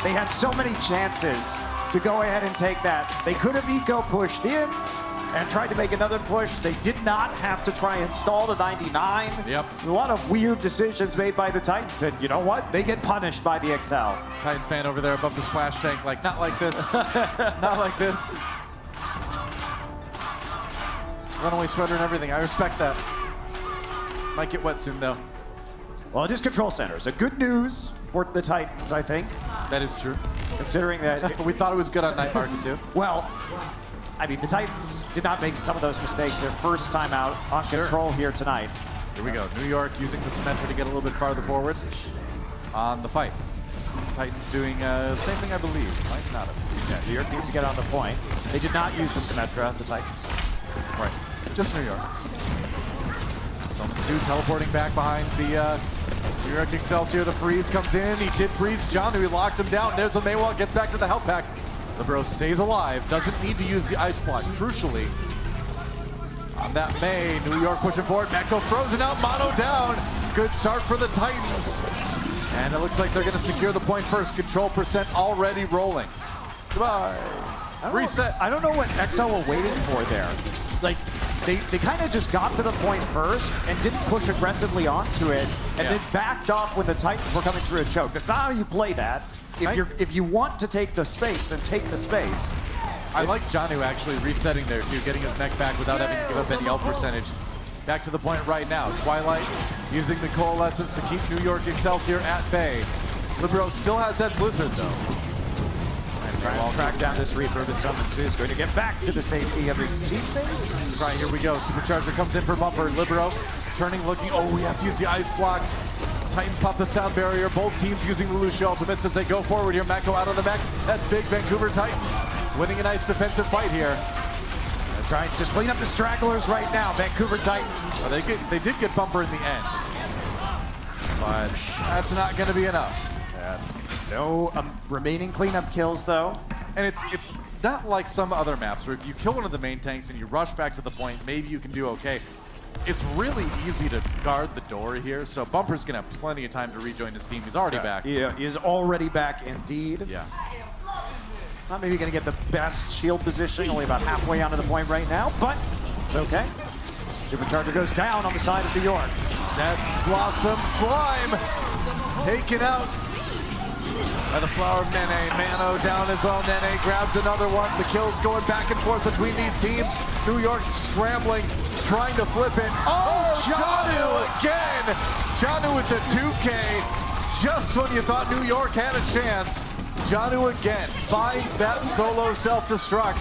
they had so many chances to go ahead and take that. They could have eco pushed in and tried to make another push. They did not have to try and stall to 99.
Yep.
A lot of weird decisions made by the Titans, and you know what? They get punished by the XL.
Titans fan over there above the splash tank, like, not like this. Not like this. Runaway sweater and everything. I respect that. Might get wet soon, though.
Well, it is Control Center, so good news for the Titans, I think.
That is true.
Considering that...
we thought it was good on Night Market, too.
Well, I mean, the Titans did not make some of those mistakes their first time out on Control here tonight.
Here we go. New York using the Symmetra to get a little bit farther forward on the fight. Titans doing the same thing, I believe. Might not have.
Yeah, New York needs to get on the point. They did not use the Symmetra, the Titans.
Right. Just New York. Summon Zoo teleporting back behind the New York Excelsior. The freeze comes in. He did freeze Janu. He locked him down. There's a Maywall. Gets back to the health pack. Libero stays alive. Doesn't need to use the ice block. Crucially, on that May, New York pushing forward. Meko frozen out. Mono down. Good start for the Titans. And it looks like they're going to secure the point first. Control percent already rolling. Goodbye. Reset.
I don't know what XL were waiting for there. Like, they kind of just got to the point first and didn't push aggressively onto it, and then backed off when the Titans were coming through a choke. That's not how you play that. If you want to take the space, then take the space.
I like Janu actually resetting there too, getting his mech back without having to give up any health percentage. Back to the point right now. Twilight using the Coalescence to keep New York Excelsior at bay. Libero still has that Blizzard though.
Trying to track down this Reaper. The Summons is going to get back to the safety of his teammates.
Right, here we go. Supercharger comes in for Bumper. Libero turning, looking. Oh, he has to use the ice block. Titans pop the sound barrier. Both teams using the Lucia ultimates as they go forward here. Mako out on the mech. That's big Vancouver Titans winning a nice defensive fight here.
They're trying to just clean up the stragglers right now. Vancouver Titans.
They did get Bumper in the end, but that's not going to be enough.
No remaining cleanup kills, though.
And it's not like some other maps where if you kill one of the main tanks and you rush back to the point, maybe you can do okay. It's really easy to guard the door here, so Bumper's going to have plenty of time to rejoin his team. He's already back.
Yeah, he is already back indeed.
Yeah.
Not maybe going to get the best shield positioning, only about halfway onto the point right now, but it's okay. Supercharger goes down on the side of New York.
That Blossom Slime taken out by the Flower of Nene. Mano down as well. Nene grabs another one. The kills going back and forth between these teams. New York scrambling, trying to flip it. Oh, Janu again! Janu with the 2K. Just when you thought New York had a chance, Janu again finds that solo self-destruct.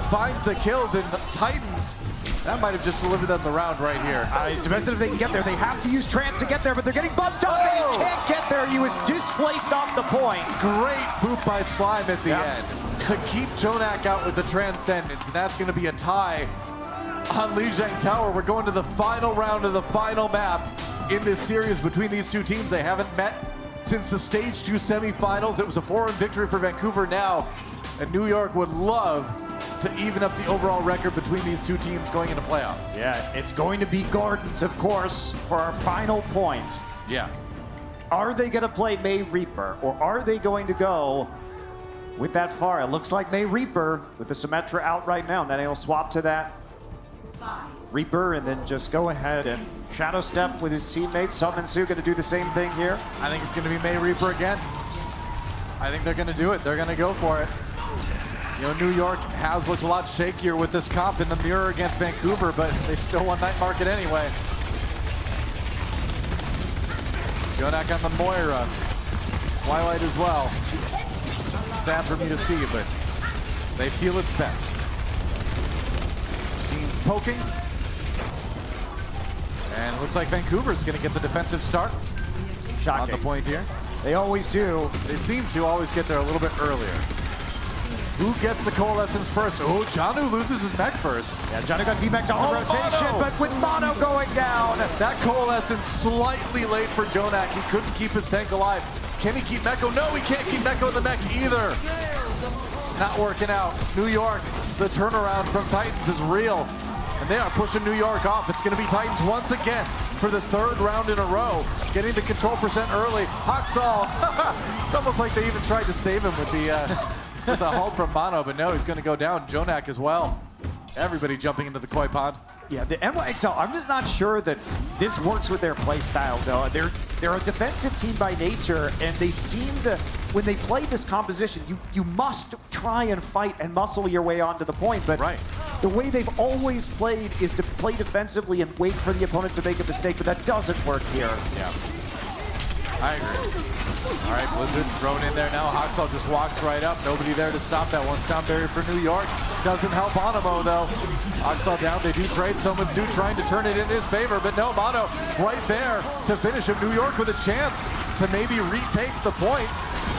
Finds the kills, and Titans That might have just delivered them the round right here.
It depends if they can get there. They have to use trance to get there, but they're getting bumped up.
Oh!
He can't get there. He was displaced off the point.
Great boot by Slime at the end to keep Jonak out with the Transcendence, and that's going to be a tie on Lijiang Tower. We're going to the final round of the final map in this series between these two teams. They haven't met since the Stage 2 semifinals. It was a 4-1 victory for Vancouver now, and New York would love to even up the overall record between these two teams going into playoffs.
Yeah, it's going to be Gardens, of course, for our final point.
Yeah.
Are they going to play May Reaper, or are they going to go with that far? It looks like May Reaper with the Symmetra out right now. Then he'll swap to that Reaper and then just go ahead and shadow step with his teammates. Summonsoo going to do the same thing here.
I think it's going to be May Reaper again. I think they're going to do it. They're going to go for it. You know, New York has looked a lot shakier with this comp in the mirror against Vancouver, but they still won Night Market anyway. Jonak on the Moira. Twilight as well. Sad for me to see, but they feel it's best. Team's poking. And it looks like Vancouver's going to get the defensive start.
Shocking.
On the point here.
They always do.
They seem to always get there a little bit earlier. Who gets the Coalescence first? Oh, Janu loses his mech first.
Yeah, Janu got D-mech'd on the rotation,
Mono!
but with Mono going down.
That Coalescence slightly late for Jonak. He couldn't keep his tank alive. Can he keep Meko? No, he can't keep Meko in the mech either. It's not working out. New York, the turnaround from Titans is real. And they are pushing New York off. It's going to be Titans once again for the third round in a row. Getting the control percent early. Haksal, it's almost like they even tried to save him with the hold from Mono, but no, he's going to go down. Jonak as well. Everybody jumping into the koi pond.
Yeah, the NYXL, I'm just not sure that this works with their play style, though. They're a defensive team by nature, and they seem to, when they play this composition, you must try and fight and muscle your way onto the point, but the way they've always played is to play defensively and wait for the opponent to make a mistake, but that doesn't work here.
Yeah, I agree. All right, Blizzard thrown in there now. Haksal just walks right up. Nobody there to stop that one. Sound barrier for New York. Doesn't help Hanamura, though. Haksal down. They do trade. Summonsoo trying to turn it in his favor, but no, Mono right there to finish him. New York with a chance to maybe retake the point.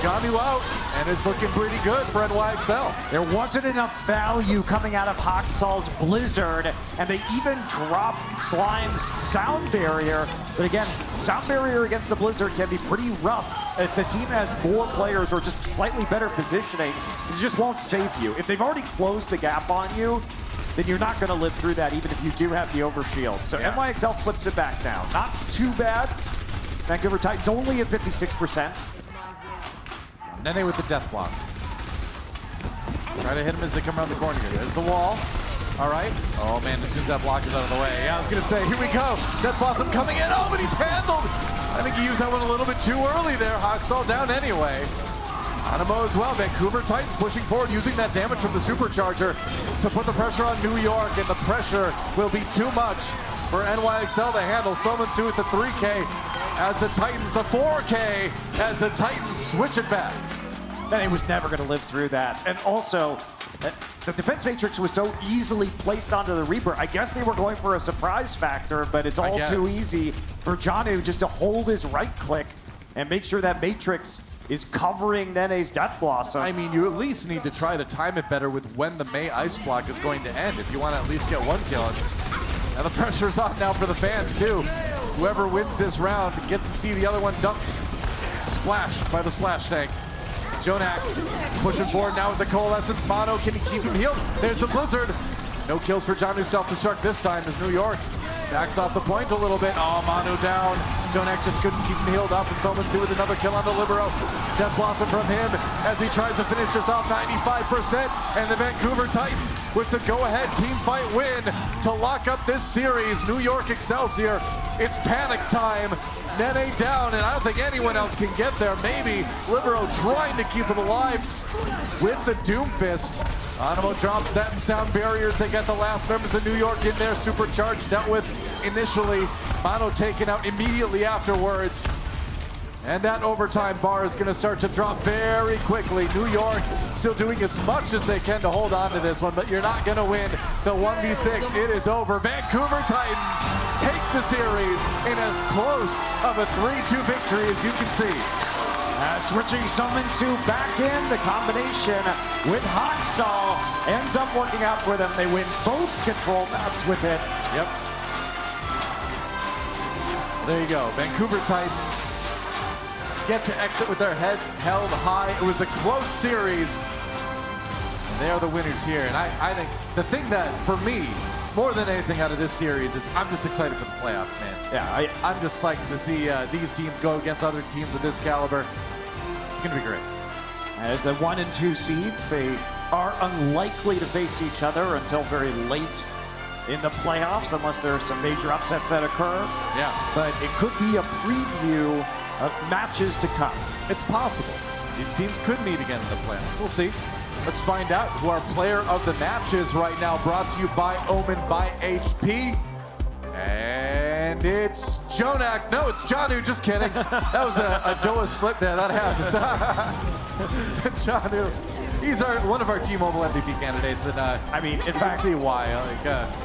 Janu out, and it's looking pretty good for NYXL.
There wasn't enough value coming out of Haksal's Blizzard, and they even dropped Slime's Sound Barrier. But again, Sound Barrier against the Blizzard can be pretty rough. If the team has more players or just slightly better positioning, this just won't save you. If they've already closed the gap on you, then you're not going to live through that, even if you do have the overshield. So NYXL flips it back now. Not too bad. Vancouver Titans only at 56%.
Nene with the Death Blossom. Try to hit him as they come around the corner here. There's the wall. All right. Oh, man, as soon as that block is out of the way. Yeah, I was going to say, here we go. Death Blossom coming in. Oh, but he's handled. I think he used that one a little bit too early there. Haksal down anyway. Hanamura as well. Vancouver Titans pushing forward, using that damage from the Supercharger to put the pressure on New York, and the pressure will be too much for NYXL to handle. Summonsoo with the 3K as the Titans, the 4K as the Titans switch it back.
Then he was never going to live through that. And also, the defense matrix was so easily placed onto the Reaper. I guess they were going for a surprise factor, but it's all too easy for Janu just to hold his right click and make sure that matrix is covering Nene's Death Blossom.
I mean, you at least need to try to time it better with when the May Ice Block is going to end if you want to at least get one kill. And the pressure's on now for the fans, too. Whoever wins this round gets to see the other one dumped. Splashed by the splash tank. Jonak pushing forward now with the Coalescence. Mono, can he keep him healed? There's the Blizzard. No kills for Janu's self-destruct this time as New York backs off the point a little bit. Oh, Mono down. Jonak just couldn't keep him healed up, and Summonsoo with another kill on the Libero. Death Blossom from him as he tries to finish this off 95%, and the Vancouver Titans with the go-ahead team fight win to lock up this series. New York Excelsior, it's panic time. Nene down, and I don't think anyone else can get there. Maybe Libero trying to keep it alive with the Doom Fist. Hanamura drops that sound barriers. They get the last members of New York in there. Supercharged dealt with initially. Mono taken out immediately afterwards. And that overtime bar is going to start to drop very quickly. New York still doing as much as they can to hold on to this one, but you're not going to win the 1v6. It is over. Vancouver Titans take the series in as close of a 3-2 victory as you can see.
Switching Summon-Su back in, the combination with Haksal ends up working out for them. They win both control maps with it.
Yep. There you go. Vancouver Titans get to exit with their heads held high. It was a close series. And they are the winners here. And I think the thing that, for me, more than anything out of this series is I'm just excited for the playoffs, man.
Yeah,
I'm just psyched to see these teams go against other teams of this caliber. It's going to be great.
As the 1 and 2 seeds, they are unlikely to face each other until very late in the playoffs, unless there are some major upsets that occur.
Yeah.
But it could be a preview of matches to come.
It's possible. These teams could meet again in the playoffs. We'll see. Let's find out who our player of the match is right now, brought to you by Omen by HP. And it's Jonak. No, it's Janu. Just kidding. That was a Doa slip there. That happens. Janu. He's one of our T-Mobile MVP candidates, and
I mean, in
you
fact,
can see why.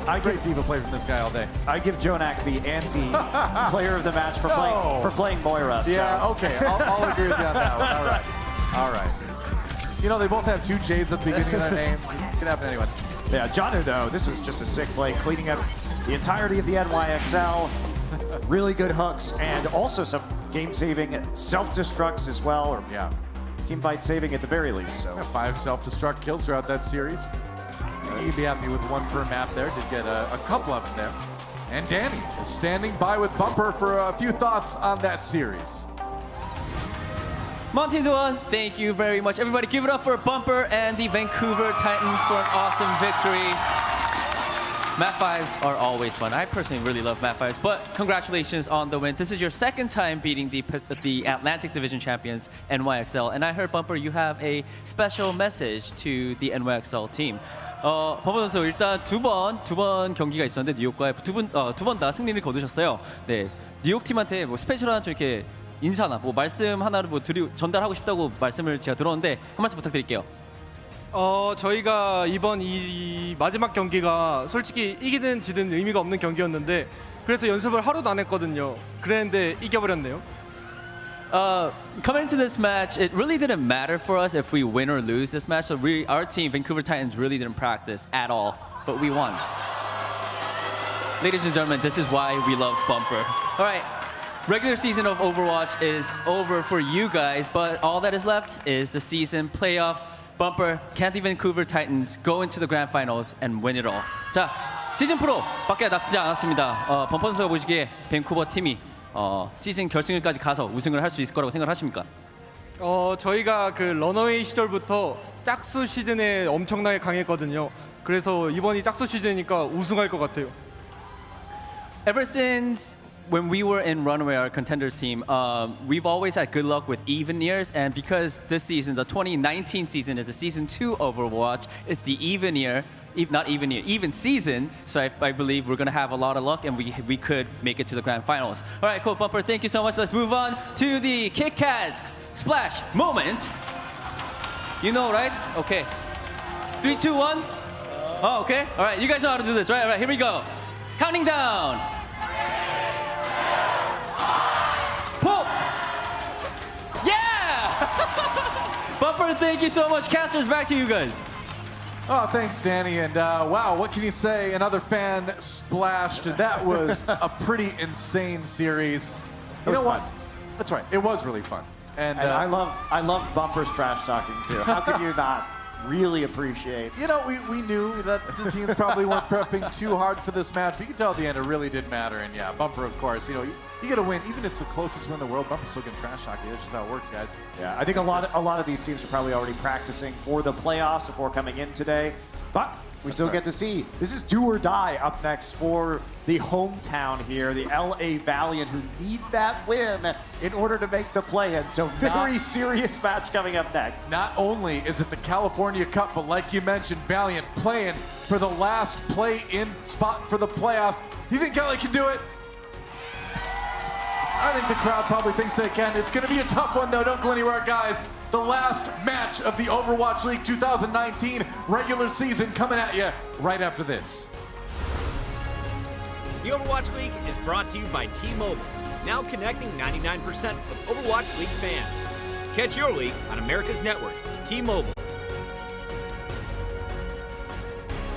I great diva play from this guy all day.
I give Jonak the anti-player of the match for playing Moira.
Yeah,
so.
okay. I'll agree with you on that one. All right. All right. You know, they both have 2 J's at the beginning of their names. It can happen to anyone.
Yeah, Janu, though, this was just a sick play, cleaning up the entirety of the NYXL. Really good hooks, and also some game-saving self-destructs as well. Or
yeah.
Team fight saving at the very least. So
5 self-destruct kills throughout that series. You can be happy with 1 per map there. Did get a couple of them there. And Danny is standing by with Bumper for a few thoughts on that series.
Monty Duan, thank you very much. Everybody give it up for Bumper and the Vancouver Titans for an awesome victory. Map 5s are always fun. I personally really love Map 5s, but congratulations on the win. This is your 2nd time beating the Atlantic Division champions, NYXL. And I heard, Bumper, you have a special message to the NYXL team. 범퍼 선수 일단 두 번 경기가 있었는데 뉴욕과 두 번 다 승리를 거두셨어요. 네, 뉴욕 팀한테 뭐 스페셜한 좀 이렇게 인사나 뭐 말씀 하나를 뭐 전달하고 싶다고 말씀을 제가 들었는데 한 말씀 부탁드릴게요.
저희가 이번 이 마지막 경기가 솔직히 이기든 지든 의미가 없는 경기였는데 그래서 연습을 하루도 안 했거든요. 그랬는데 이겨버렸네요.
Coming into this match, it really didn't matter for us if we win or lose this match. So our team, Vancouver Titans, really didn't practice at all, but we won. Ladies and gentlemen, this is why we love Bumper. All right, regular season of Overwatch is over for you guys, but all that is left is the season playoffs. Bumper, can the Vancouver Titans go into the grand finals and win it all? 자, 시즌 프로 밖에 남지 않았습니다. 범퍼 선수가 보시기에 밴쿠버 팀이 시즌 결승까지 가서 우승을 할 수 있을 거라고 생각하십니까?
저희가 그 런어웨이 시절부터 짝수 시즌에 엄청나게 강했거든요. 그래서 이번이 짝수 시즌이니까 우승할 것 같아요.
Ever since when we were in Runaway, our contenders team, we've always had good luck with even years, and because this season, the 2019 season, is the season 2 Overwatch, it's the even year, even season. So I believe we're gonna have a lot of luck, and we could make it to the grand finals. All right, cool, Bumper. Thank you so much. Let's move on to the Kit Kat splash moment. You know, right? Okay. 3, 2, 1. Oh, okay. All right, you guys know how to do this, right? All right, here we go. Counting down. Pull! Yeah! Bumper, thank you so much. Casters, back to you guys.
Oh, thanks, Danny. And wow, what can you say? Another fan splashed. That was a pretty insane series. You know what? That's right. It was really fun. And
I love Bumper's trash talking too. How could you not really appreciate?
You know, we knew that the teams probably weren't prepping too hard for this match, but you can tell at the end it really did matter. And yeah, Bumper, of course, you know, you get a win. Even if it's the closest win in the world, Bumper's still getting trash talking. That's just how it works, guys.
Yeah, I think a lot of these teams are probably already practicing for the playoffs before coming in today. But we still get to see. This is do or die up next for the hometown here, the LA Valiant, who need that win in order to make the play-in. So very serious match coming up next.
Not only is it the California Cup, but like you mentioned, Valiant playing for the last play-in spot for the playoffs. You think LA can do it? I think the crowd probably thinks they can. It's going to be a tough one, though. Don't go anywhere, guys. The last match of the Overwatch League 2019 regular season coming at you right after this.
The Overwatch League is brought to you by T-Mobile, now connecting 99% of Overwatch League fans. Catch your league on America's network, T-Mobile.